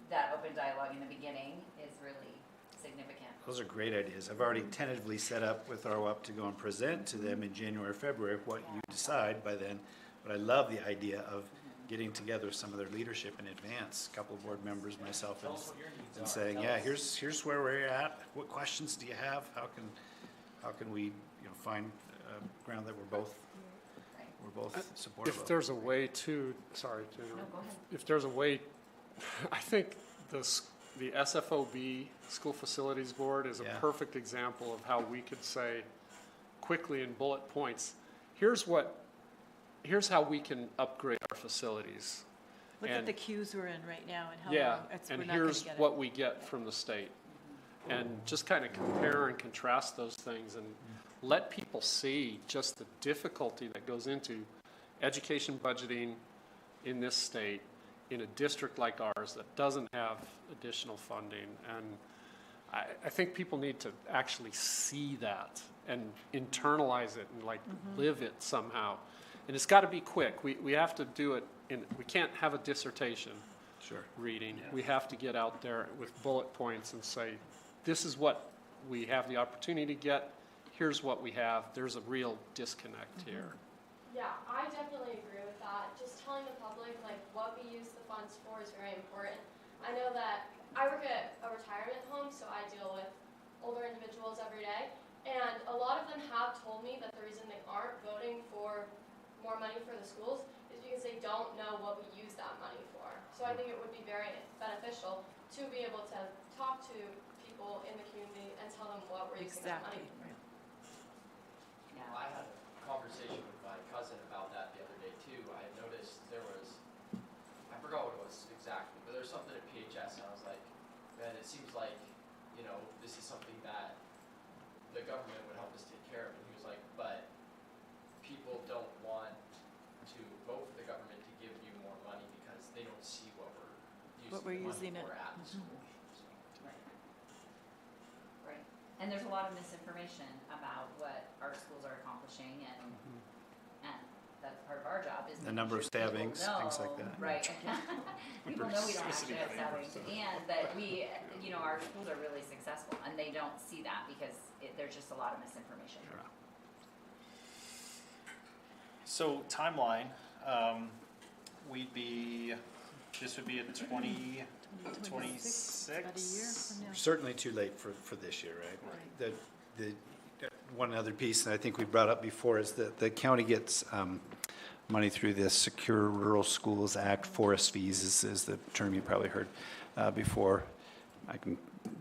that open dialogue in the beginning is really significant. Those are great ideas. I've already tentatively set up with RWAP to go and present to them in January, February, what you decide by then. But I love the idea of getting together some of their leadership in advance, a couple of board members, myself, and saying, yeah, here's where we're at. What questions do you have? How can we, find ground that we're both supportive of? If there's a way to, sorry, to, No, go ahead. if there's a way, I think the SFOB, School Facilities Board, is a Yeah. perfect example of how we could say quickly in bullet points, here's how we can upgrade our facilities. Look at And- the queues we're in right now and how Yeah, long, we're and not going to here's get it. what we get from the state. And just kind of compare and contrast those things, and let people see just the difficulty that goes into education budgeting in this state, in a district like ours that doesn't have additional funding. And I think people need to actually see that and internalize it and live it somehow. And it's got to be quick. We have to do it we can't have a dissertation Sure. reading. We have to get out there with bullet points and say, this is what we have the opportunity to get. Here's what we have. There's a real disconnect here. Yeah, I definitely agree with that. Just telling the public what we use the funds for is very important. I know that I work at a retirement home, so I deal with older individuals every day, and a lot of them have told me that the reason they aren't voting for more money for the schools is because they don't know what we use that money for. So I think it would be very beneficial to be able to talk to people in the community and tell them what we're using that money for. Yeah. I had a conversation with my cousin about that the other day too. I had noticed there was, I forgot what it was exactly, but there's something at PHS, and I was like, man, it seems like, this is something that the government would help us take care of. And he was like, but people don't want to vote for the government to give you more money because they don't see what we're using the money for at the school. So. Right. And there's a lot of misinformation about what our schools are accomplishing, and that's part of our job, is The making number of sure people stabbings, things like know, that. Right. People know we don't actually have stabbings, and that we, our schools are really successful, and they don't see that because there's just a lot of misinformation. So timeline, this would be a 2026? About a year from now. Certainly too late for this year, right? The one other piece that I think we brought up before is that the county gets money through the Secure Rural Schools Act. Forest fees is the term you probably heard before. I can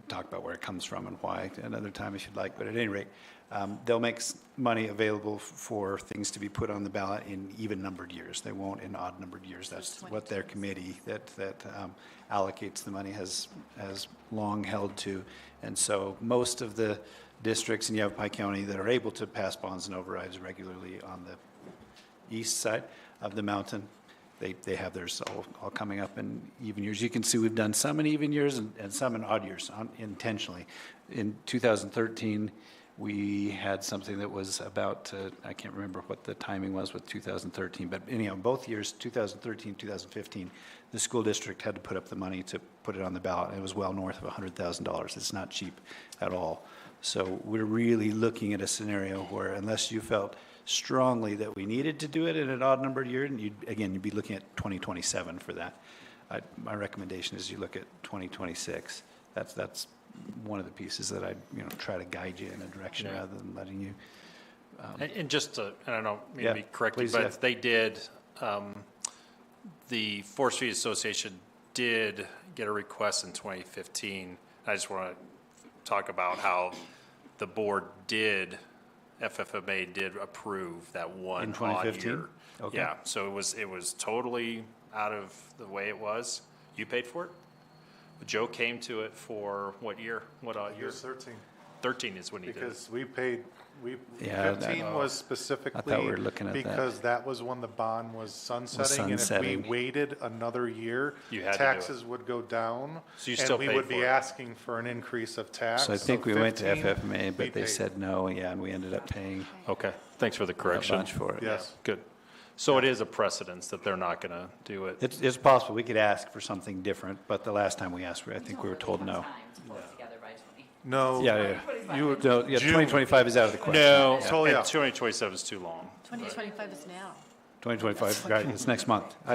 talk about where it comes from and why another time if you'd like, but at any rate, they'll make money available for things to be put on the ballot in even-numbered years. They won't in odd-numbered years. That's what their committee that allocates the money has long held to. And so most of the districts in Yavapai County that are able to pass bonds and overrides regularly on the east side of the mountain, they have theirs all coming up in even years. You can see we've done some in even years and some in odd years intentionally. In 2013, we had something that was about, I can't remember what the timing was with 2013, but anyhow, both years, 2013, 2015, the school district had to put up the money to put it on the ballot, and it was well north of $100,000. It's not cheap at all. So we're really looking at a scenario where unless you felt strongly that we needed to do it in an odd numbered year, and you'd be looking at 2027 for that. My recommendation is you look at 2026. That's one of the pieces that I try to guide you in a direction rather than letting you. And just to, I don't know, Yeah, maybe correct me, please, but yeah. they did, the Fourth Street Association did get a request in 2015. I just want to talk about how the board did, FFMA did approve that one In odd 2015? year. Okay. Yeah, so it was totally out of the way it was. You paid for it? Joe came to it for what year? What odd It year? was 13, 13 is when he did it. because we paid, Yeah, 15 was specifically. I thought we were looking at that. Because that was when the bond was sunsetting. And if sunsetting. we waited another year, You had to do it. taxes would go down. So you still And we paid would be for it. asking for an increase of tax. So I think we went to 15, FFMA, we but they paid. said no, and we ended up paying Okay, thanks for the a correction. bunch for it. Yes. Good. So it is a precedence that they're not going to do it. It's possible we could ask for something different, but the last time we asked, I think we were told no. Time to pull it together by 20. No. Yeah, You would, No, yeah, June. 2025 is out of the question. No, So, yeah. and 2027 is too long. 2025 is now. 2025, right, it's next month. I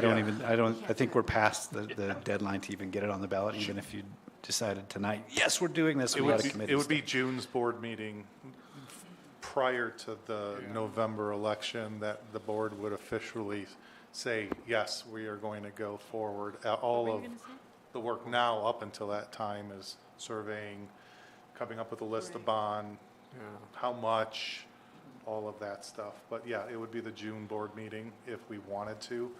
think we're past the deadline to even get it on the ballot, even if you decided tonight, yes, we're doing this, we got a committee. It would be June's board meeting prior to the November election that the board would officially say, yes, we are going to go forward. All of the work now up until that time is surveying, coming up with a list of bond, how much, all of that stuff. But yeah, it would be the June board meeting if we wanted to.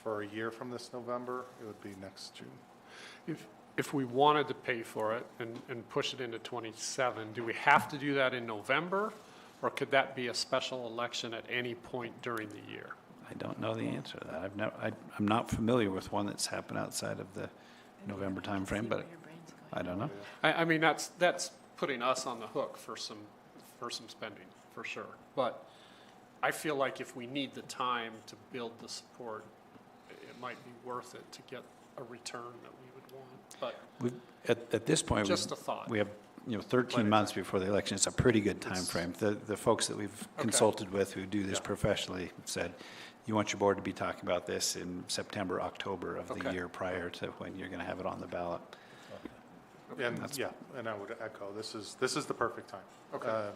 For a year from this November, it would be next June. If we wanted to pay for it and push it into 27, do we have to do that in November? Or could that be a special election at any point during the year? I don't know the answer to that. I'm not familiar with one that's happened outside of the November timeframe, but I don't know. I mean, that's putting us on the hook for some spending, for sure. But I feel like if we need the time to build the support, it might be worth it to get a return that we would want. But At this point, just a thought. we have 13 months before the election. It's a pretty good timeframe. The folks that we've consulted with who do this professionally said, you want your board to be talking about this in September, October of the year prior to when you're going to have it on the ballot. And and I would echo, this is the perfect time. Okay.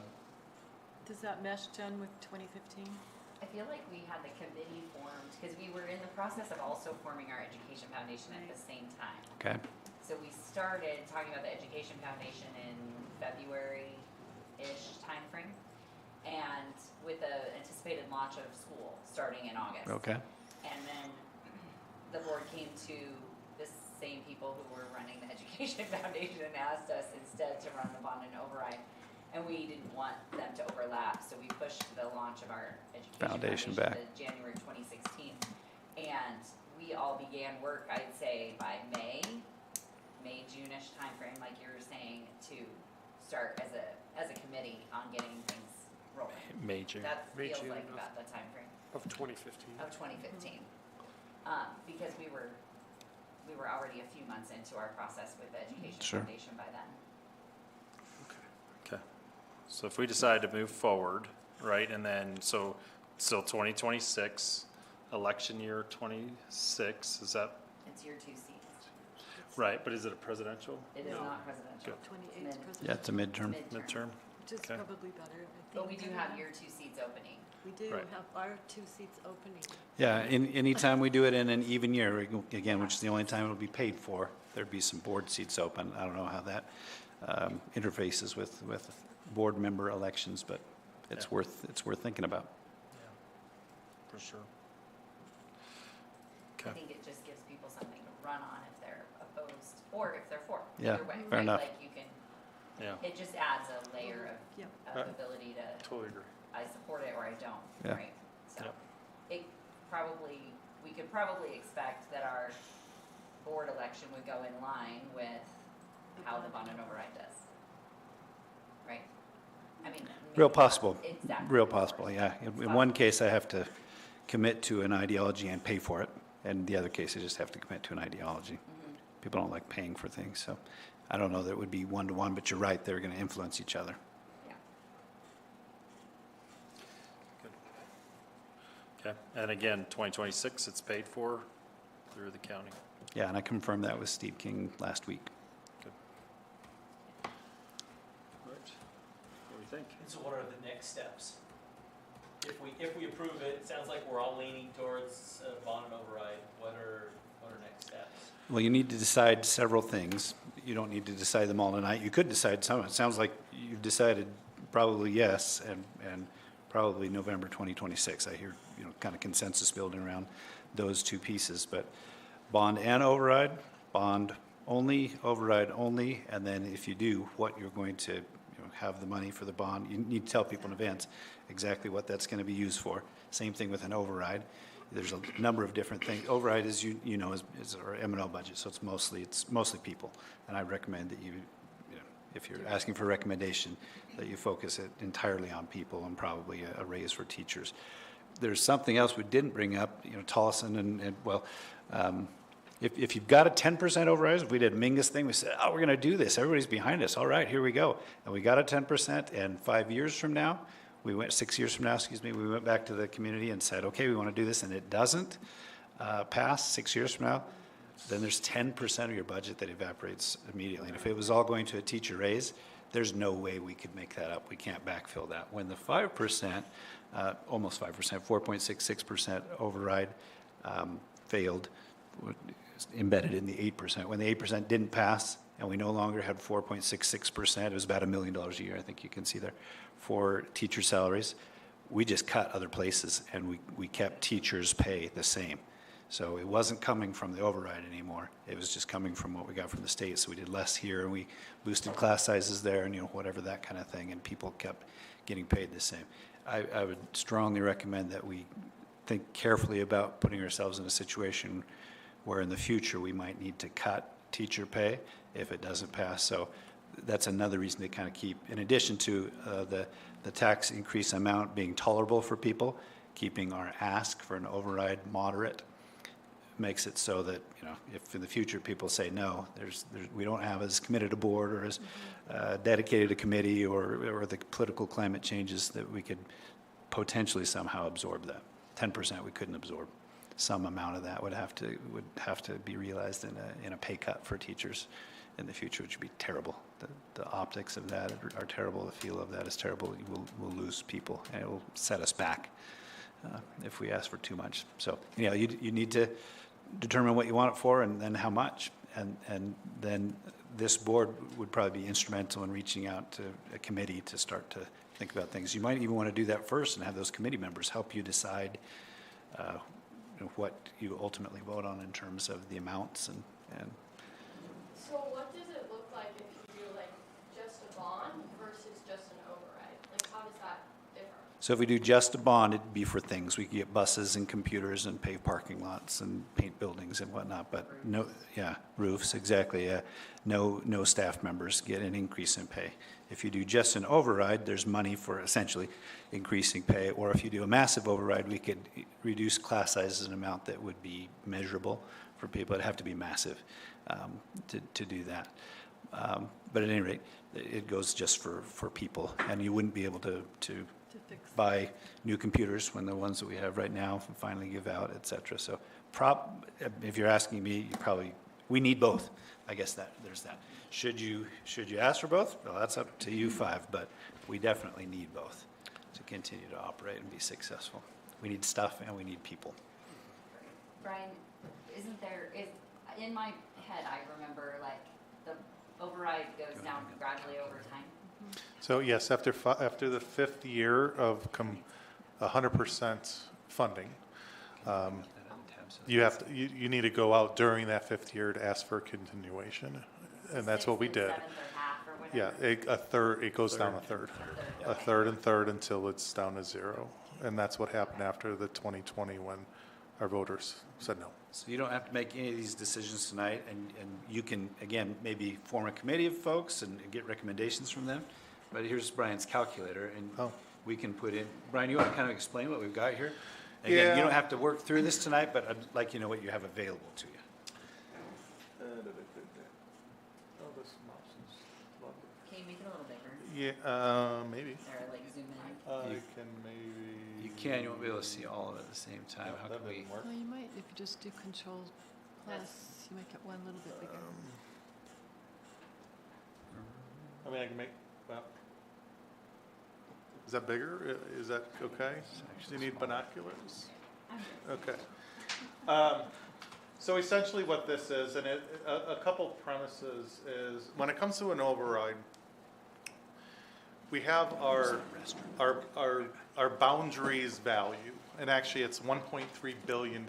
Does that mesh, Jen, with 2015? I feel like we had the committee formed, because we were in the process of also forming our education foundation at the same time. Okay? So we started talking about the education foundation in February-ish timeframe, and with the anticipated launch of school starting in August. Okay. And then the board came to the same people who were running the education foundation and asked us instead to run the bond and override. And we didn't want them to overlap, so we pushed the launch of our education foundation back to January 2016. And we all began work, I'd say, by May, June-ish timeframe, like you were saying, to start as a committee on getting things rolling. Major. That May, feels June like of- about the timeframe Of 2015. of 2015. Because we were already a few months into our process with the education Sure. foundation by then. Okay. So if we decide to move forward, right, and then, so still 2026, election year 26, is that, It's your 2 seats. right, but is it a presidential? It is not presidential. 28 Mid- Yeah, it's a midterm. Midterm? Which is Okay. probably better, I think. But we do have your 2 seats opening. We do Right. have our 2 seats opening. Yeah, anytime we do it in an even year, again, which is the only time it'll be paid for, there'd be some board seats open. I don't know how that interfaces with board member elections, but it's worth thinking about. For sure. I Okay. think it just gives people something to run on if they're opposed or if they're for. Yeah, Either way, fair right? ove. Like you can, Yeah, it just adds a layer Yep. of ability to, Totally agree. I support it or I don't, Yeah. right? So Yep. it probably, we could probably expect that our board election would go in line with how the bond and override does. Right? I mean. Real maybe not possible. Exactly. Real possible, yeah. In one case, I have to commit to an ideology and pay for it. And the other case, I just have to commit to an ideology. People don't like paying for things, so I don't know that it would be one-to-one, but you're right, they're going to influence each other. Okay, and again, 2026, it's paid for through the county. Yeah, and I confirmed that with Steve King last week. Good. Right. What do you think? And so what are the next steps? If we approve it, it sounds like we're all leaning towards bond and override. What are next steps? Well, you need to decide several things. You don't need to decide them all tonight. You could decide some. It sounds like you've decided probably yes, and probably November 2026. I hear, kind of consensus building around those two pieces. But bond and override, bond only, override only, and then if you do, what you're going to have the money for the bond. You need to tell people in advance exactly what that's going to be used for. Same thing with an override. There's a number of different things. Override, is is our M&O budget, so it's mostly people. And I recommend that you if you're asking for a recommendation, that you focus it entirely on people and probably a raise for teachers. There's something else we didn't bring up, Tolleson if you've got a 10% override, if we did Mingus thing, we said, oh, we're going to do this. Everybody's behind us. All right, here we go. And we got a 10%, and 5 years from now, 6 years from now, we went back to the community and said, okay, we want to do this, and it doesn't pass 6 years from now, then there's 10% of your budget that evaporates immediately. And if it was all going to a teacher raise, there's no way we could make that up. We can't backfill that. When the 5%, almost 5%, 4.66% override failed, embedded in the 8%. When the 8% didn't pass, and we no longer had 4.66%, it was about $1 million a year, I think you can see there, for teacher salaries. We just cut other places, and we kept teachers' pay the same. So it wasn't coming from the override anymore. It was just coming from what we got from the state. So we did less here, and we boosted class sizes there, and whatever, that kind of thing, and people kept getting paid the same. I would strongly recommend that we think carefully about putting ourselves in a situation where in the future we might need to cut teacher pay if it doesn't pass. So that's another reason to kind of keep, in addition to the tax increase amount being tolerable for people, keeping our ask for an override moderate makes it so that, if in the future people say no, we don't have as committed a board or as dedicated a committee or the political climate changes, that we could potentially somehow absorb that. 10% we couldn't absorb. Some amount of that would have to be realized in a pay cut for teachers in the future, which would be terrible. The optics of that are terrible. The feel of that is terrible. We'll lose people, and it will set us back if we ask for too much. So you need to determine what you want it for, and then how much, and then this board would probably be instrumental in reaching out to a committee to start to think about things. You might even want to do that first and have those committee members help you decide what you ultimately vote on in terms of the amounts and So what does it look like if you do just a bond versus just an override? How does that differ? So if we do just a bond, it'd be for things. We could get buses and computers and pave parking lots and paint buildings and whatnot, but roofs, exactly. No staff members get an increase in pay. If you do just an override, there's money for essentially increasing pay, or if you do a massive override, we could reduce class sizes an amount that would be measurable for people. It'd have to be massive to do that. But at any rate, it goes just for people, and you wouldn't be able to buy new computers when the ones that we have right now finally give out, et cetera. So if you're asking me, we need both. I guess there's that. Should you ask for both? Well, that's up to you five, but we definitely need both to continue to operate and be successful. We need stuff and we need people. Brian, in my head, I remember the override goes down gradually over time. So yes, after the fifth year of 100% funding, you need to go out during that fifth year to ask for a continuation, and that's what we did. Yeah, a third. It goes down a third and third until it's down to zero, and that's what happened after the 2020 when our voters said no. So you don't have to make any of these decisions tonight, and you can, again, maybe form a committee of folks and get recommendations from them. But here's Brian's calculator, and Oh. we can put in, Brian, you want to kind of explain what we've got here? Again, Yeah. you don't have to work through this tonight, but I'd like you to know what you have available to you. Can you make it a little bigger? Yeah, maybe. Or like zoom in? I can maybe. You can, you won't be able to see all of it at the same time. How That can we? didn't work. Well, you might, if you just do Control plus, you make it one little bit bigger. I mean, I can make, well, is that bigger? Is that okay? Do you need binoculars? Okay. So essentially what this is, and a couple premises is, when it comes to an override, we have our boundaries value, and actually it's $1.3 billion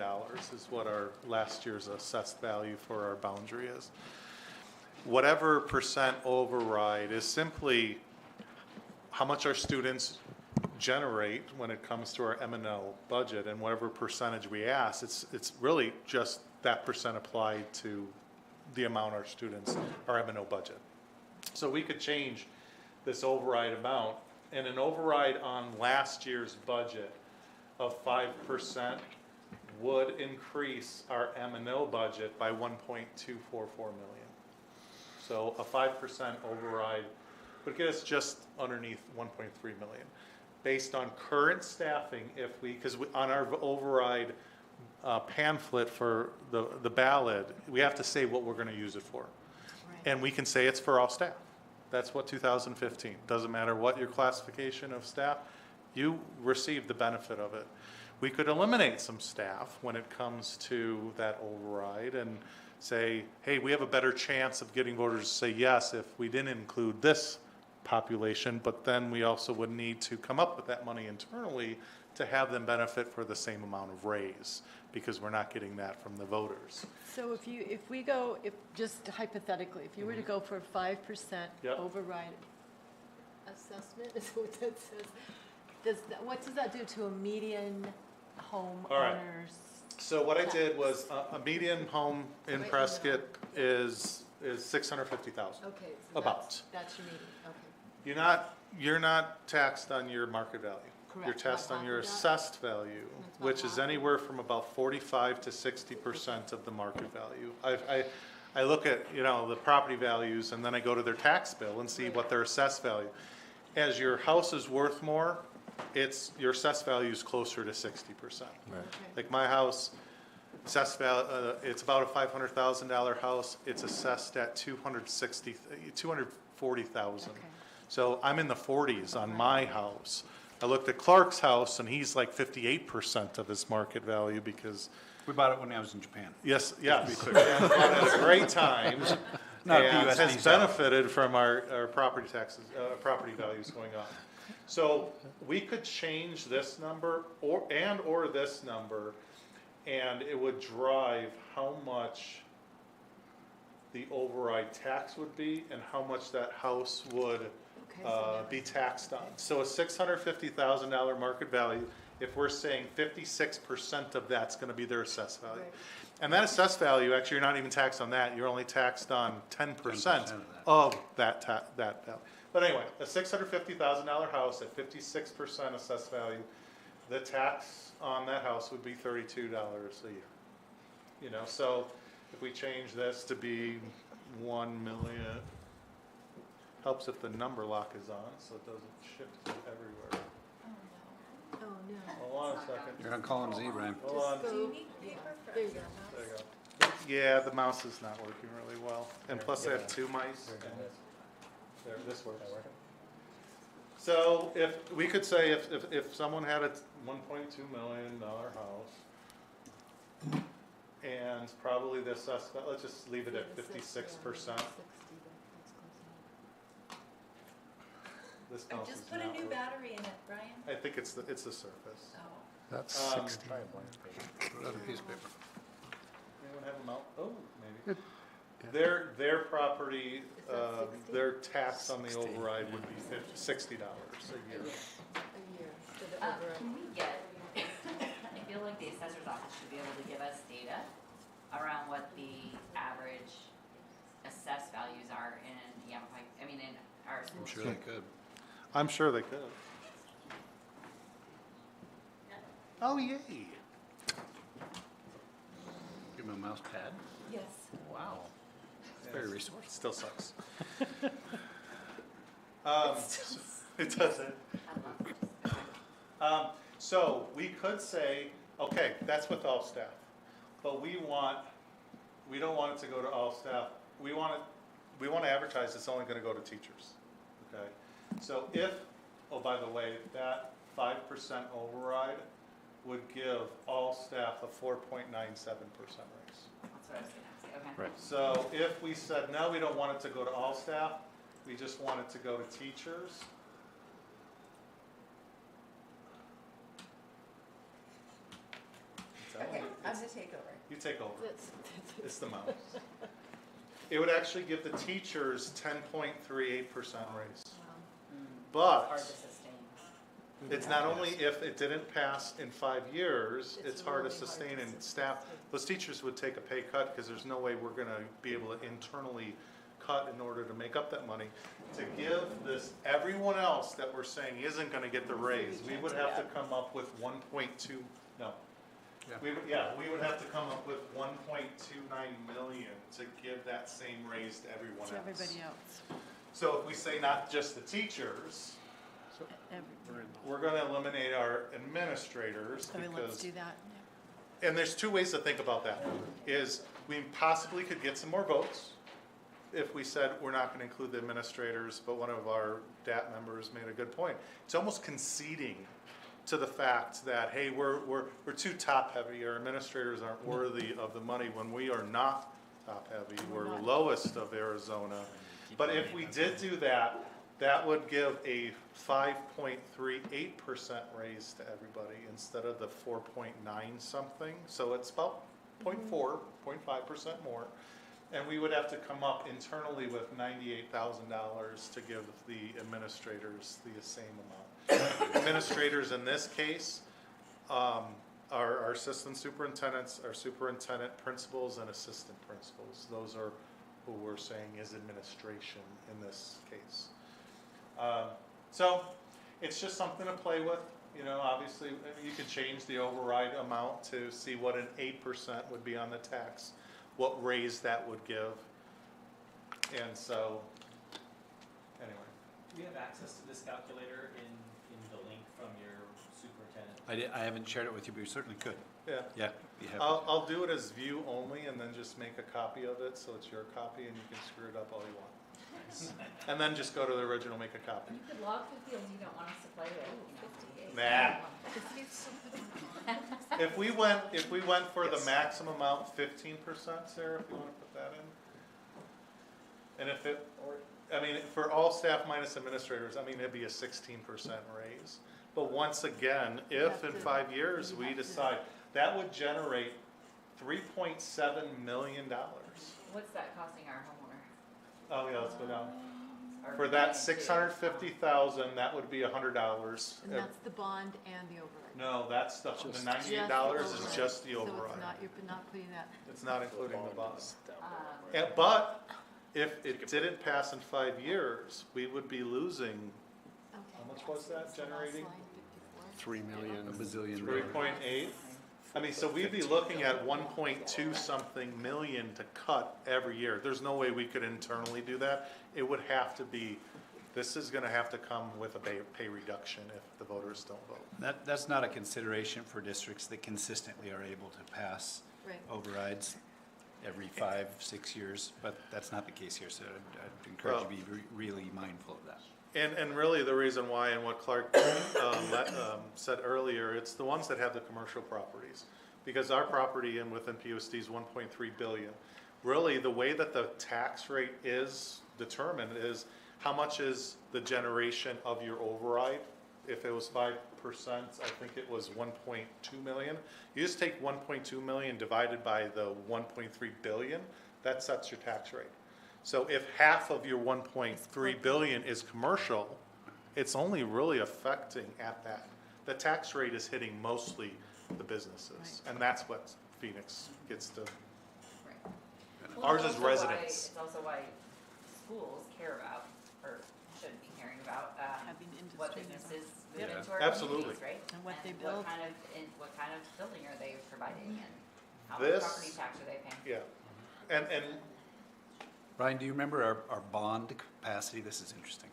is what our last year's assessed value for our boundary is. Whatever percent override is simply how much our students generate when it comes to our M&O budget, and whatever percentage we ask, it's really just that percent applied to the amount our students, our M&O budget. So we could change this override amount, and an override on last year's budget of 5% would increase our M&O budget by 1.244 million. So a 5% override would get us just underneath 1.3 million. Based on current staffing, because on our override pamphlet for the ballot, we have to say what we're going to use it for. Right. And we can say it's for all staff. That's what 2015. Doesn't matter what your classification of staff, you receive the benefit of it. We could eliminate some staff when it comes to that override and say, hey, we have a better chance of getting voters to say yes if we didn't include this population, but then we also would need to come up with that money internally to have them benefit for the same amount of raise, because we're not getting that from the voters. So if we go, just hypothetically, if you were to go for a 5% Yep. override assessment, is what that says, what does that do to a median All right. homeowner's? So what I did was, a median home in Right, Prescott is 650,000. Okay, so About. that's your median, okay. You're not taxed on your market value. You're Correct. taxed on your That's assessed value, That's which about is half. anywhere from about 45 to 60% of the market value. I look at, the property values, and then I go to their tax bill and see what their assessed value. As your house is worth more, your assessed value is closer to 60%. Okay. Like my house, assessed value, it's about a $500,000 house. It's assessed at $240,000. Okay. So I'm in the 40s on my house. I looked at Clark's house, and he's like 58% of his market value because, We bought it when I was in Japan. yes, and had a great time. Not a And PUSD has seller. benefited from our property taxes, property values going up. So we could change this number or this number, and it would drive how much the override tax would be and how much that house would Okay, so now be taxed on. So a $650,000 market value, if we're saying 56% of that's going to be their assessed value. Right. And that assessed value, actually, you're not even taxed on that. You're only taxed on 10% of of that value. But anyway, a $650,000 house at 56% assessed value, the tax on that house would be $32 a year. So if we change this to be 1 million, helps if the number lock is on, so it doesn't shift everywhere. Oh, no. Hold on a second. You're on column Z, Brian. Hold on. There you go. There you go. Yeah, the mouse is not working really well. And plus I have two mice. And there, this works. So if, we could say if someone had a $1.2 million house, and probably the assessed, let's just leave it at 56%. This mouse is not working. battery in it, Brian. I think it's the surface. That's 60. Another piece of paper. Anyone have a mount? Oh, maybe. Their property, their tax on the override would be $60 a year. A year for the override. Can we get, I feel feel like the assessor's office should be able to give us data around what the average assessed values are in Yavapai, I mean, in our schools. I'm sure they could. I'm sure they could. Oh, yay. Give me a mouse pad. Yes. Wow. It's very resourceful. Still sucks. It doesn't. So we could say, okay, that's with all staff, but we don't want it to go to all staff. We want to advertise it's only going to go to teachers, okay? So if, oh, by the way, that 5% override would give all staff a 4.97% raise. That's what I was gonna say, okay. Right. So if we said, no, we don't want it to go to all staff, we just want it to go to teachers. Okay, I'm the takeover. You take over. It's the mouse. It would actually give the teachers 10.38% raise. It's But hard to sustain. it's not only if it didn't pass in 5 years, it's hard to sustain, and staff, those teachers would take a pay cut because there's no way we're gonna be able to internally cut in order to make up that money. To give this, everyone else that we're saying isn't gonna get the raise, we would have to come up with 1.2, no. We would have to come up with 1.29 million to give that same raise to everyone To else. everybody else. So if we say not just the teachers, Everybody. we're gonna eliminate our administrators So let's because, do that. and there's two ways to think about that, is we possibly could get some more votes if we said we're not gonna include the administrators, but one of our DAT members made a good point. It's almost conceding to the fact that, hey, we're too top-heavy, our administrators aren't worthy of the money when we are not top-heavy, we're lowest of Arizona. But if we did do that, that would give a 5.38% raise to everybody instead of the 4.9 something. So it's about 0.4, 0.5% more. And we would have to come up internally with $98,000 to give the administrators the same amount. Administrators in this case are our assistant superintendents, our superintendent principals, and assistant principals. Those are who we're saying is administration in this case. So it's just something to play with. You know, obviously, you can change the override amount to see what an 8% would be on the tax, what raise that would give. And so, anyway. Do we have access to this calculator in the link from your superintendent? I haven't shared it with you, but you certainly could. Yeah. Yeah, be happy. I'll do it as view only and then just make a copy of it so it's your copy and you can screw it up all you want. And then just go to the original, make a copy. You could log the fields you don't want us to play with. 58. Nah. If we went for the maximum amount, 15%, Sarah, if you want to put that in. And if it, I mean, for all staff minus administrators, I mean, it'd be a 16% raise. But once again, if in 5 years we decide, that would generate $3.7 million. What's that costing our homeowner? Oh, yeah, let's go down. Our For client, that too? 650,000, that would be $100. And that's the bond and the override. No, that's the Just $98 the is override. just the So override. it's not, you're not putting that, It's not including the bonds. Um, But if it didn't pass in 5 years, we would be losing, okay. how much was that So last generating? line, 54. 3 million. A bazillion. 3.8? I mean, so we'd be looking at 1.2 something million to cut every year. There's no way we could internally do that. It would have to be, this is gonna have to come with a pay reduction if the voters don't vote. That's not a consideration for districts that consistently are able to pass Right. overrides every 5-6 years, but that's not the case here, so I'd encourage you to be really mindful of that. And really the reason why, and what Clark said earlier, it's the ones that have the commercial properties. Because our property and within PUSD is 1.3 billion. Really, the way that the tax rate is determined is how much is the generation of your override. If it was 5%, I think it was 1.2 million. You just take 1.2 million divided by the 1.3 billion, that sets your tax rate. So if half of your 1.3 billion is commercial, it's only really affecting at that. The tax rate is hitting mostly the businesses. And that's what Phoenix gets to, Right. Ours Well, is it's also why- residents. It's also why schools care about, or should be caring about, Having what industry businesses move Yeah. into our Absolutely. communities, right? And what they What build. kind of, what kind of building are they providing, and how much This- property tax are they paying? yeah. And Ryan, do you remember our bond capacity? This is interesting.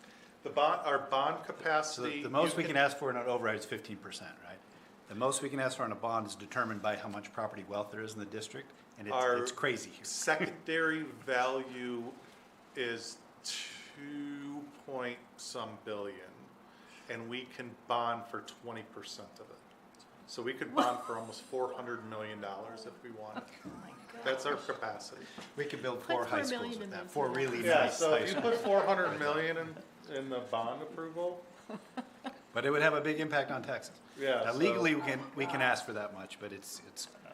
our bond So capacity. the most you we can ask for in an override is 15%, right? The most we can ask for on a bond is determined by how much property wealth there is in the district, and Our it's crazy here. Secondary value is 2 some billion, and we can bond for 20% of it. So we could bond for almost $400 million if we wanted. That's our capacity. We could build Put 4 high 4 schools million with in that, there 4 for really that. Yeah, nice so high if you schools. put 400 million in the bond approval, But it would have a big impact on taxes. yeah. Now so- legally, we can ask for that much, but it's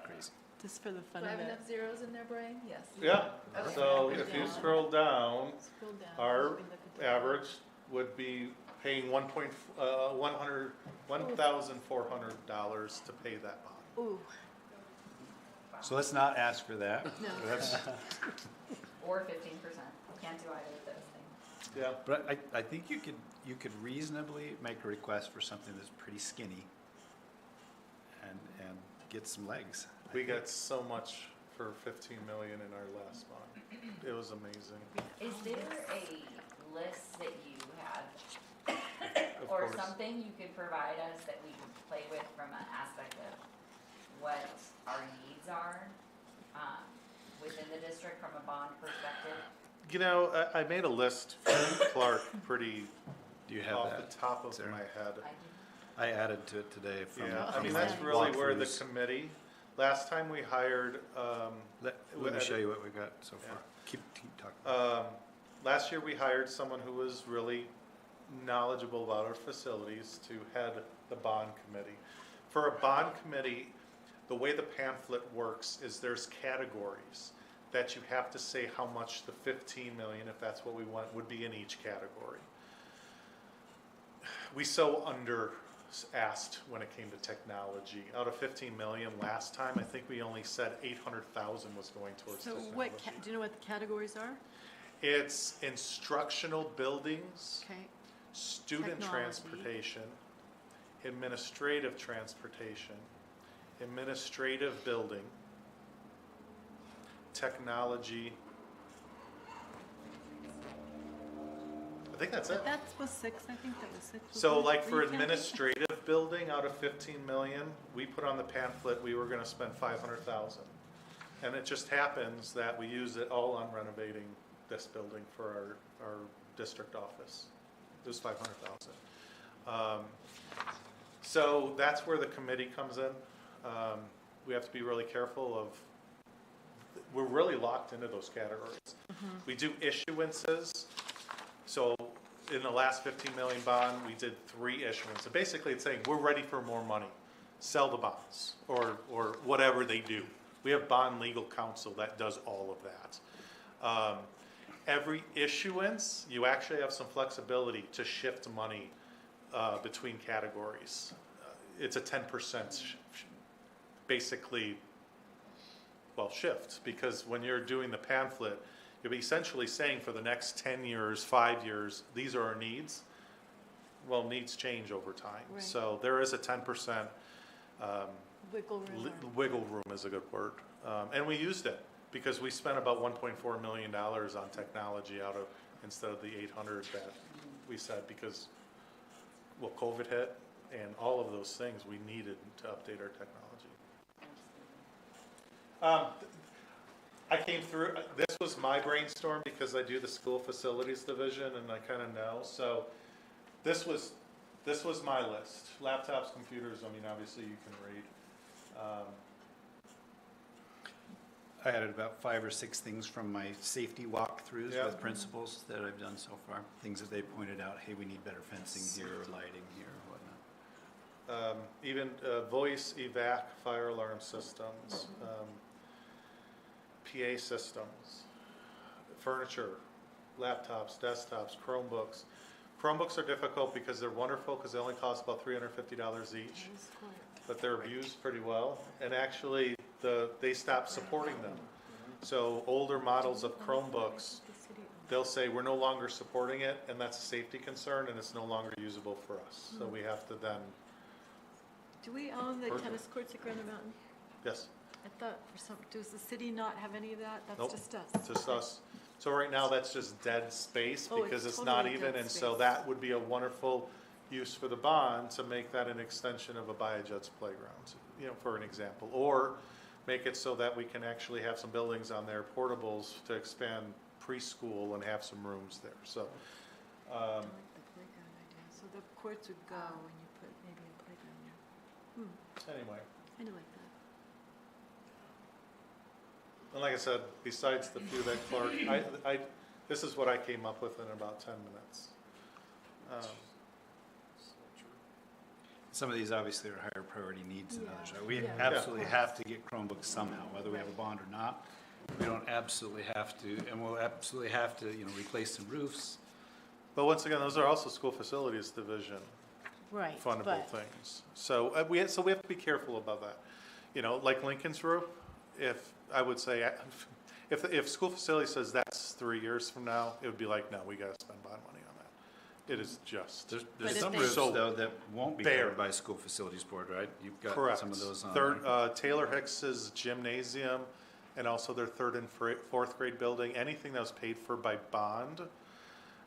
crazy. Just for the fun Do I of have it. enough zeros in there, Brian? Yes. Yeah, Okay. so if you scroll down, Scroll down. our You can look at the- average would be paying $1,400 to pay that bond. Ooh, So let's not ask for that. no. That's- Or 15%. Can't do either of those things. Yeah. But I think you could reasonably make a request for something that's pretty skinny and get some legs. We got so much for 15 million in our last bond. It was amazing. Is there a list that you have, Of or course. something you could provide us that we could play with from an aspect of what our needs are, within the district from a bond perspective? You know, I made a list for Clark pretty Do you have off that? the top of Sarah? my head. I added to it today from. Yeah, I from mean, my that's really where the walkthroughs. committee, last time we hired, Let me show you what we've got so far. Keep talking. last year we hired someone who was really knowledgeable about our facilities to head the bond committee. For a bond committee, the way the pamphlet works is there's categories that you have to say how much the 15 million, if that's what we want, would be in each category. We so asked when it came to technology. Out of 15 million last time, I think we only said 800,000 was going towards So technology. what, do you know what the categories are? It's instructional buildings, Okay, student Technology. transportation, administrative transportation, administrative building, technology. I think that's it. but that was 6, I think that was 6. So wasn't it? like Were for you counting? administrative building, out of 15 million, we put on the pamphlet, we were gonna spend 500,000. And it just happens that we use it all on renovating this building for our district office. It was 500,000. So that's where the committee comes in. We have to be really careful of, we're really locked into those categories. We do issuances. So in the last 15 million bond, we did 3 issuances. Basically, it's saying, we're ready for more money. Sell the bonds, or whatever they do. We have bond legal counsel that does all of that. Every issuance, you actually have some flexibility to shift money between categories. It's a 10% basically, well, shift, because when you're doing the pamphlet, you'll be essentially saying for the next 10 years, 5 years, these are our needs. Well, needs change over time. Right. So there is a 10% Wiggle room. or- wiggle room is a good word. And we used it because we spent about $1.4 million on technology out of, instead of the 800 that we said, because, well, COVID hit and all of those things, we needed to update our technology. I came through, this was my brainstorm because I do the school facilities division and I kind of know. So this was my list. Laptops, computers, I mean, obviously you can read. I added about 5 or 6 things from my safety walkthroughs Yeah. with principals that I've done so far. Things that they pointed out, hey, we need better fencing here, or lighting here, or whatnot. Even voice evac fire alarm systems, PA systems, furniture, laptops, desktops, Chromebooks. Chromebooks are difficult because they're wonderful, because they only cost about $350 each, but they're used pretty well. And actually, they stopped supporting them. So older models of Chromebooks, they'll say, we're no longer supporting it, and that's a safety concern, and it's no longer usable for us. So we have to then, Do we own the Perfect. tennis courts at Granite Mountain? yes, I thought does the city not have any of that? Nope. That's just us. just us. So right now, that's just dead space Oh, because it's it's not totally even, dead and so space. that would be a wonderful use for the bond to make that an extension of a Biojet's playground, for an example. Or make it so that we can actually have some buildings on there, portables, to expand preschool and have some rooms there, so. I like the playground idea. So the courts would go when you put maybe a playground there. Anyway, I do like that. and like I said, besides the few that Clark, this is what I came up with in about 10 minutes. Some of these obviously are higher priority needs than others, right? We Yeah. absolutely have to get Chromebooks somehow, whether we have a bond or not. We don't absolutely have to, and we'll absolutely have to, replace some roofs. But once again, those are also school facilities division Right, fundable but things. So we have to be careful about that. Like Lincoln's roof, I would say, if school facility says that's 3 years from now, it would be like, no, we gotta spend bond money on that. It is just. There's But if some they- roofs, So though, that won't be there. covered by school facilities board, right? You've got Correct. some of those on there. Taylor Hicks's gymnasium and also their third and fourth grade building, anything that was paid for by bond.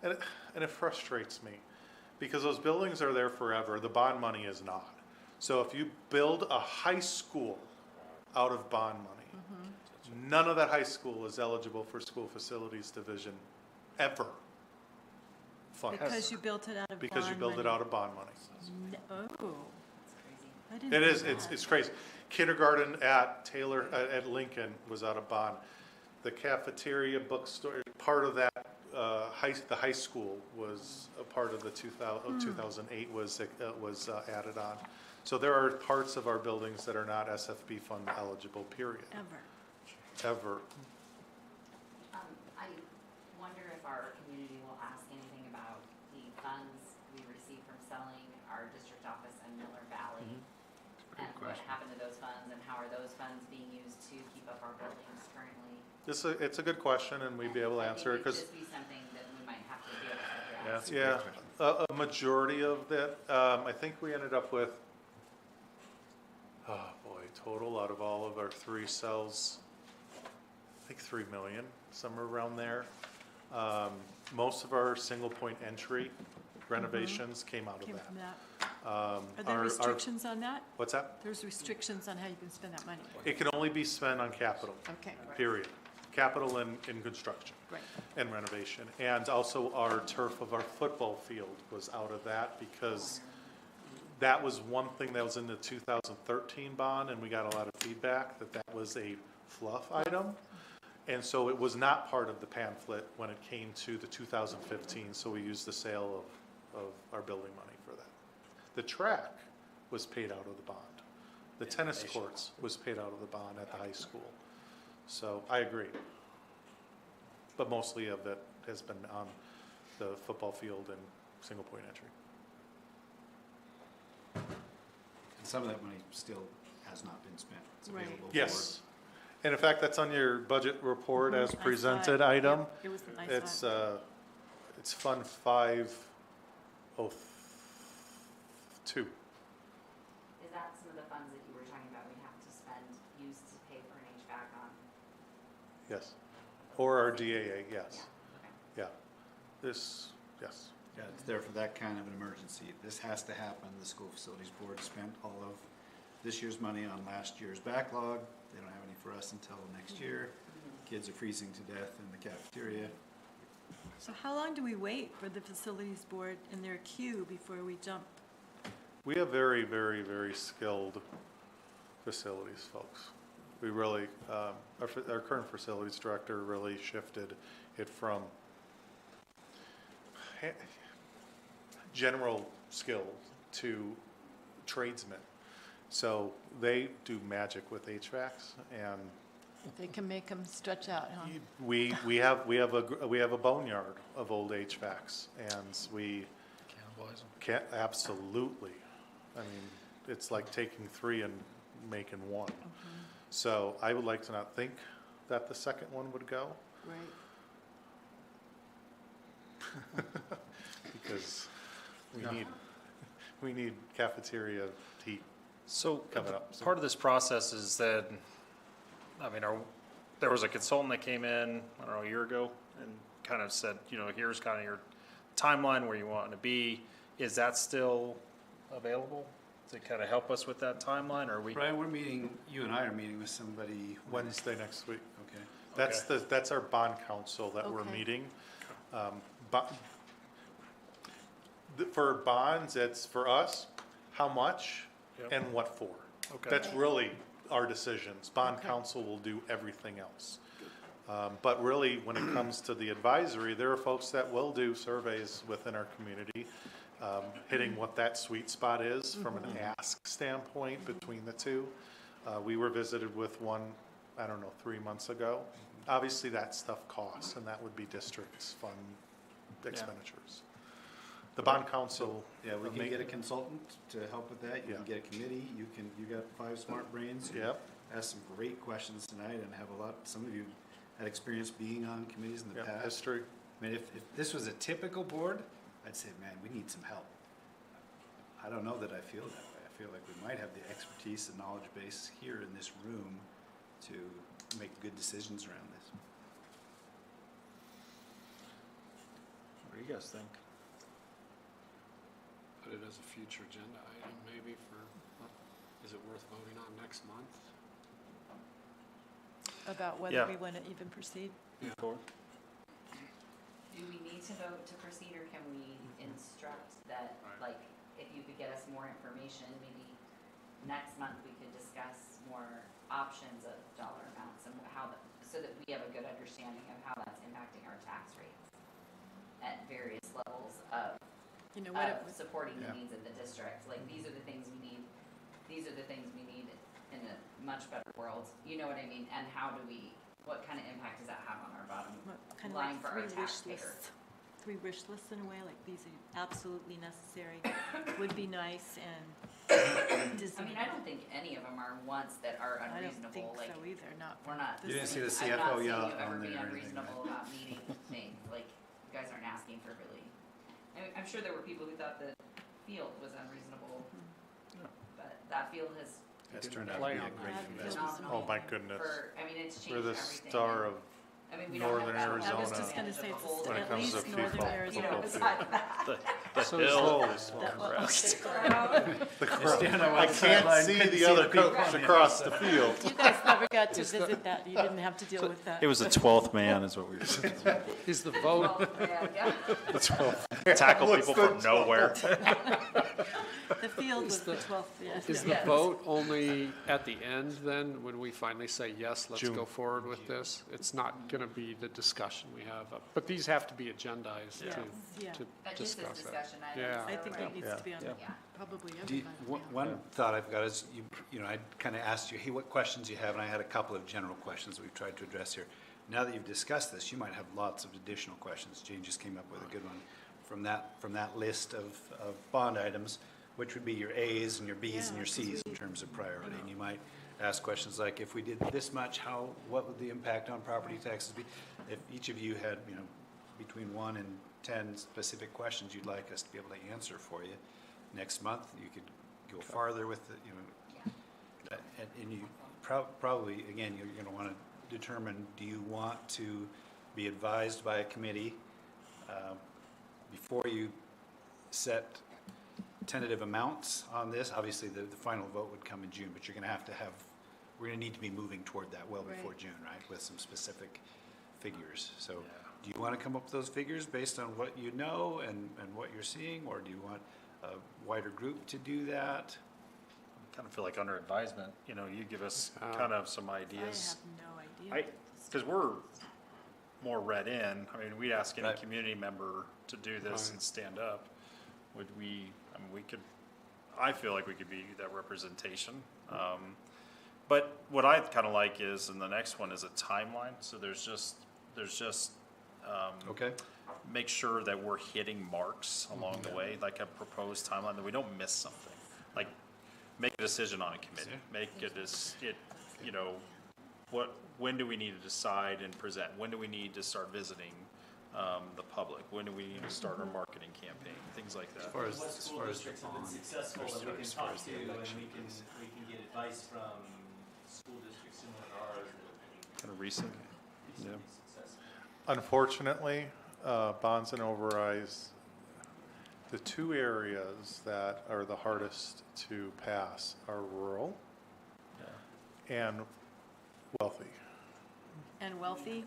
And it frustrates me because those buildings are there forever. The bond money is not. So if you build a high school out of bond money, none of that high school is eligible for school facilities division ever. Funds. because you built it out of Because you bond build it money. out of bond money. Oh, It's crazy. I didn't It know is, that. it's crazy. Kindergarten at at Lincoln was out of bond. The cafeteria, bookstore, part of that, the high school was a part of the 2008 was added on. So there are parts of our buildings that are not SFB fund eligible, period, ever. I wonder if our community will ask anything about the funds we receive from selling our district office in Miller Valley. And what happened to those funds and how are those funds being used to keep up our buildings currently? It's a good question and we'd be able to answer it I think because. it'd just be something that we might have to be able to address. Yeah, a majority of that, I think we ended up with, total out of all of our 3 cells, I think 3 million, somewhere around there. Most of our single point entry renovations came out of Came that. from that. Are Are there restrictions on that? What's that? There's restrictions on how you can spend that money. It can only be spent on capital, Okay, period. Capital and in construction. right. And renovation. And also our turf of our football field was out of that because that was one thing that was in the 2013 bond and we got a lot of feedback that that was a fluff item. And so it was not part of the pamphlet when it came to the 2015, so we used the sale of our building money for that. The track was paid out of the bond. The tennis courts was paid out of the bond at the high school. So I agree. But mostly of it has been on the football field and single point entry. And some of that money still has not been spent. It's Right. available for. Yes. And in fact, that's on your budget report as I saw it. presented item. Yep, it was, I saw it. It's Fund 502. Is that some of the funds that you were talking about we have to spend, use to pay for an HVAC on? Yes. Or our DAA, yes. Yeah, okay. Yeah. Yes. Yeah, it's there for that kind of an emergency. This has to happen. The school facilities board spent all of this year's money on last year's backlog. They don't have any for us until next year. Kids are freezing to death in the cafeteria. So how long do we wait for the facilities board in their queue before we jump? We have very, very, very skilled facilities folks. We really, our current facilities director really shifted it from general skill to tradesmen. So they do magic with HVACs, and If they can make them stretch out, huh? we have a boneyard of old HVACs, and we Absolutely. I mean, it's like taking 3 and making 1. So I would like to not think that the second one would go, Right. because we need cafeteria heat So coming up. So part of this process is that, I mean, there was a consultant that came in, I don't know, a year ago and kind of said, you know, here's kind of your timeline where you want to be. Is that still available to kind of help us with that timeline, or are we? Brian, you and I are meeting with somebody Wednesday next week. Okay. That's our bond council that we're Okay. meeting. For bonds, it's for us, how much Yep. and what for. Okay. That's really our decisions. Bond Okay. council will do everything else. But really, when it comes to the advisory, there are folks that will do surveys within our community, hitting what that sweet spot is from an ask standpoint between the two. We were visited with one, I don't know, 3 months ago. Obviously, that stuff costs, and that would be districts' fund expenditures. The bond council. Yeah, we can get a consultant to help with that. You can Yeah. get a committee. You got 5 smart brains. You Yep. asked some great questions tonight and have some of you had experience being on committees in the Yeah, past. history. I mean, if this was a typical board, I'd say, man, we need some help. I don't know that I feel that way. I feel like we might have the expertise and knowledge base here in this room to make good decisions around this. What do you guys think? Put it as a future agenda item maybe is it worth voting on next month? About Yeah. whether we want to even proceed. Forward? Do we need to vote to proceed, or can we instruct that, like, if you could get us more information, maybe next month we could discuss more options of dollar amounts and so that we have a good understanding of how that's impacting our tax rates at various levels of You know what, it was, supporting the Yeah. needs of the district. Like, these are the things we need, these are the things we need in a much better world. You know what I mean? And what kind of impact does that have on our bottom what, kind of line like for our 3 wish taxpayer? lists. 3 wish lists in a way, like these are absolutely necessary, would be nice, and I mean, I don't think any of them are ones that are I don't think unreasonable, like, so either, not. we're not. You didn't see the I'm not CFO seeing yell you ever on be there or anything, unreasonable about meeting things, like, you guys aren't asking for really, I'm sure there were people who thought the field was unreasonable, but that field has That's Didn't turned out to play be a on great that. investment. phenomenal Oh, my goodness. it's changed We're the everything. star of I mean, we don't have Northern that Arizona. I was just gonna say, advantage of it's the whole- when it at comes to least northern FIFA. Arizona. You know, besides that. The So hill. That was- I can't see the other coach across the field. You guys never got to visit that, you didn't have to deal with that. It was the 12th man is what we were saying. Is the vote, Well, yeah. Tackle people from nowhere. The field was the 12th, yes. is the Yes. vote only at the end then, when we finally say, yes, let's June. go forward with this? It's not going to be the discussion we have, but these have to be agendized Yes, yeah. to That just is discuss that. discussion items. Yeah. I think that needs to be on, Yeah. probably Do you- everybody. One thought I've got is, you know, I kind of asked you, hey, what questions you have, and I had a couple of general questions we've tried to address here. Now that you've discussed this, you might have lots of additional questions. Jane just came up with a good one from that list of bond items, which would be your A's and your B's and your C's in terms of priority. And you might ask questions like, if we did this much, what would the impact on property taxes be? If each of you had, you know, between 1 and 10 specific questions you'd like us to be able to answer for you, next month, you could go farther with the, you know, and you probably, again, you're going to want to determine, do you want to be advised by a committee before you set tentative amounts on this? Obviously, the final vote would come in June, but you're going to have, we're going to need to be moving toward that well before Right. June, right, with some specific figures. So do you want to come up with those figures based on what you know and what you're seeing, or do you want a wider group to do that? Kind of feel like under advisement, you know, you give us kind of some I ideas. have no idea. Because we're more read in, I mean, we'd ask any Right. community member to do this Right. and stand up. Would we, I mean, we could, I feel like we could be that representation. But what I kind of like is, and the next one is a timeline, so there's just Okay. make sure that we're hitting marks along the way, like a proposed timeline, that we don't miss something. Like, make a decision on a committee, when do we need to decide and present? When do we need to start visiting the public? When do we need to start our marketing campaign? Things like that. What school districts have been successful that we can talk to, and we can get advice from school districts similar to ours that have been Kind of recent. recently successful. Unfortunately, bonds and overrides, the two areas that are the hardest to pass are rural and wealthy. And wealthy?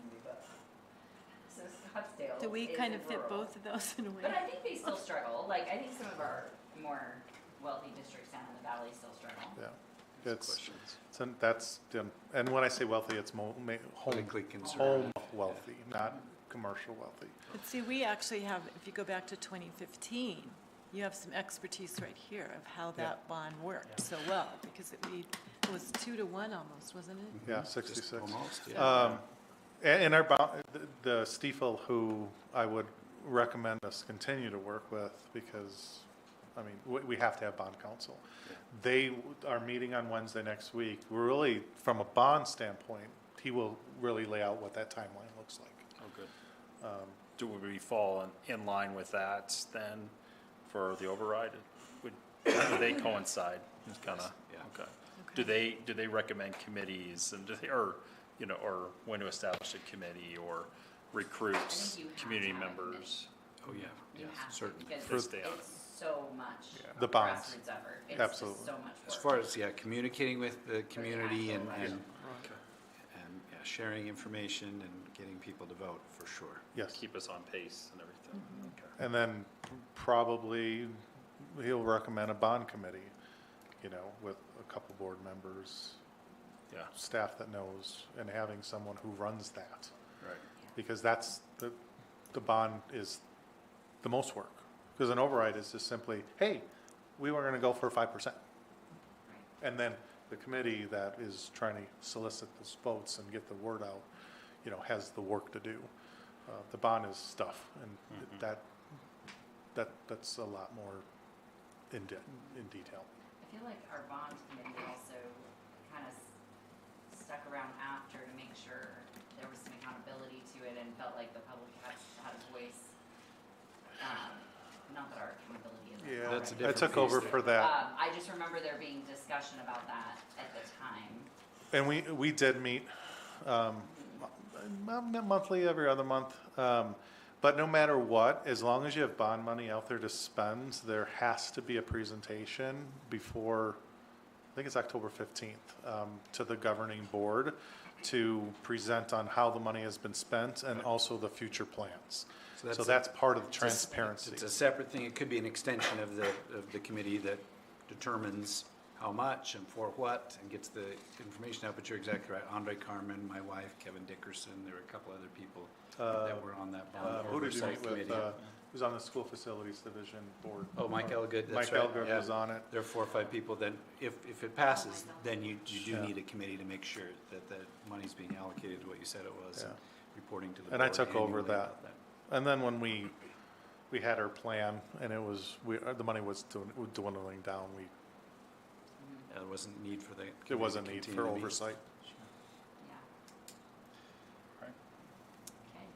So Scottsdale. Do we is kind of in fit rural. both of those in a way? But I think they still struggle. Like, I think some of our more wealthy districts down in the valley still struggle. Yeah, and when I say wealthy, it's Politically home conservative. wealthy, not commercial wealthy. But see, we actually have, if you go back to 2015, you have some expertise right here of how that bond worked so well, because it was 2 to 1 almost, wasn't it? Yeah, 66. Almost, yeah. And our bond, the Stiefel, who I would recommend us continue to work with, because, I mean, we have to have bond counsel. They are meeting on Wednesday next week. We're really, from a bond standpoint, he will really lay out what that timeline looks like. Oh, good. Do we fall in line with that then for the override? Do they coincide? It's kind of, okay. Do they recommend committees and or when to establish a committee or recruit community members? Oh, yeah, You have to, certainly. because it's so much The bonds. grassroots effort. It's Absolutely. just so much work. As far as, communicating with the community and Okay. sharing information and getting people to vote, for sure. Yes. Keep us on pace and everything. Okay. And then probably he'll recommend a bond committee, with a couple board members, Yeah, staff that knows, and having someone who runs that. right. Because that's, the bond is the most work. Because an override is just simply, hey, we were gonna go for 5%. And then the committee that is trying to solicit those votes and get the word out, has the work to do. The bond is stuff, and that's a lot more in detail. I feel like our bond committee also kind of stuck around after to make sure there was some accountability to it and felt like the public had a voice. Not that our accountability is. Yeah, That's a I different took over piece for that. I just remember there being discussion about that at the time. And we did meet monthly, every other month. But no matter what, as long as you have bond money out there to spend, there has to be a presentation before, I think it's October 15th, to the governing board to present on how the money has been spent and also the future plans. So that's part of the transparency. It's a separate thing. It could be an extension of the committee that determines how much and for what and gets the information out, but you're exactly right. Andre Carmen, my wife, Kevin Dickerson, there were a couple other people that were on that bond Who did you oversight meet with? committee. Who's on the school facilities division board? Oh, Mike Elgood, that's Mike right. Elgood yeah. was on it. There are 4 or 5 people. Then if it passes, then you do Yeah. need a committee to make sure that the money's being allocated to what you said it was, and Yeah. reporting to the board. And I took over annually about that. And then when we had our plan and it was, the money was dwindling down, There wasn't need for that. there was a need for oversight. Yeah. Right. Okay.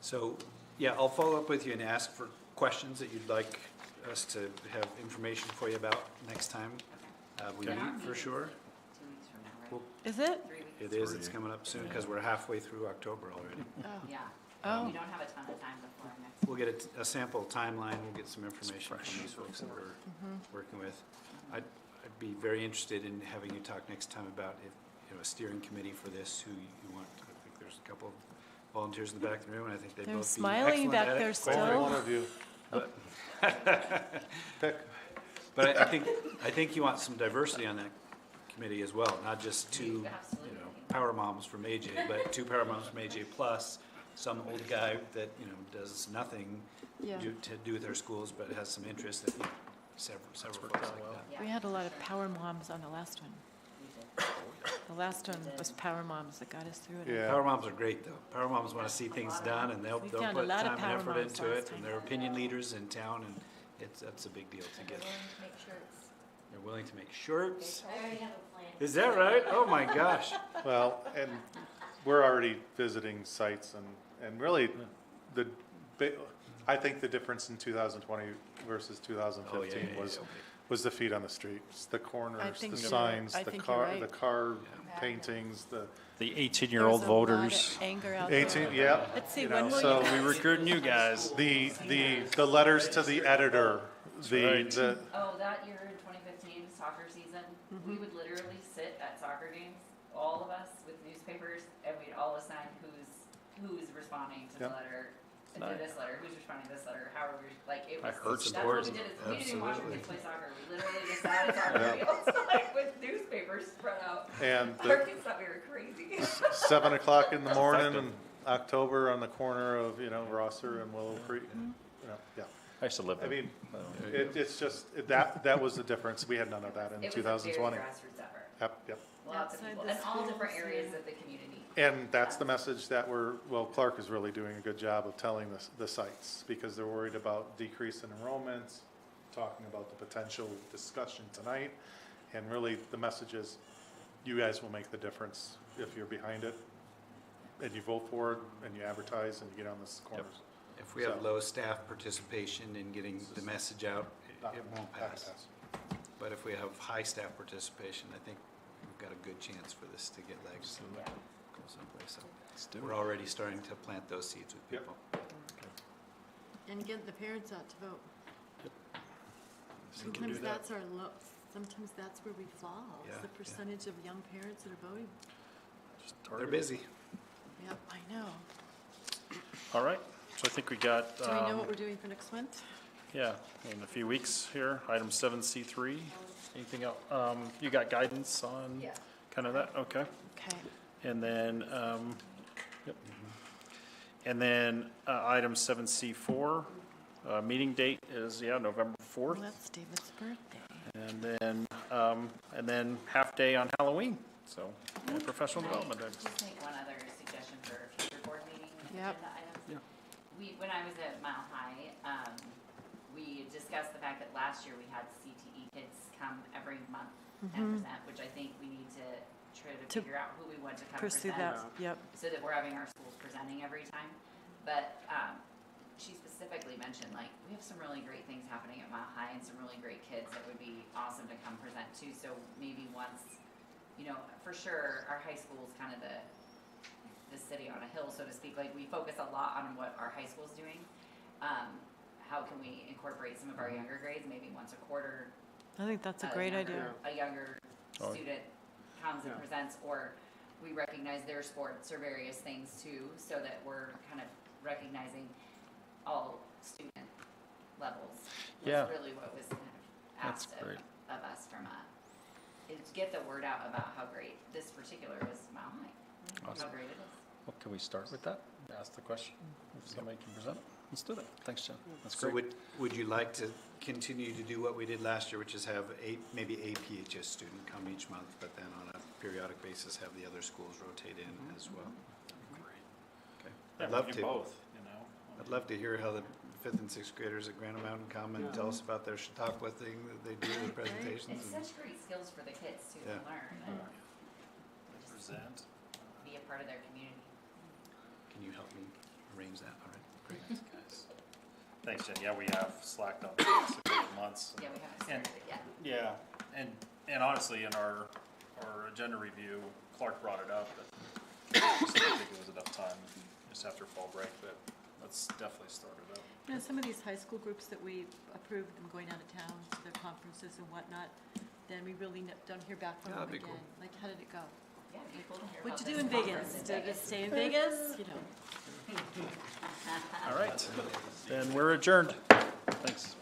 So, I'll follow up with you and ask for questions that you'd like us to have information for you about next time we And our meet, for meeting's sure. 2 weeks from now, right? Well, Is it? 3 weeks. It is, it's coming up soon, because we're halfway through October already. Yeah. Oh. We don't have a ton of time before our next. We'll get a sample timeline, we'll get some information from these folks that we're working with. I'd be very interested in having you talk next time about if, a steering committee for this, who you want. I think there's a couple of volunteers in the back of the room, and I think they'd They're both be smiling excellent back at it. there Quite still. One of you. Pick. But I think you want some diversity on that committee as well, not just 2, Absolutely. power moms from AJ, but 2 power moms from AJ plus some old guy that, does nothing Yeah. to do with our schools, but has some interest that, several folks like that. Yeah. We had a lot of power moms on the last one. We did. The The last one was Power Moms that got us through it. Yeah. Power moms are great, though. Power moms want to see things done, and they'll We put found a lot of time and power effort moms into last it, time. and they're opinion leaders in town, and that's a big deal to get. Make sure it's. They're willing to make shirts. I already have a plan. Is that right? Oh, my gosh. Well, and we're already visiting sites and really I think the difference in 2020 versus 2015 was the feet on the streets, the corners, think the you're- signs, I the think you're car, right. the car paintings, the The 18-year-old There's a lot of voters. anger out 18, there. yeah. Let's see, you when know, will so you? We recruiting you guys. the letters to the editor, right. the Oh, that year in 2015 soccer season, we would literally sit at soccer games, all of us with newspapers, and we'd all assign who's responding to the Yep. letter, to this letter, who's responding to this letter, how are we, like, it I was. heard That's some what we did, is we didn't even watch our Absolutely. kids play soccer, we literally just sat at soccer fields, like, with newspapers spread out. and Our the kids thought we were crazy. 7 o'clock in the morning Effective. in October on the corner of, Rosser and Willow Creek, yeah. I used to live I there. mean, it's just, that was the difference. We had none of that in It was a 2020. very grassroots effort, Yep. lots of Outside people, the and all different schools, areas yeah. of the community. And that's the message that Clark is really doing a good job of telling the sites, because they're worried about decrease in enrollments, talking about the potential discussion tonight, and really the message is, you guys will make the difference if you're behind it, and you vote for it, and you advertise, and you get on the corners. If we have low staff participation in getting the message out, it won't Not gonna pass. But if we have high staff participation, I think we've got a good chance for this to get legs and go someplace. So we're already starting to plant those seeds with Yep. people. And get the parents out to vote. So we can do Sometimes that. that's our sometimes that's where we fall, is Yeah, the yeah. percentage of young parents that are voting. They're busy. Yep, I know. All right, so I think we got, Do we know what we're doing for next month? yeah, in a few weeks here, item 7C3. Anything else? You got guidance on Yeah. kind of that? Okay. Okay. And then, yep. And then item 7C4, meeting date is, November Well, 4th. that's David's birthday. And then half day on Halloween, so professional development day. Just make one other suggestion for a future board meeting Yep. agenda items. Yeah. When I was at Mile High, we discussed the fact that last year we had CTE kids come every month and present, which I think we need to try to To figure out who we want to come Pursue present. that, yep. So that we're having our schools presenting every time. But she specifically mentioned, like, we have some really great things happening at Mile High and some really great kids that would be awesome to come present to. So maybe once, for sure, our high school is kind of the city on a hill, so to speak. Like, we focus a lot on what our high school's doing. How can we incorporate some of our younger grades, maybe once a quarter? I think that's a great idea. A younger Oh. student comes and presents, or we recognize their sports or various things too, so that we're kind of recognizing all student levels. Yeah. Was really what was kind of That's asked great. of us from is to get the word out about how great this particular was Mile High, Awesome. how great it is. Well, can we start with that? Ask the question, if somebody can present. Let's do that. Thanks, Jen. That's So great. would you like to continue to do what we did last year, which is have maybe a PHS student come each month, but then on a periodic basis have the other schools rotate in as well? Okay. Yeah, I'd we love do to. both, I'd love to hear how the 5th and 6th graders at Granite Mountain come and tell us about their Chautauqua thing that they do, the presentations. It's and- such great skills for the kids too to Yeah. learn and just Present. be a part of their community. Can you help me arrange that? All right, great. Guys. Thanks, Jen. Yeah, we have slacked on the last couple of months. Yeah, we haven't And- started it yet. Yeah, and honestly, in our agenda review, Clark brought it up, but I just didn't think it was enough time just after fall break, but let's definitely start it up. Some of these high school groups that we approved them going out of town to their conferences and whatnot, then we really don't hear back from Yeah, them that'd be again. cool. Like, how did it go? Yeah, it'd be cool to hear What'd about you do this in conference Vegas? Did you stay in Vegas? All right, then we're adjourned. Thanks.